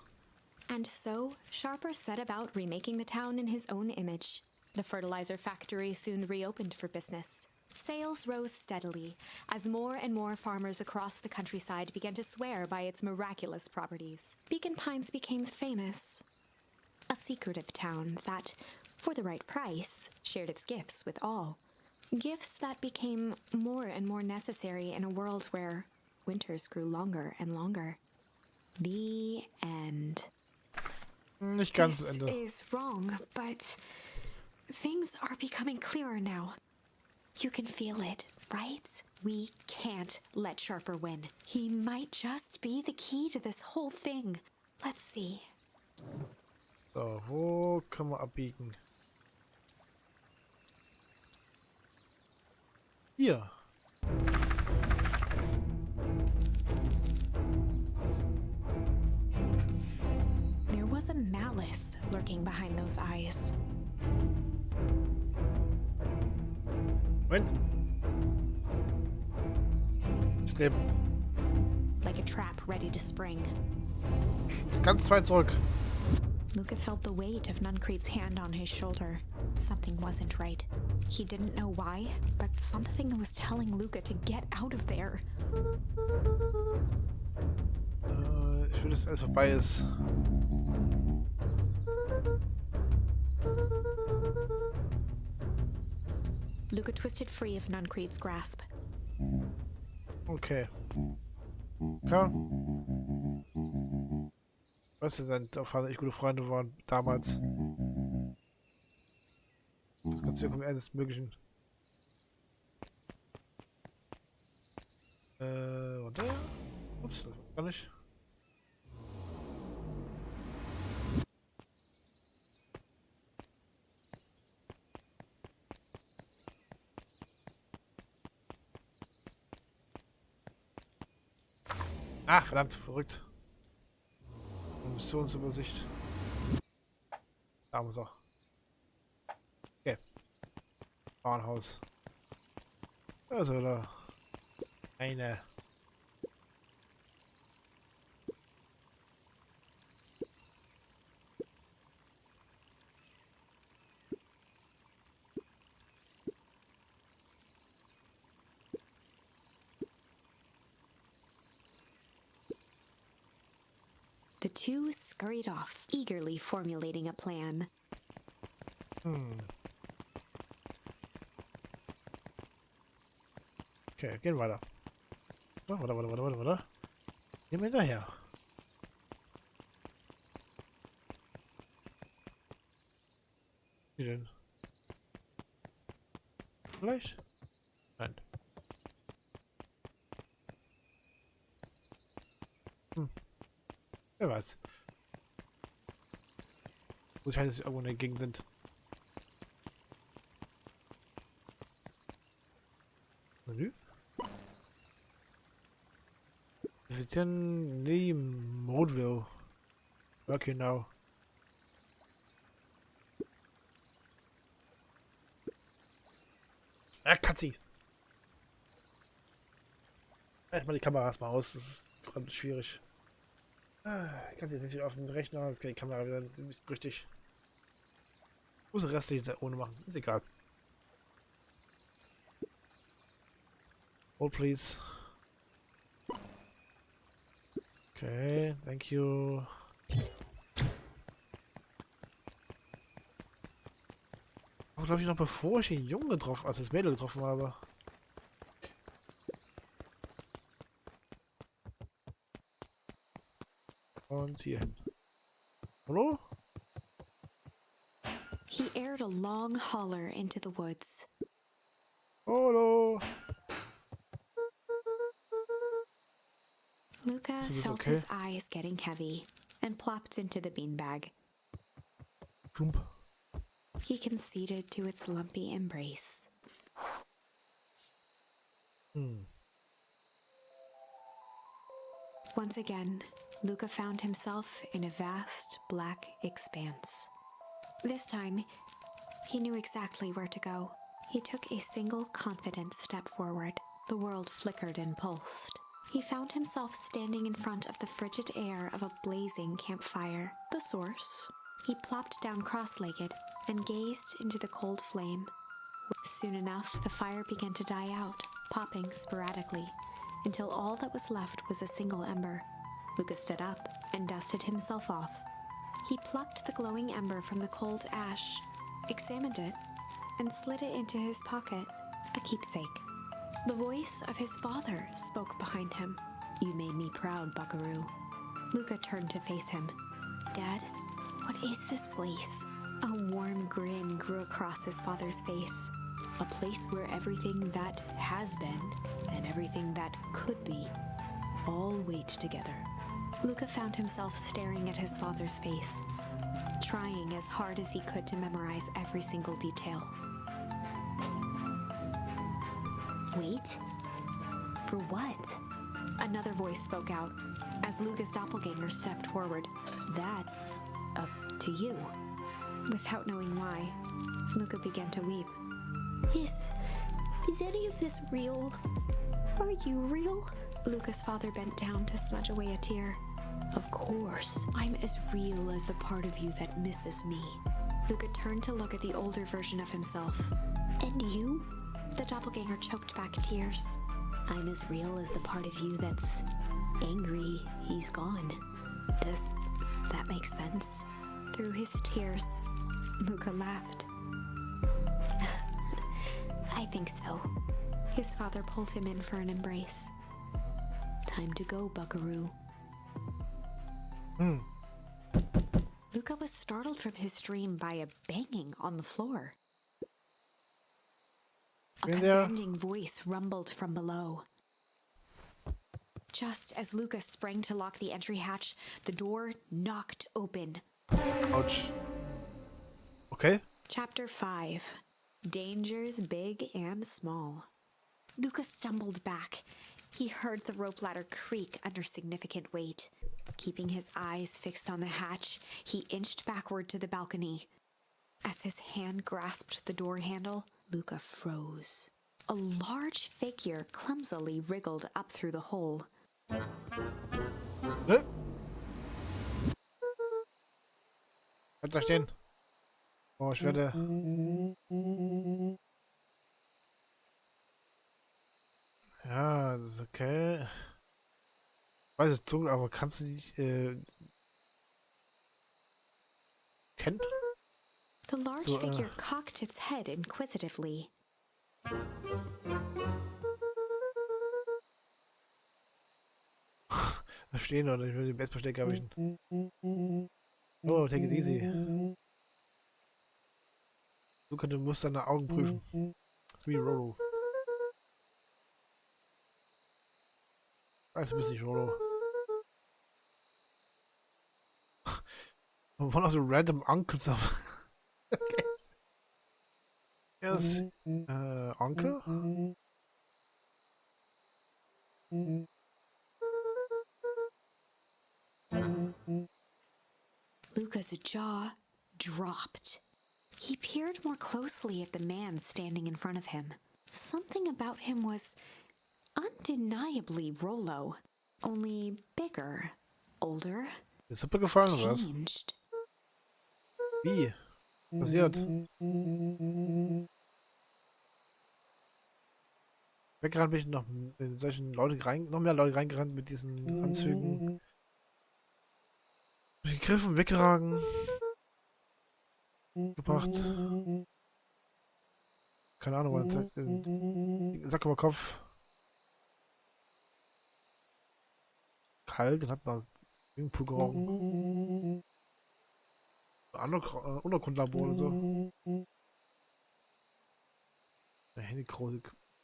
And so, Sharper set about remaking the town in his own image. The fertilizer factory soon reopened for business. Sales rose steadily as more and more farmers across the countryside began to swear by its miraculous properties. Beacon Pines became famous. A secretive town that, for the right price, shared its gifts with all. Gifts that became more and more necessary in a world where winters grew longer and longer. The end. Nicht ganz This Ende. is wrong, but things are becoming clearer now. You can feel it, right? We can't let Sharper win. He might just be the key to this whole thing. Let's see. So, wo können wir abbiegen? Hier. There was a malice lurking behind those eyes. Moment. Snap. Like a trap ready to spring. Ganz weit zurück. Luca felt the weight of Nuncrete's hand on his shoulder. Something wasn't right. He didn't know why, but something was telling Luca to get out of there. Ich will, dass alles vorbei ist. Luca twisted free of Nuncreed's grasp. Okay. Klar. Weißt du, dein Vater echt gute Freunde waren damals. Das kannst du ja alles Möglichen. Warte. Ups, das war gar nicht. Ach, verdammt, verrückt. Missionsübersicht. Da muss er. Okay. Bauernhaus. Also da. Eine. The two scurried off, eagerly formulating a plan. Okay, gehen weiter. Warte. Gehen wir hinterher. Wie denn? Vielleicht? Nein. Wer weiß. Wo scheint, dass sie irgendwo in der Gegend sind. Menü? Effizienten nee, Modeville. Okay, now. Ah, Katzi! Ich mal die Kamera erstmal aus, das ist gerade schwierig. Ich kann sie jetzt nicht wieder auf dem Rechner, jetzt kann die Kamera wieder ziemlich richtig. Ich muss den Rest jetzt ohne machen, ist egal. Hold please. Okay, thank you. Aber glaube ich noch bevor ich den Jungen getroffen, also das Mädel getroffen habe. Und hier hin. Hallo? He aired a long holler into the woods. Hallo? Luca Is this felt okay? his eyes getting heavy and plopped into the beanbag. Plump. He conceded to its lumpy embrace. Once again, Luca found himself in a vast black expanse. This time, he knew exactly where to go. He took a single confident step forward. The world flickered and pulsed. He found himself standing in front of the frigid air of a blazing campfire. The source. He plopped down cross-legged and gazed into the cold flame. Soon enough, the fire began to die out, popping sporadically, until all that was left was a single ember. Luca stood up and dusted himself off. He plucked the glowing ember from the cold ash, examined it, and slid it into his pocket, a keepsake. The voice of his father spoke behind him. "You made me proud, Buckaroo." Luca turned to face him. "Dad, what is this place?" A warm grin grew across his father's face. "A place where everything that has been and everything that could be all wait together." Luca found himself staring at his father's face, trying as hard as he could to memorize every single detail. "Wait? For what?" Another voice spoke out as Luca's doppelganger stepped forward. "That's up to you." Without knowing why, Luca began to weep. Is any of this real? Are you real?" Luca's father bent down to smudge away a tear. "Of course, I'm as real as the part of you that misses me." Luca turned to look at the older version of himself. "And you?" The doppelganger choked back tears. "I'm as real as the part of you that's angry he's gone." Does that make sense? Through his tears, Luca laughed. I think so. His father pulled him in for an embrace. Time to go, buckaroo. Luca was startled from his dream by a banging on the floor. A commanding voice rumbled from below. Just as Luca sprang to lock the entry hatch, the door knocked open. Ouch. Okay. Chapter 5. Dangers big and small. Luca stumbled back. He heard the rope ladder creak under significant weight. Keeping his eyes fixed on the hatch, he inched backward to the balcony. As his hand grasped the door handle, Luca froze. A large figure clumsily wriggled up through the hole. Bleib da stehen. Oh, ich werde... Ja, das ist okay. Ich weiß es dunkel, aber kannst du dich... kennt? The large figure cocked its head inquisitively. Da stehen oder ich will den Bestversteck erwischen. Oh, take it easy. Luca, du musst deine Augen prüfen. Das ist wie Rolo. Ich weiß, du bist nicht Rolo. One of the random uncles of... Okay. Yes. Onkel? Luca's jaw dropped. He peered more closely at the man standing in front of him. Something about him was undeniably Rollo, only bigger, older, Ist super gefallen, oder was? changed. Wie? Passiert? Weggerannt bin ich noch in solchen Leute rein, noch mehr Leute reingerannt mit diesen Anzügen. Gegriffen, weggeragen. Gebracht. Keine Ahnung, man sagt, Sack über Kopf. Kalt, dann hat man irgendwo gerauchen. Untergrundlabor oder so. Der Handy große.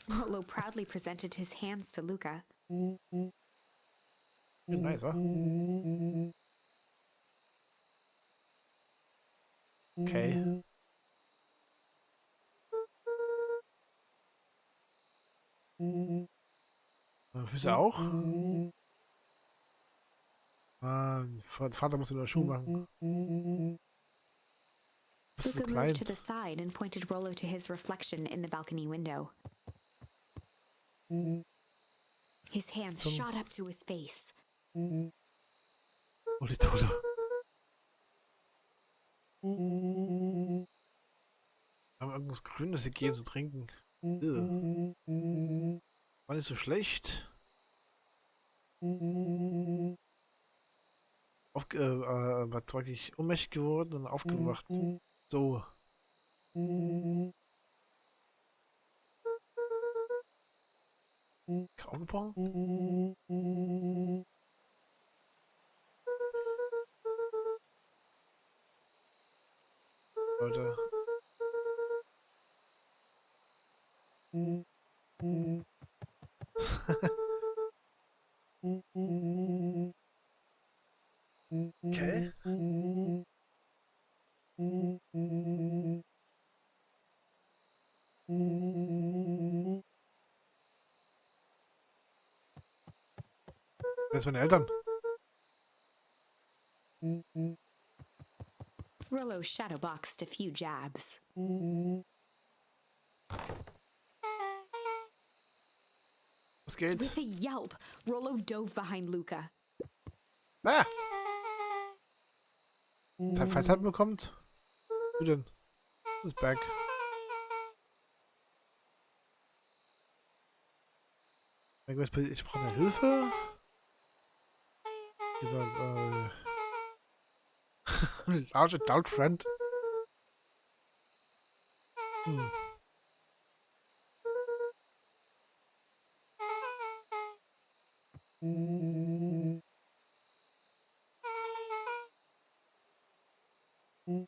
Rollo proudly presented his hands to Luca. Ja, nice, wa? Okay. Füße auch? Ah, Vater muss in der Schuh machen. Bist du so Luca klein? moved to the side and pointed Rollo to his reflection in the balcony window. His hands shot up to his face. Oh, die Tote. Haben wir irgendwas Grünes gegeben zu trinken? War nicht so schlecht. War wirklich ohnmächtig geworden und aufgewacht. So. Kaugummi? Leute. Okay. Das sind meine Eltern. Rollo shadowboxed a few jabs. Was geht? With a yelp, Rollo dove behind Luca. Ah! Falls er bekommt. Wie denn? Das ist back. Ich brauche eine Hilfe. Hier soll es, large adult friend. Hm.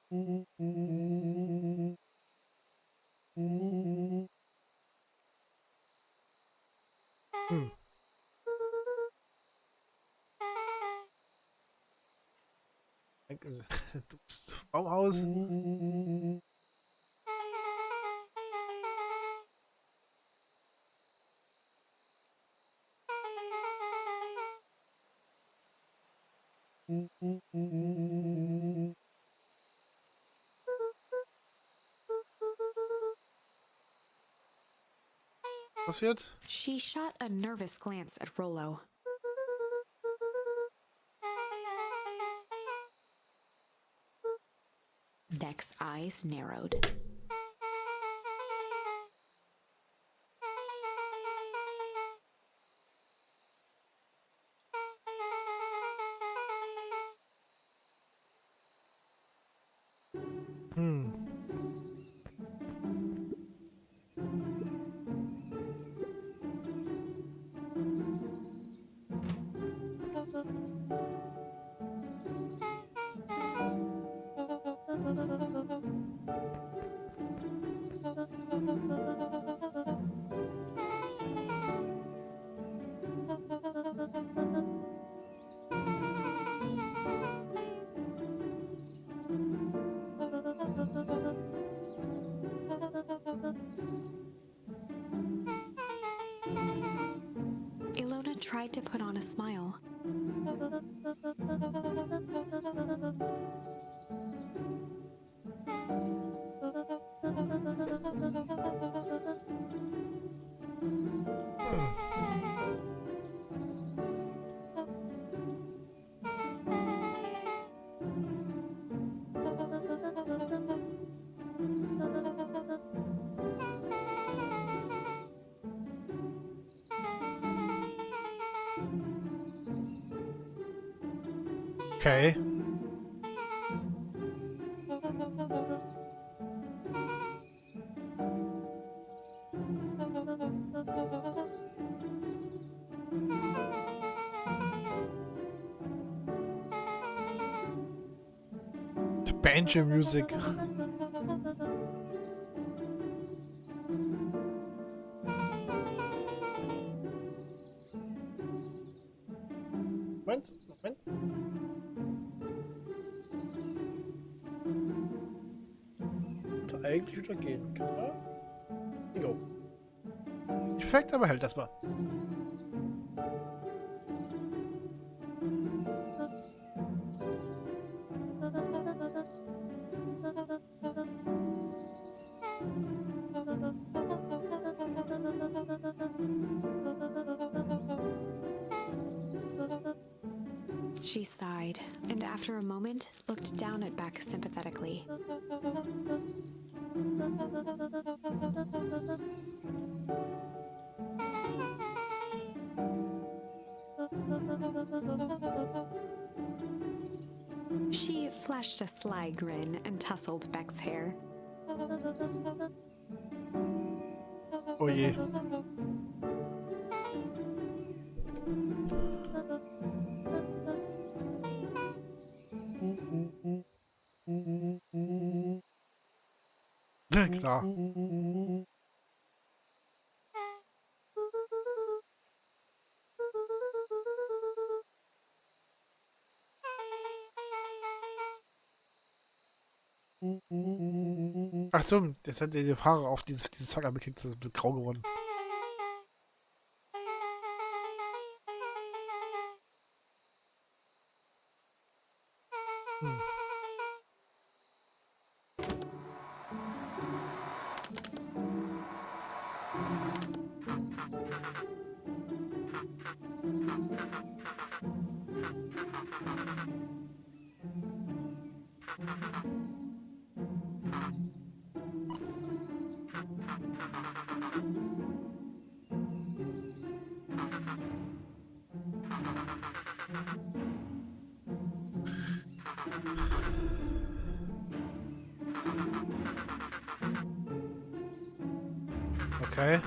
Baumhaus. Was wird? She shot a nervous glance at Rollo. Beck's eyes narrowed. Hm. Ilona tried to put on a smile. Hm. Okay. Banjo Music. Moment, Moment. Sollte eigentlich wieder gehen, oder? Jo. Perfekt, aber hält das mal. She sighed, and after a moment, looked down at Beck sympathetically. She flashed a sly grin and tousled Beck's hair. Oh je. Ja, klar. Ach so, jetzt hat er die Haare auf diese Zacker bekickt, das ist ein bisschen grau geworden. Hm. Okay.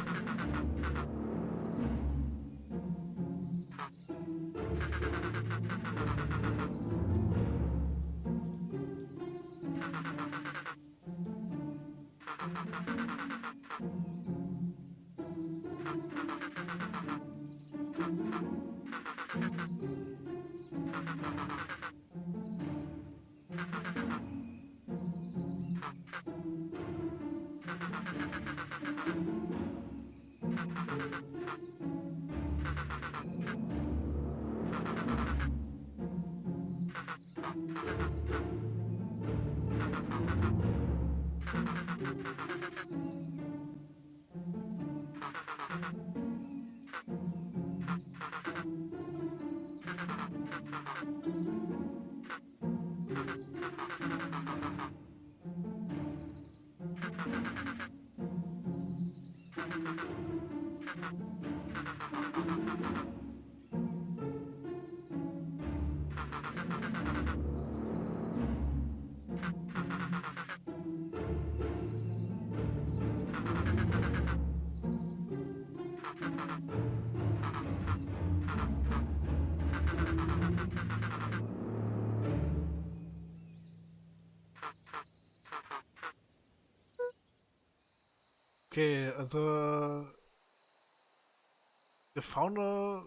Okay, also der Founder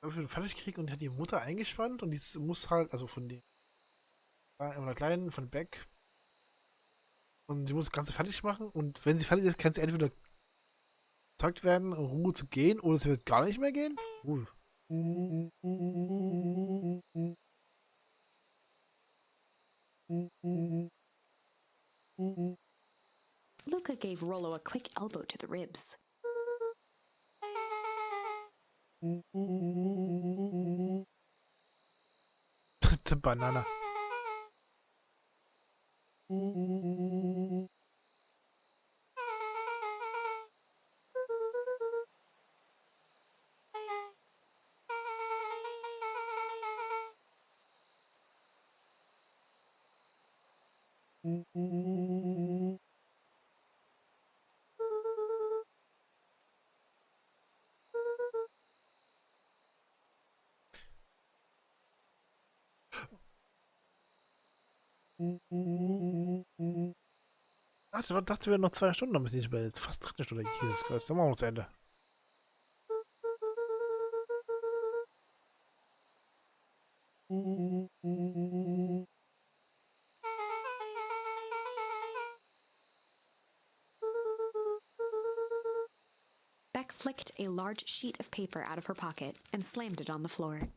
will fertig kriegen und hat die Mutter eingespannt und die muss halt, also von der Kleinen, von Beck, und sie muss das Ganze fertig machen und wenn sie fertig ist, kann sie entweder gezeugt werden, in Ruhe zu gehen oder sie wird gar nicht mehr gehen. Luca gave Rollo a quick elbow to the ribs. The Banana. Ach, ich dachte, wir wären noch 2 Stunden, dann müssen wir jetzt fast 3 Stunde. Jesus Christ, dann machen wir uns zu Ende. Beck flicked a large sheet of paper out of her pocket and slammed it on the floor.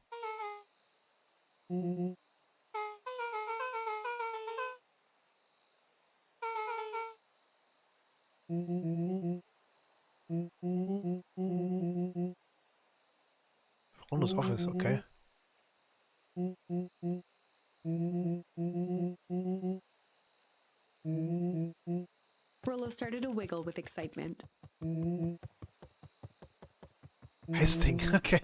Rundes Office, okay. Rollo started to wiggle with excitement. Heisting, okay.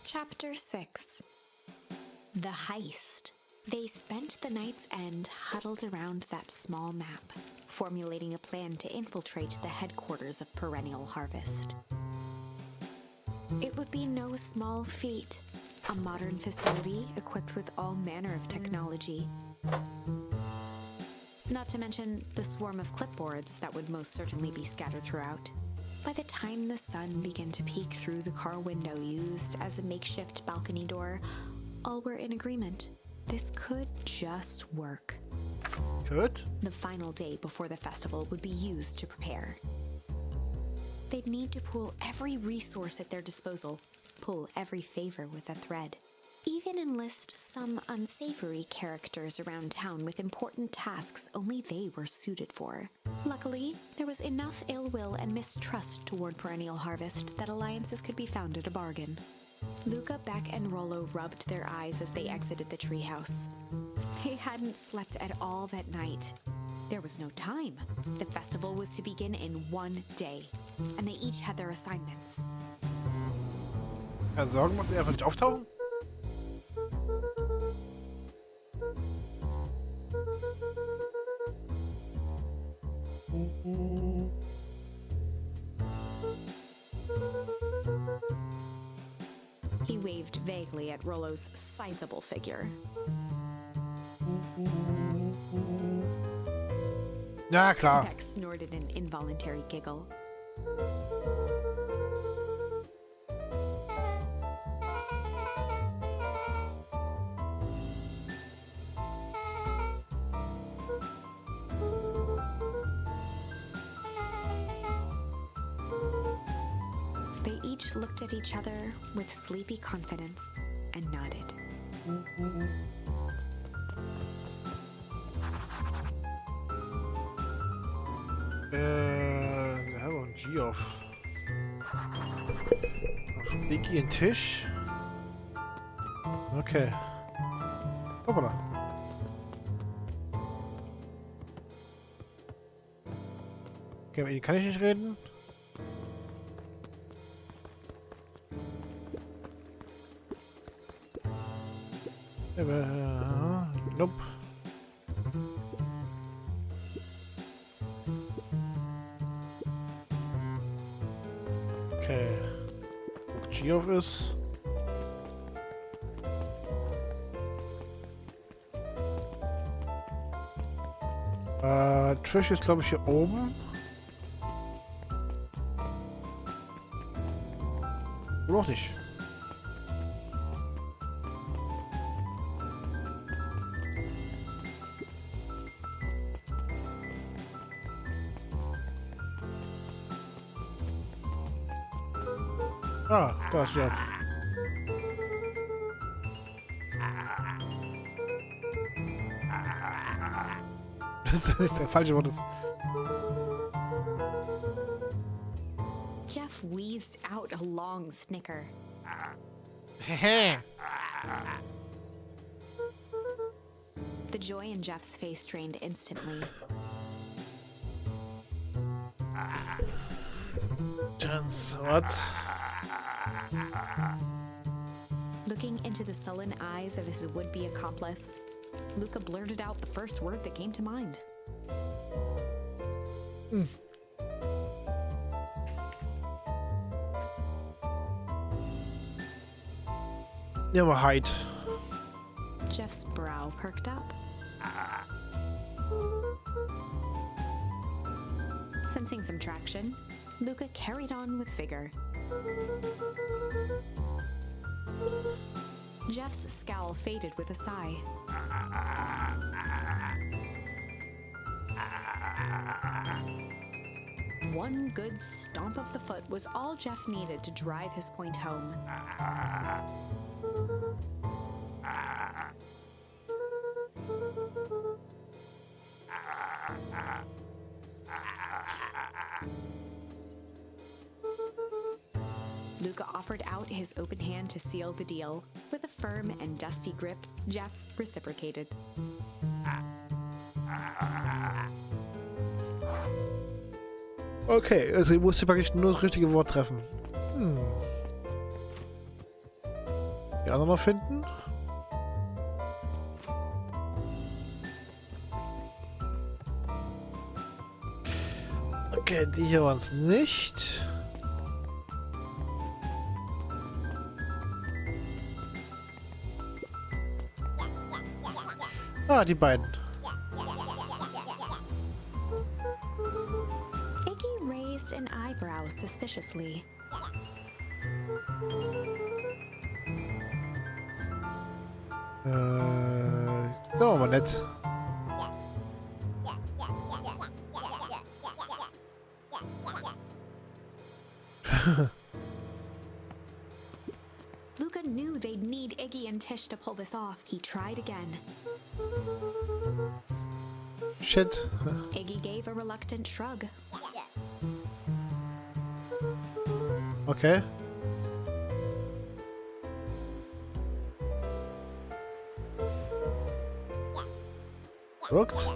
Chapter 6. The Heist. They spent the night's end huddled around that small map, formulating a plan to infiltrate the headquarters of Perennial Harvest. It would be no small feat, a modern facility equipped with all manner of technology. Not to mention the swarm of clipboards that would most certainly be scattered throughout. By the time the sun began to peek through the car window used as a makeshift balcony door, all were in agreement. This could just work. Good. The final day before the festival would be used to prepare. They'd need to pool every resource at their disposal, pull every favor with a thread. Even enlist some unsavory characters around town with important tasks only they were suited for. Luckily, there was enough ill will and mistrust toward Perennial Harvest that alliances could be found at a bargain. Luca, Beck, and Rollo rubbed their eyes as they exited the treehouse. They hadn't slept at all that night. There was no time. The festival was to begin in one day, and they each had their assignments. Keine Sorgen, muss er einfach nicht auftauchen? He waved vaguely at Rollo's sizable figure. Ja, klar. Beck snorted an involuntary giggle. They each looked at each other with sleepy confidence and nodded. Wir haben auch einen G auf Iggy den Tisch. Okay. Hoppala. Okay, mit Iggy kann ich nicht reden. Nope. Okay. Wo G auf ist. Trish ist, glaube ich, hier oben. Oder auch nicht. Ah, da ist Jeff. Das ist der falsche Wort. Jeff wheezed out a long snicker. The joy in Jeff's face drained instantly. Chance, what? Looking into the sullen eyes of his would-be accomplice, Luca blurted out the first word that came to mind. Ja, aber Heid. Jeff's brow perked up. Sensing some traction, Luca carried on with vigor. Jeff's scowl faded with a sigh. One good stomp of the foot was all Jeff needed to drive his point home. Luca offered out his open hand to seal the deal. With a firm and dusty grip, Jeff reciprocated. Okay, also ich musste praktisch nur das richtige Wort treffen. Die anderen noch finden? Okay, die hier waren es nicht. Ah, die beiden. Iggy raised an eyebrow suspiciously. Das war aber nett. Luca knew they'd need Iggy and Tish to pull this off. He tried again. Shit. Iggy gave a reluctant shrug. Okay. Ruckt.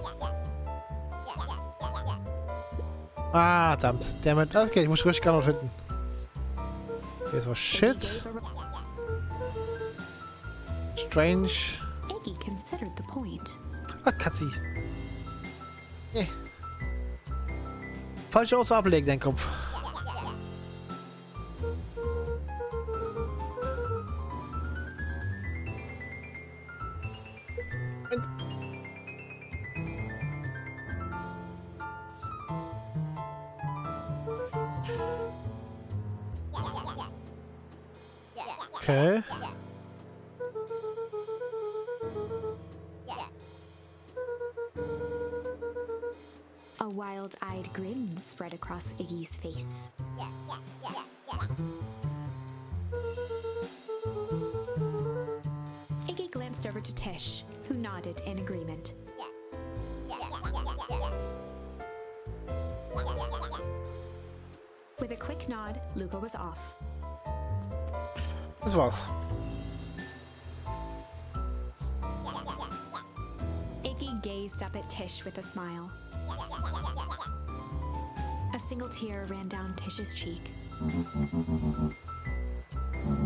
Ah, verdammt. Damit. Okay, ich muss richtig gar noch finden. Okay, das war shit. Strange. Iggy considered the point. Ah, Katzi. Nee. Falsche Auswahl ablegen, dein Kopf. Okay. A wild-eyed grin spread across Iggy's face. glanced over to Tish, who nodded in agreement. With a quick nod, Luca was off. Das war's. Iggy gazed up at Tish with a smile. A single tear ran down Tish's cheek.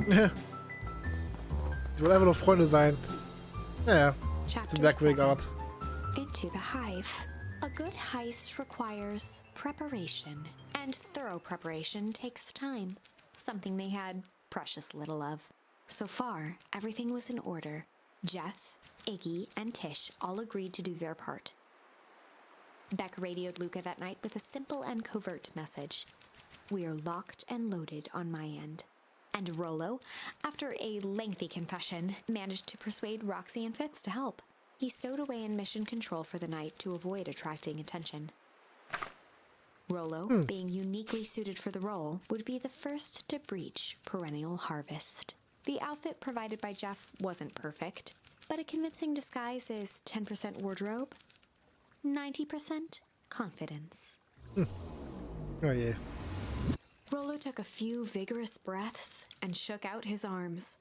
Die wollen einfach nur Freunde sein. Naja, Chapter zum merkwürdige 7. Art. Into the hive. A good heist requires preparation, and thorough preparation takes time, something they had precious little of. So far, everything was in order. Jeff, Iggy, and Tish all agreed to do their part. Beck radioed Luca that night with a simple and covert message. "We are locked and loaded on my end." And Rollo, after a lengthy confession, managed to persuade Roxy and Fitz to help. He stowed away in mission control for the night to avoid attracting attention. Rollo, being uniquely suited for the role, would be the first to breach perennial harvest. The outfit provided by Jeff wasn't perfect, but a convincing disguise is 10% wardrobe, 90% confidence. Oh yeah. Rollo took a few vigorous breaths and shook out his arms.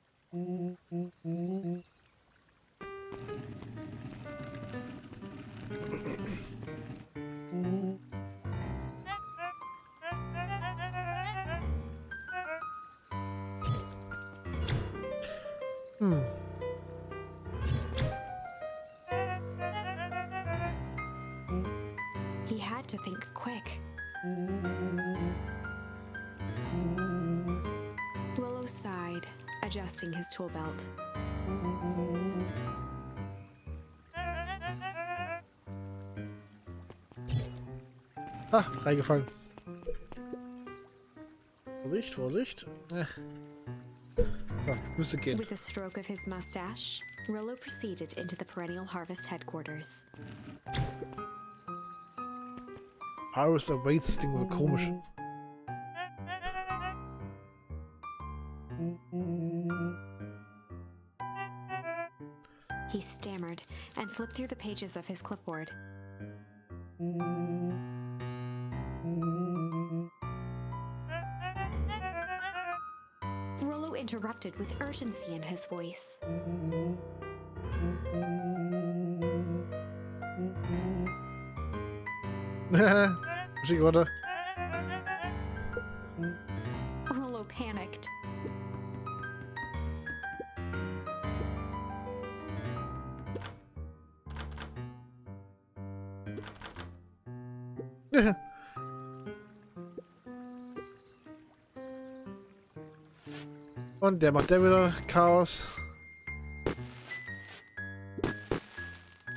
He had to think quick. Rollo sighed, adjusting his tool belt. Ah, reingefallen. Vorsicht, Vorsicht. So, müsste gehen. With a stroke of his mustache, Rollo proceeded into the Perennial Harvest headquarters. Harvest awaits, das klingt so komisch. He stammered and flipped through the pages of his clipboard. Rollo interrupted with urgency in his voice. Schick, oder? Rollo panicked. Und der macht ja wieder Chaos.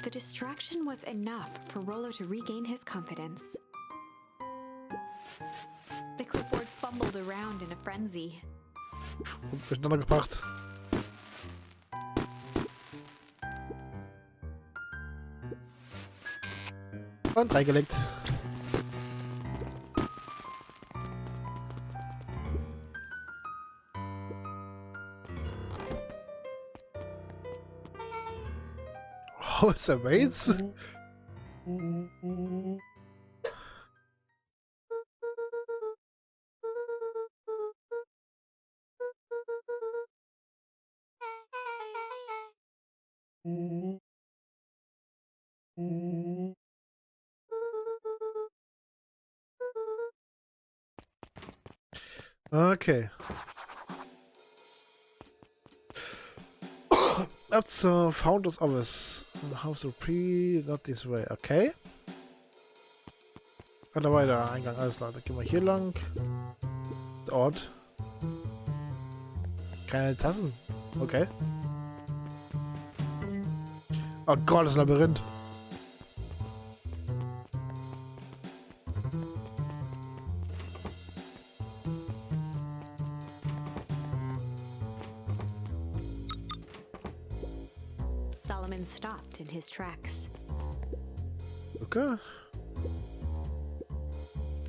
The distraction was enough for Rollo to regain his confidence. The clipboard fumbled around in a frenzy. Durcheinander gebracht. Und reingelegt. Oh, ist er Waits? Okay. Up zur Founders Office. House of Pre, not this way. Okay. Weiter, weiter. Eingang, alles klar. Dann gehen wir hier lang. Ort. Keine Tassen. Okay. Oh Gott, das Labyrinth. Solomon stopped in his tracks. Okay.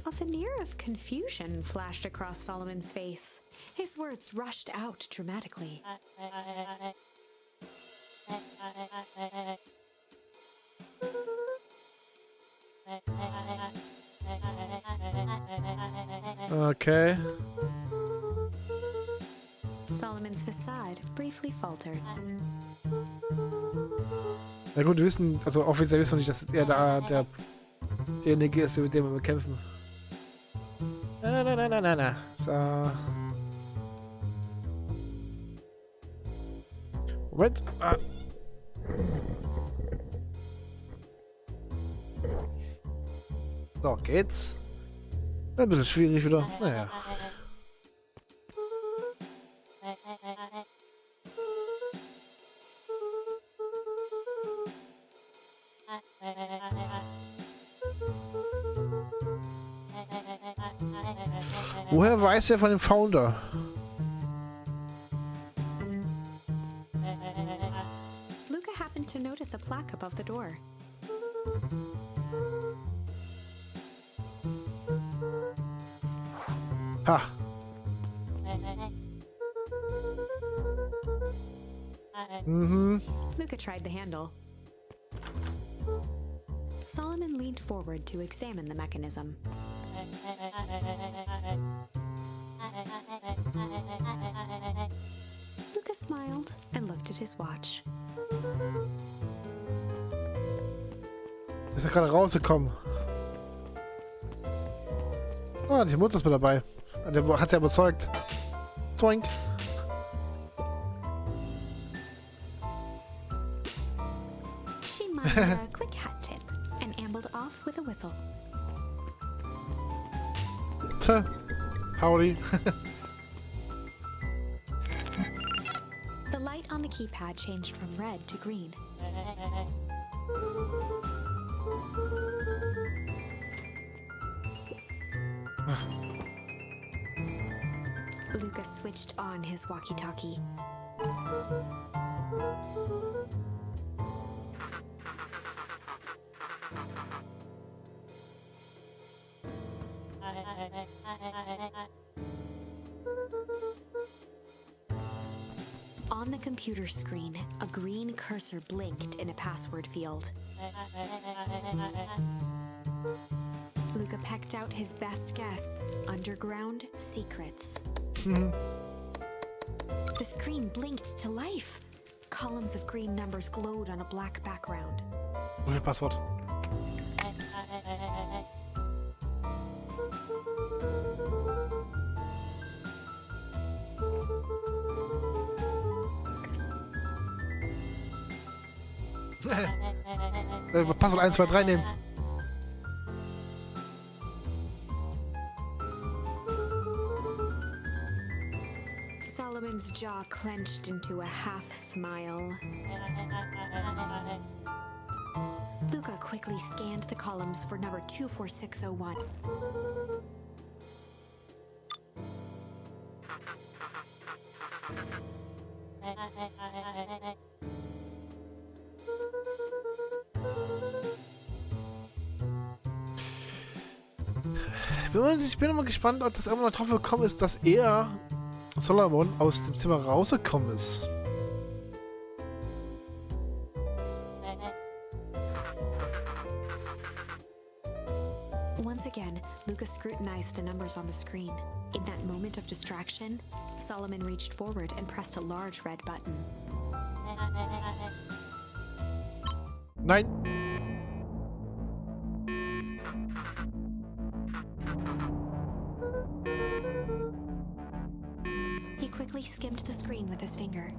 A veneer of confusion flashed across Solomon's face. His words rushed out dramatically. Okay. Solomon's facade briefly faltered. Na gut, wir wissen, also offiziell wissen wir nicht, dass er da derjenige ist, mit dem wir kämpfen. Na. So. Moment. Ah. So, geht's. Ein bisschen schwierig wieder. Naja. Woher weiß er von dem Founder? Luca happened to notice a plaque above the door. Ha. Mhm. Luca tried the handle. Solomon leaned forward to examine the mechanism. Luca smiled and looked at his watch. Ist er gerade rausgekommen? Ah, die Mutter ist mit dabei. Der hat sie ja überzeugt. Zoink. She mumbled a quick hat tip and ambled off with a whistle. Tja. Howdy. The light on the keypad changed from red to green. Luca switched on his walkie-talkie. On the computer screen, a green cursor blinked in a password field. Luca pecked out his best guess: underground secrets. The screen blinked to life. Columns of green numbers glowed on a black background. Wo ist das Passwort? Passwort 1, 2, 3 nehmen. Solomon's jaw clenched into a half smile. Luca quickly scanned the columns for number 24601. Ich bin immer gespannt, ob das irgendwann drauf gekommen ist, dass er, Solomon, aus dem Zimmer rausgekommen ist. Once again, Luca scrutinized the numbers on the screen. In that moment of distraction, Solomon reached forward and pressed a large red button. Nein. He quickly skimmed the screen with his finger.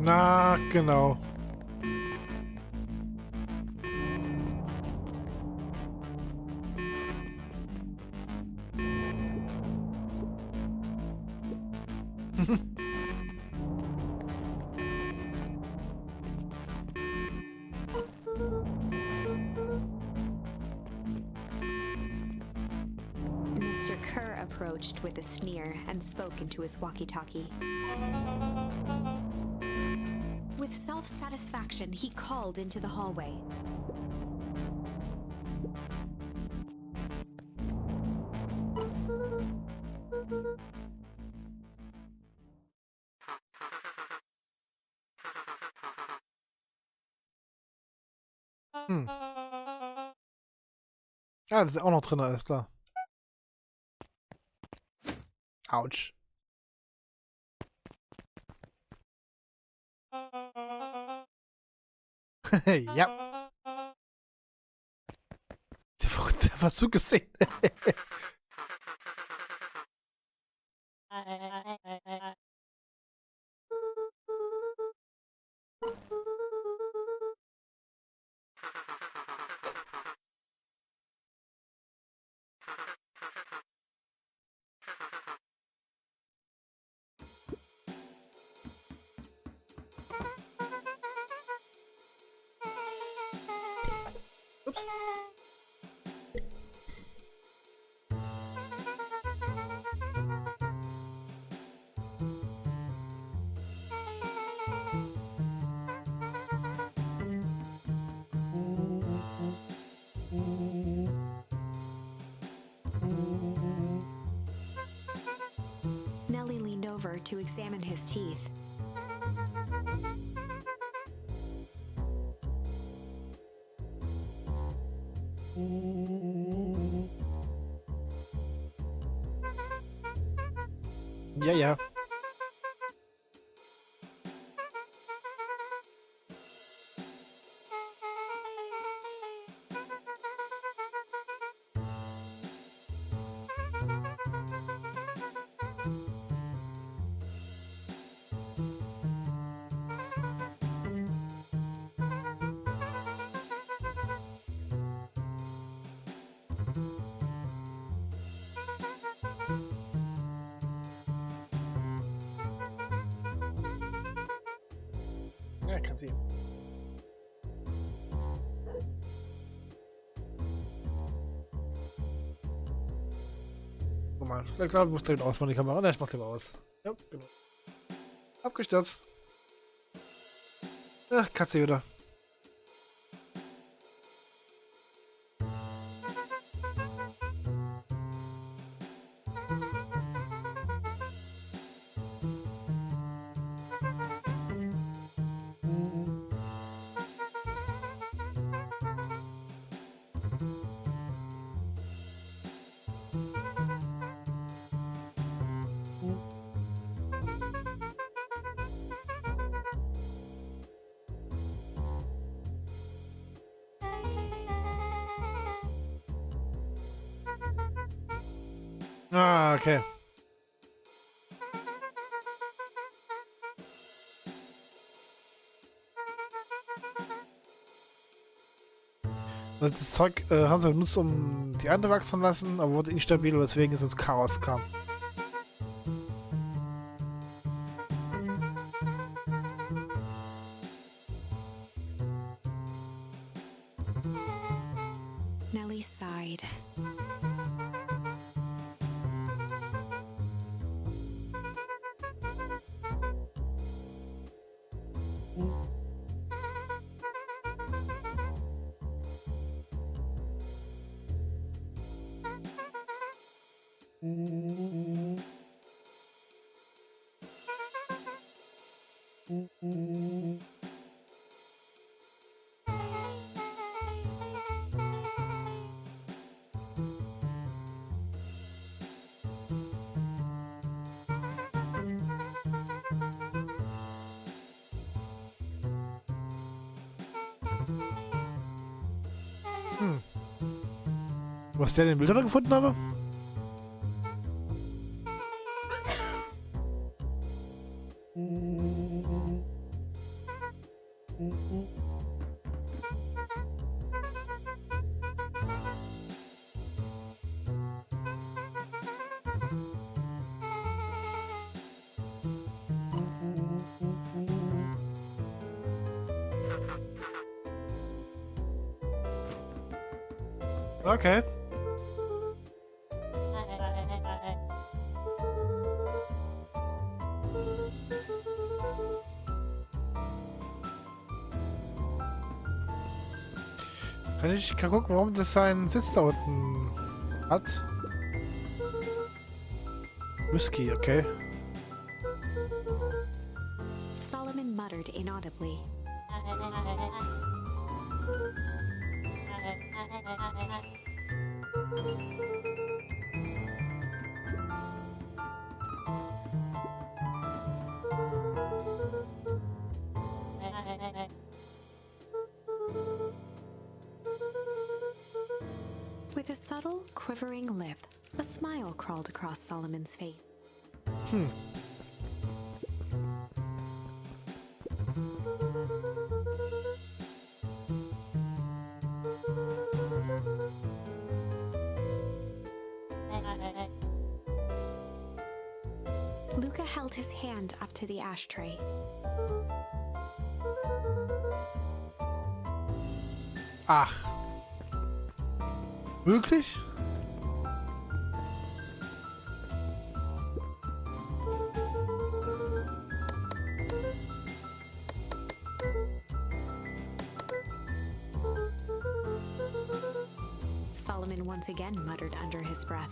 Na, genau. Mr. Kerr approached with a sneer and spoke into his walkie-talkie. With self-satisfaction, he called into the hallway. Hm. Ja, das ist auch noch drin, alles klar. Autsch. Ja. Der war zugesehen. Ups. Nellie leaned over to examine his teeth. Ja, ja. Ja, kann sie. Guck mal, ich glaube, ich muss direkt ausmachen, die Kamera. Ne, ich mach lieber aus. Ja, genau. Abgestürzt. Ach, Katze wieder. Ah, okay. Das Zeug haben sie benutzt, um die Ernte wachsen lassen, aber wurde instabil, weswegen es ins Chaos kam. Nellie sighed. Hm. Was der in den Bildern gefunden habe? Okay. Ich kann gucken, warum das seinen Sitz da unten hat. Whisky, okay. Solomon muttered inaudibly. With a subtle, quivering lip, a smile crawled across Solomon's face. Luca held his hand up to the ashtray. Ach. Wirklich? Solomon once again muttered under his breath.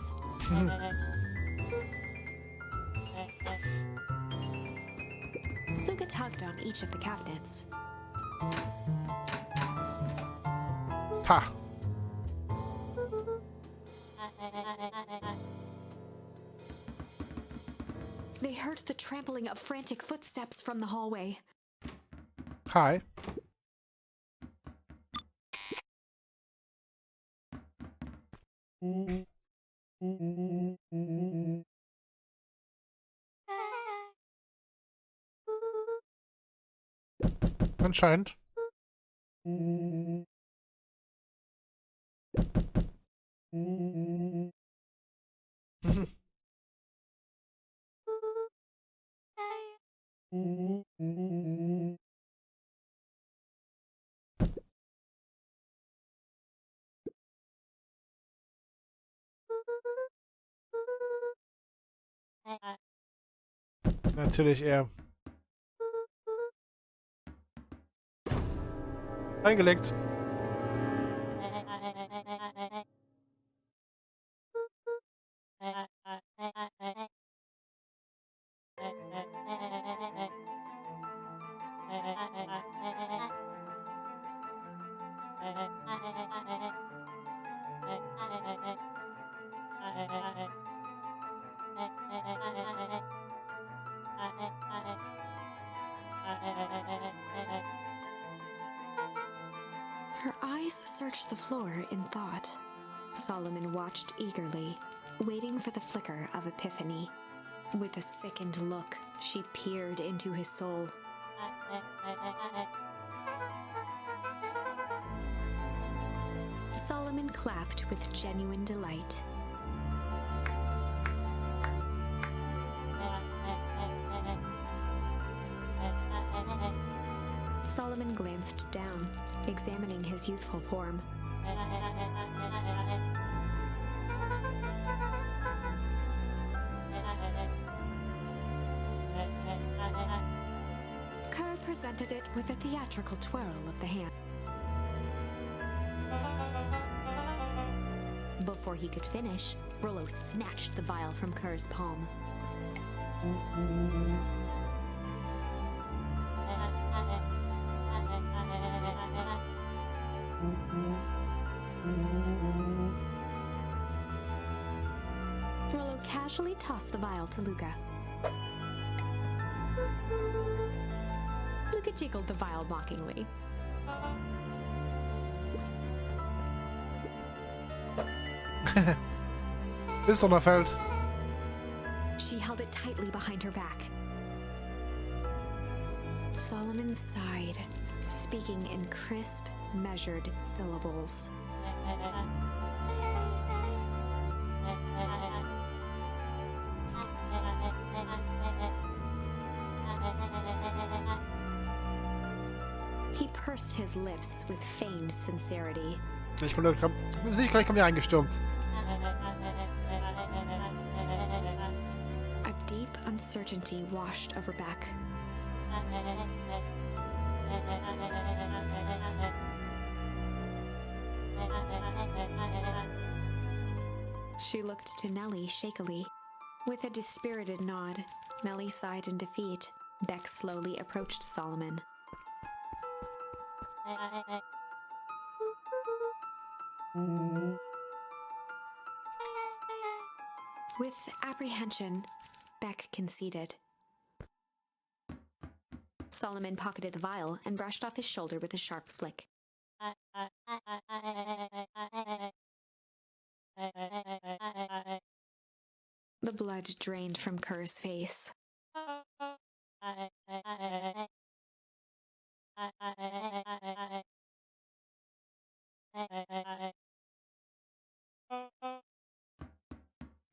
Luca tugged on each of the cabinets. Ha. They heard the trampling of frantic footsteps from the hallway. Hi. Anscheinend. Natürlich eher. Eingelegt. Her eyes searched the floor in thought. Solomon watched eagerly, waiting for the flicker of epiphany. With a sickened look, she peered into his soul. Solomon clapped with genuine delight. Solomon glanced down, examining his youthful form. Kerr presented it with a theatrical twirl of the hand. Before he could finish, Rollo snatched the vial from Kerr's palm. Rollo casually tossed the vial to Luca. Luca jiggled the vial mockingly. Ist Donnerfeld. She held it tightly behind her back. Solomon sighed, speaking in crisp, measured syllables. He pursed his lips with feigned sincerity. Ich bin sicher, gleich kommt hier eingestürmt. A deep uncertainty washed over Beck. She looked to Nellie shakily. With a dispirited nod, Nellie sighed in defeat. Beck slowly approached Solomon. With apprehension, Beck conceded. Solomon pocketed the vial and brushed off his shoulder with a sharp flick. The blood drained from Kerr's face.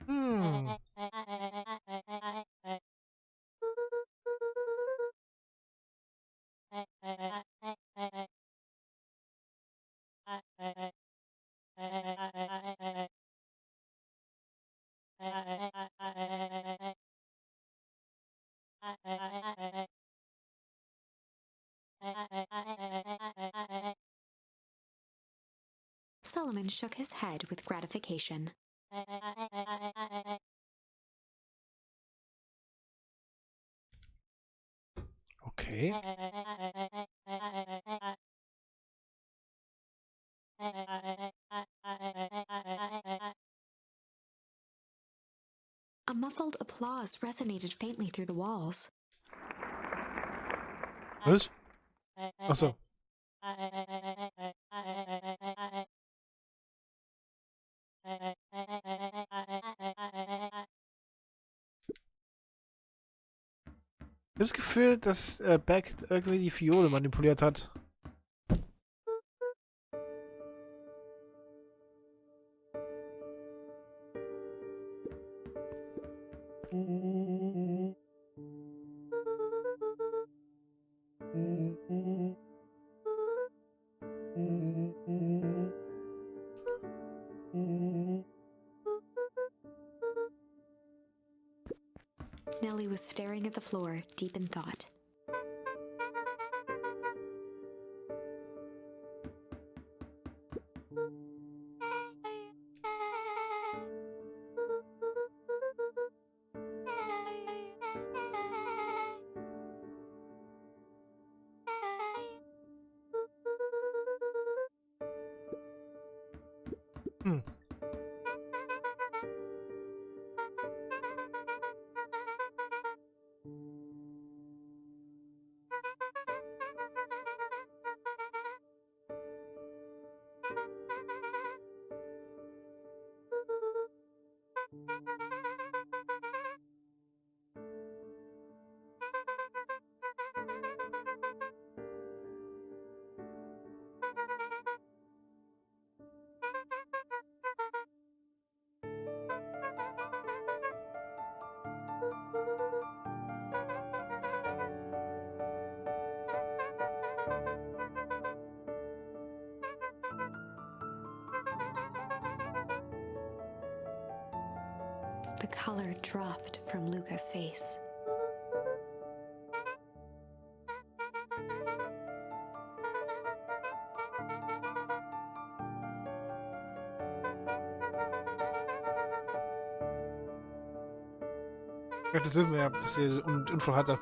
Hmm. Solomon shook his head with gratification. Okay. A muffled applause resonated faintly through the walls. Was? Ach so. Ich habe das Gefühl, dass Beck irgendwie die Fiole manipuliert hat. Nellie was staring at the floor, deep in thought. Hm. The color dropped from Luca's face. Ich möchte sehen, dass sie einen Unfall hatte.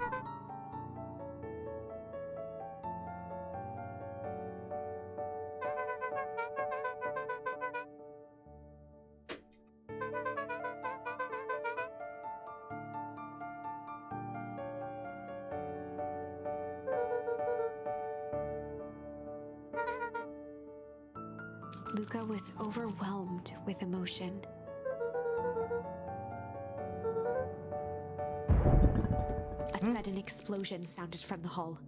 Luca was overwhelmed with emotion. A sudden explosion sounded from the hull.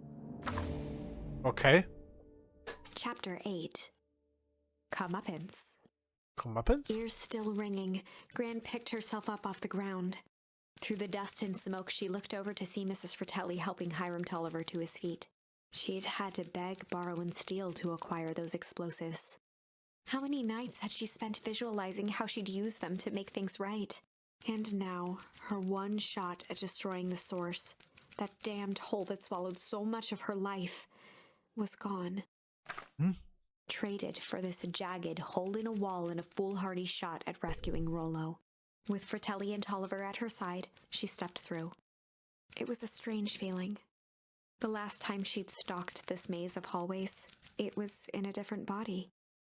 Okay. Chapter 8. Comeuppance. Comeuppance? Ears still ringing, Gran picked herself up off the ground. Through the dust and smoke, she looked over to see Mrs. Fratelli helping Hiram Tolliver to his feet. She'd had to beg, borrow, and steal to acquire those explosives. How many nights had she spent visualizing how she'd use them to make things right? And now, her one shot at destroying the source, that damned hole that swallowed so much of her life, was gone. Traded for this jagged hole in a wall and a foolhardy shot at rescuing Rollo. With Fratelli and Tolliver at her side, she stepped through. It was a strange feeling. The last time she'd stalked this maze of hallways, it was in a different body.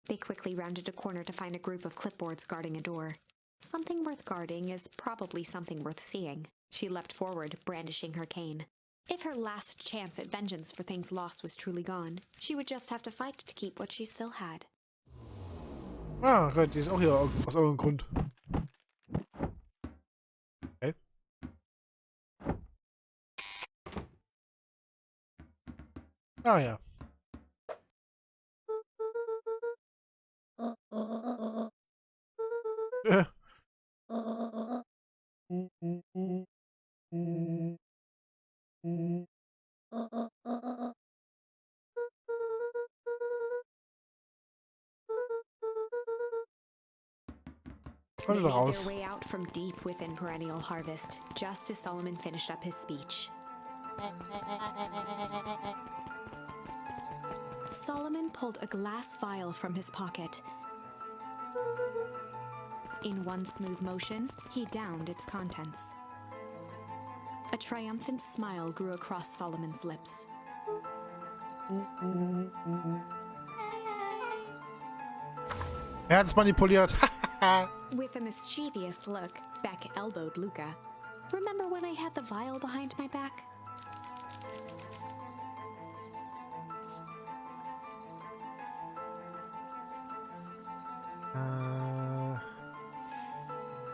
They quickly rounded a corner to find a group of clipboards guarding a door. Something worth guarding is probably something worth seeing. She leapt forward, brandishing her cane. If her last chance at vengeance for things lost was truly gone, she would just have to fight to keep what she still had. Ah, gut, die ist auch hier aus irgendeinem Grund. Okay. Ah ja. They made their way out from deep within perennial harvest, just as Solomon finished up his speech. Solomon pulled a glass vial from his pocket. In one smooth motion, he downed its contents. A triumphant smile grew across Solomon's lips. Er hat's manipuliert. With a mischievous look, Beck elbowed Luca. Remember when I had the vial behind my back?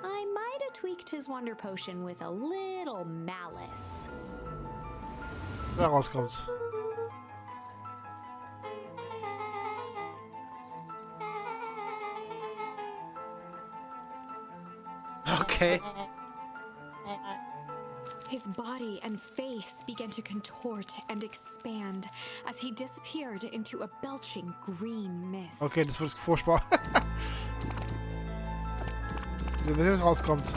I might have tweaked his wonder potion with a little malice. Wer rauskommt. Okay. His body and face began to contort and expand as he disappeared into a belching green mist. Okay, das wird furchtbar. Sehen wir, was rauskommt.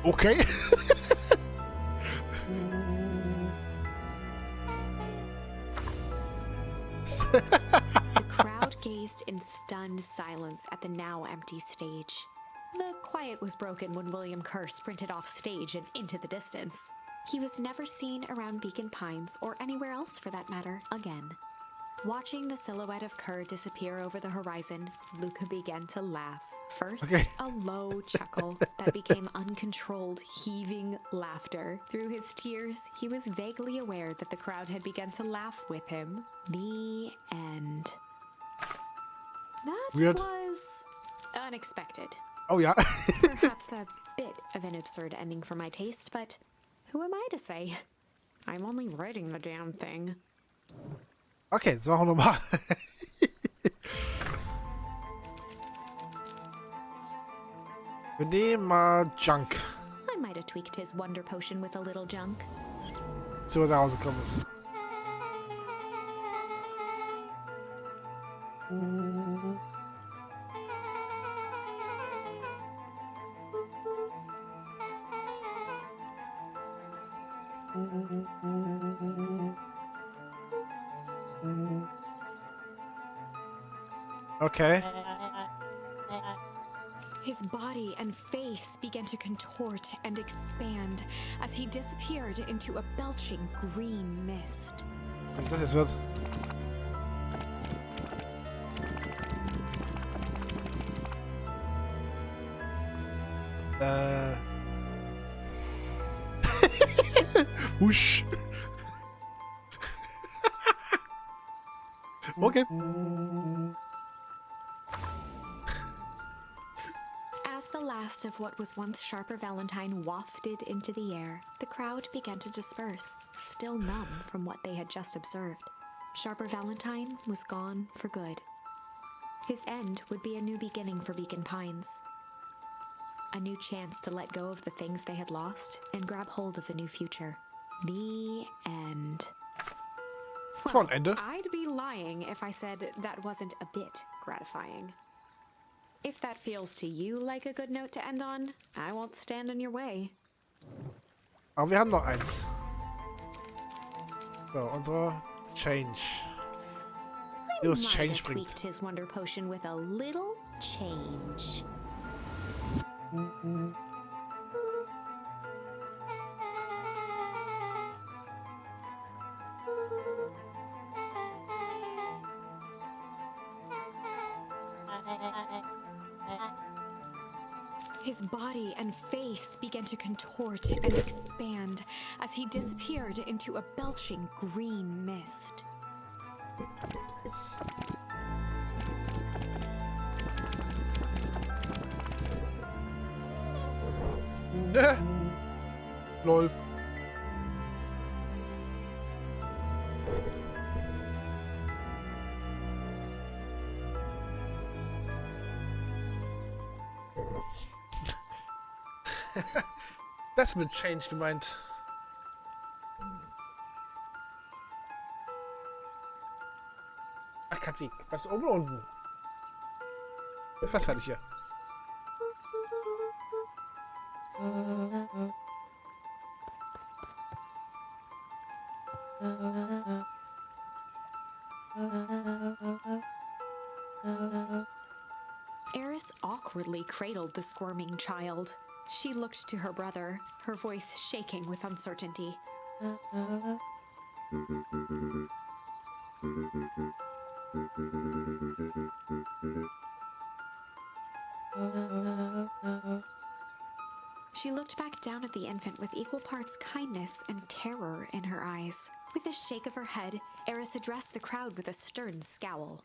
Okay. The crowd gazed in stunned silence at the now empty stage. The quiet was broken when William Kerr sprinted off stage and into the distance. He was never seen around Beacon Pines, or anywhere else for that matter, again. Watching the silhouette of Kerr disappear over the horizon, Luca began to laugh. First, a low chuckle that became uncontrolled, heaving laughter. Through his tears, he was vaguely aware that the crowd had begun to laugh with him. The end. That Weird. was unexpected. Oh ja. Perhaps a bit of an absurd ending for my taste, but who am I to say? I'm only writing the damn thing. Okay, das machen wir nochmal. Wir nehmen mal Junk. I might have tweaked his wonder potion with a little junk. So, was da rausgekommen ist. Okay. His body and face began to contort and expand as he disappeared into a belching green mist. Wenn das jetzt wird. Husch. Okay. As the last of what was once Sharper Valentine wafted into the air, the crowd began to disperse, still numb from what they had just observed. Sharper Valentine was gone for good. His end would be a new beginning for Beacon Pines. A new chance to let go of the things they had lost and grab hold of a new future. The end. Das war ein Ende. I'd be lying if I said that wasn't a bit gratifying. If that feels to you like a good note to end on, I won't stand in your way. Aber wir haben noch eins. So, unsere Change. Heroes Change bringt. Tweaked his wonder potion with a little change. His body and face began to contort and expand as he disappeared into a belching green mist. Ne? Lol. Das mit Change gemeint. Ach, Katzi, was oben oder unten? Ist fast fertig hier. Eris awkwardly cradled the squirming child. She looked to her brother, her voice shaking with uncertainty. She looked back down at the infant with equal parts kindness and terror in her eyes. With a shake of her head, Eris addressed the crowd with a stern scowl.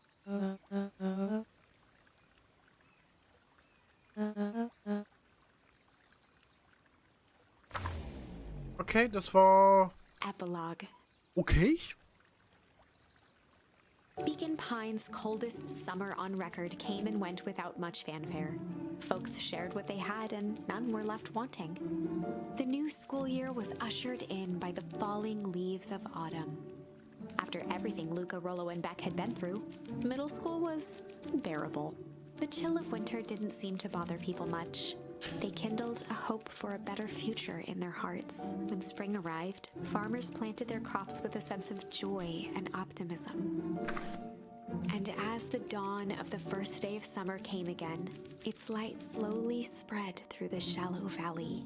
Okay, das war Epilogue. okay. Beacon Pine's coldest summer on record came and went without much fanfare. Folks shared what they had and none were left wanting. The new school year was ushered in by the falling leaves of autumn. After everything Luca, Rollo, and Beck had been through, middle school was bearable. The chill of winter didn't seem to bother people much. They kindled a hope for a better future in their hearts. When spring arrived, farmers planted their crops with a sense of joy and optimism. And as the dawn of the first day of summer came again, its light slowly spread through the shallow valley.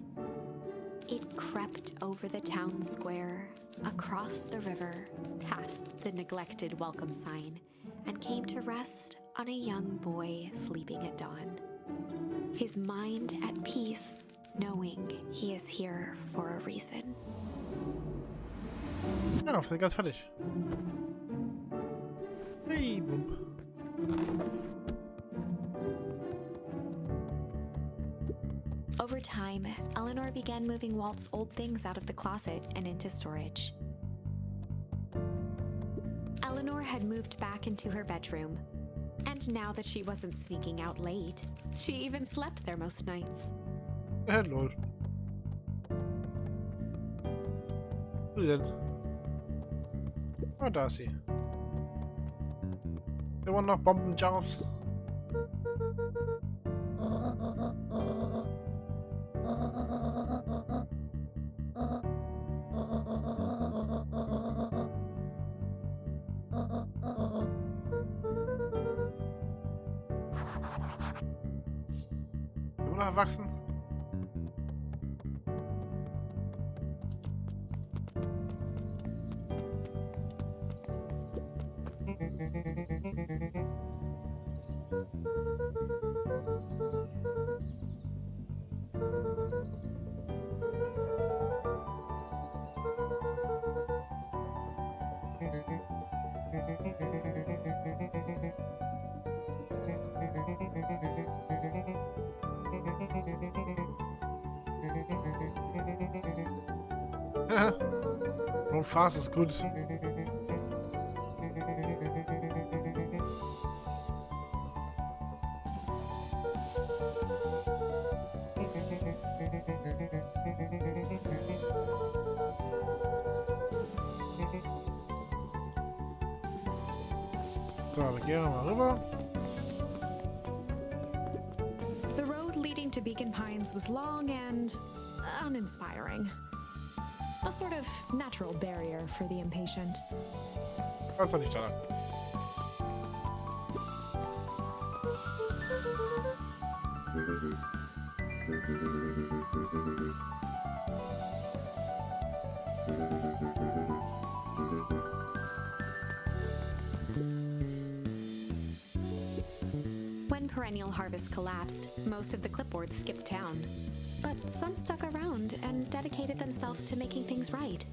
It crept over the town square, across the river, past the neglected welcome sign, and came to rest on a young boy sleeping at dawn. His mind at peace, knowing he is here for a reason. Ja, wir sind ganz fertig. Hey, boom. Over time, Eleanor began moving Walt's old things out of the closet and into storage. Eleanor had moved back into her bedroom, and now that she wasn't sneaking out late, she even slept there most nights. Lol. Wo ist sie denn? Oh, da ist sie. Immer noch Bombenjars. Immer noch erwachsen. Wolfis ist gut. So, wir gehen mal rüber. The road leading to Beacon Pines was long and uninspiring. A sort of natural barrier for the impatient. Das war nicht da. When perennial harvest collapsed, most of the clipboards skipped town. But some stuck around and dedicated themselves to making things right.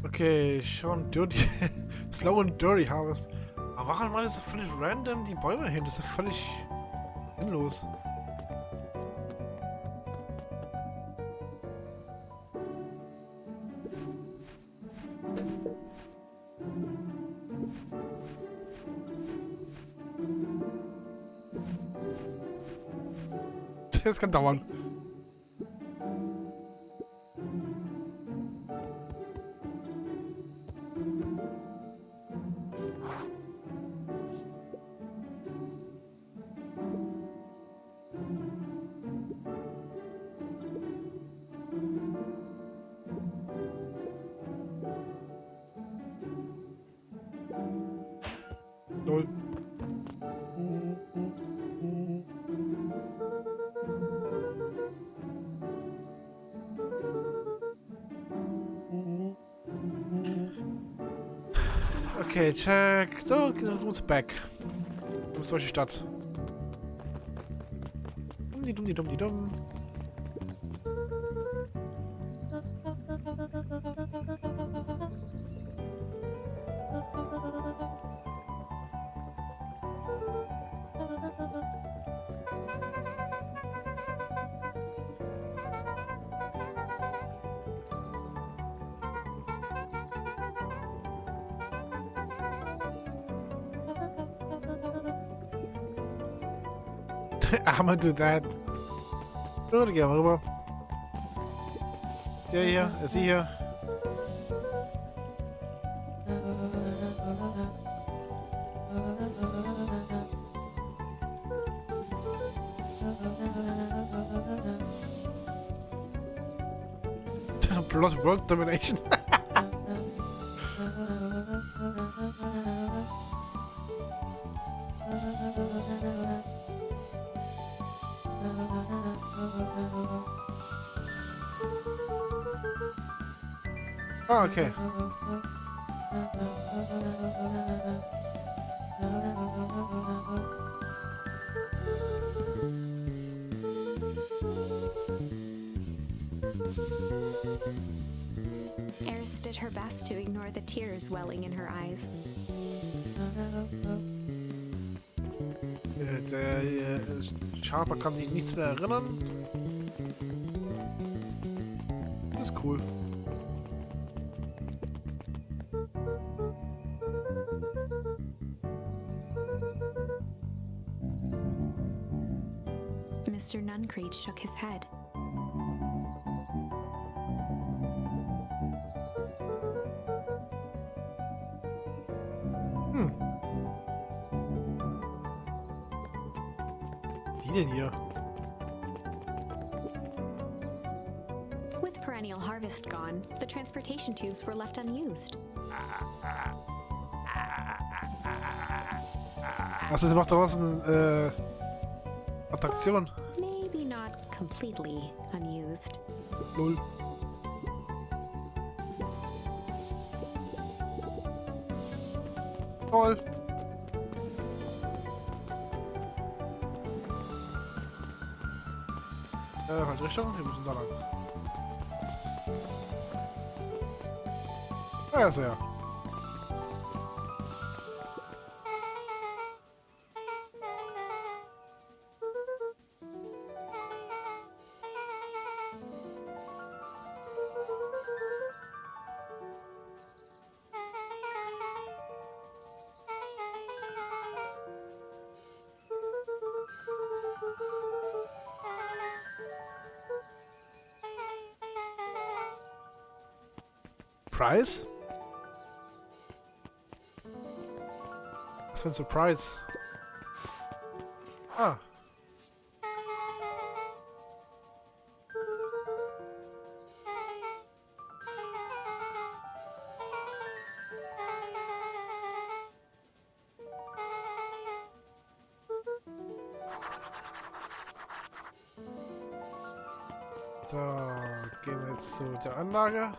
Okay, schon dirty. Slow and dirty harvest. Aber warum mal so völlig random die Bäume hin? Das ist ja völlig sinnlos. Das kann dauern. Null. Okay, check. So, los, back. Wo ist solche Stadt? Dumm. I'ma do that. So, dann gehen wir rüber. Der hier, sie hier. Plus World Domination. Ah, okay. Eris did her best to ignore the tears welling in her eyes. Der Schaper kann sich nichts mehr erinnern. Das ist cool. Mr. Nuncreed shook his head. Die denn hier? With perennial harvest gone, the transportation tubes were left unused. Achso, sie macht daraus eine Attraktion. Maybe not completely unused. Null. Toll. Halt Richtung, wir müssen da lang. Ja, sehr. Surprise? Was für ein Surprise? Ah. So, gehen wir jetzt zu der Anlage.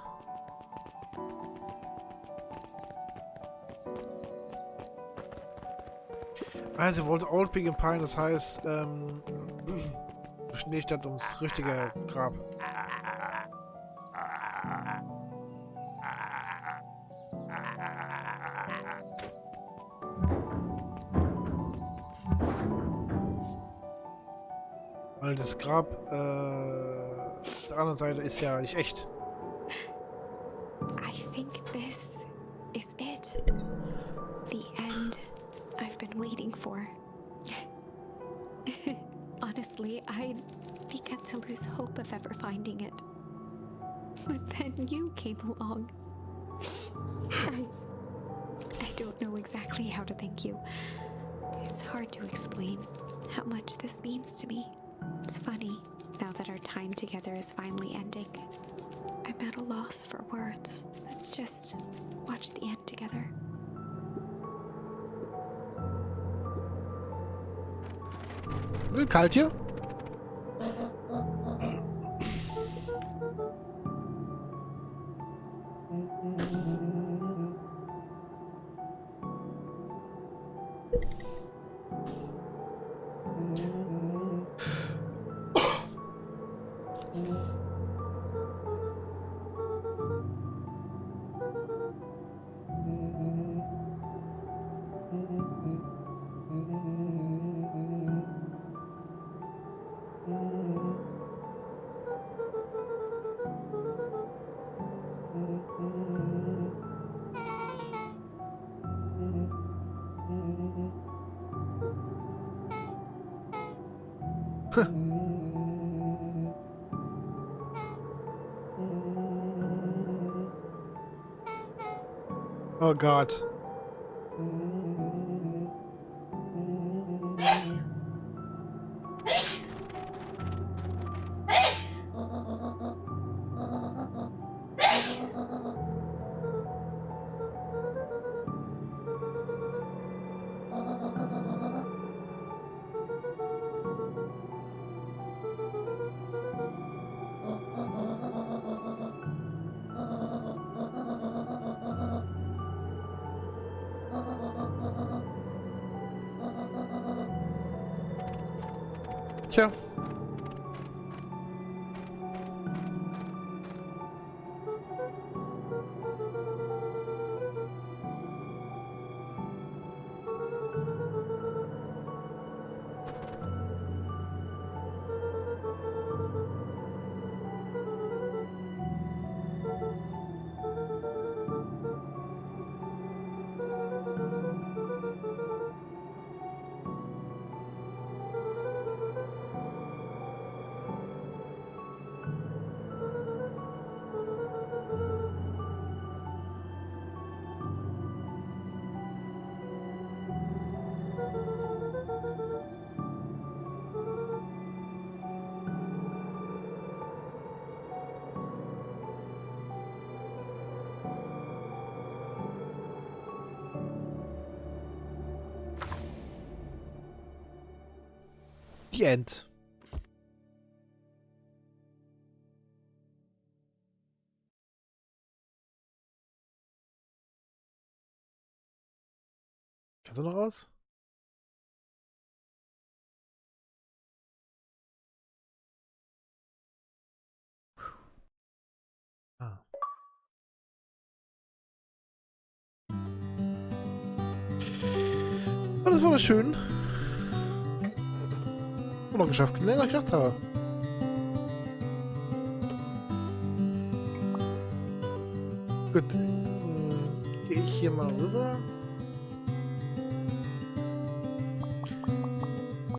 Also, wollte Old Pig in Pine, das heißt, Schneestadt ums richtige Grab. Weil das Grab, auf der anderen Seite ist ja nicht echt. I think this is it. The end I've been waiting for. Honestly, I'd begun to lose hope of ever finding it. But then you came along. I don't know exactly how to thank you. It's hard to explain how much this means to me. It's funny, now that our time together is finally ending. I'm at a loss for words. Let's just watch the end together. Kalt hier? Oh Gott. Tja. Die End. Kannst du noch raus? Ah. Oh, das war doch schön. Noch geschafft. Länger als ich gedacht habe. Gut. Gehe ich hier mal rüber.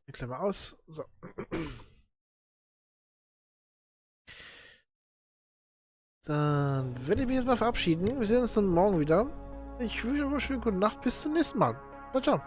Ich klemme aus. So. Dann werde ich mich jetzt mal verabschieden. Wir sehen uns dann morgen wieder. Ich wünsche euch eine schöne gute Nacht. Bis zum nächsten Mal. Ciao, ciao.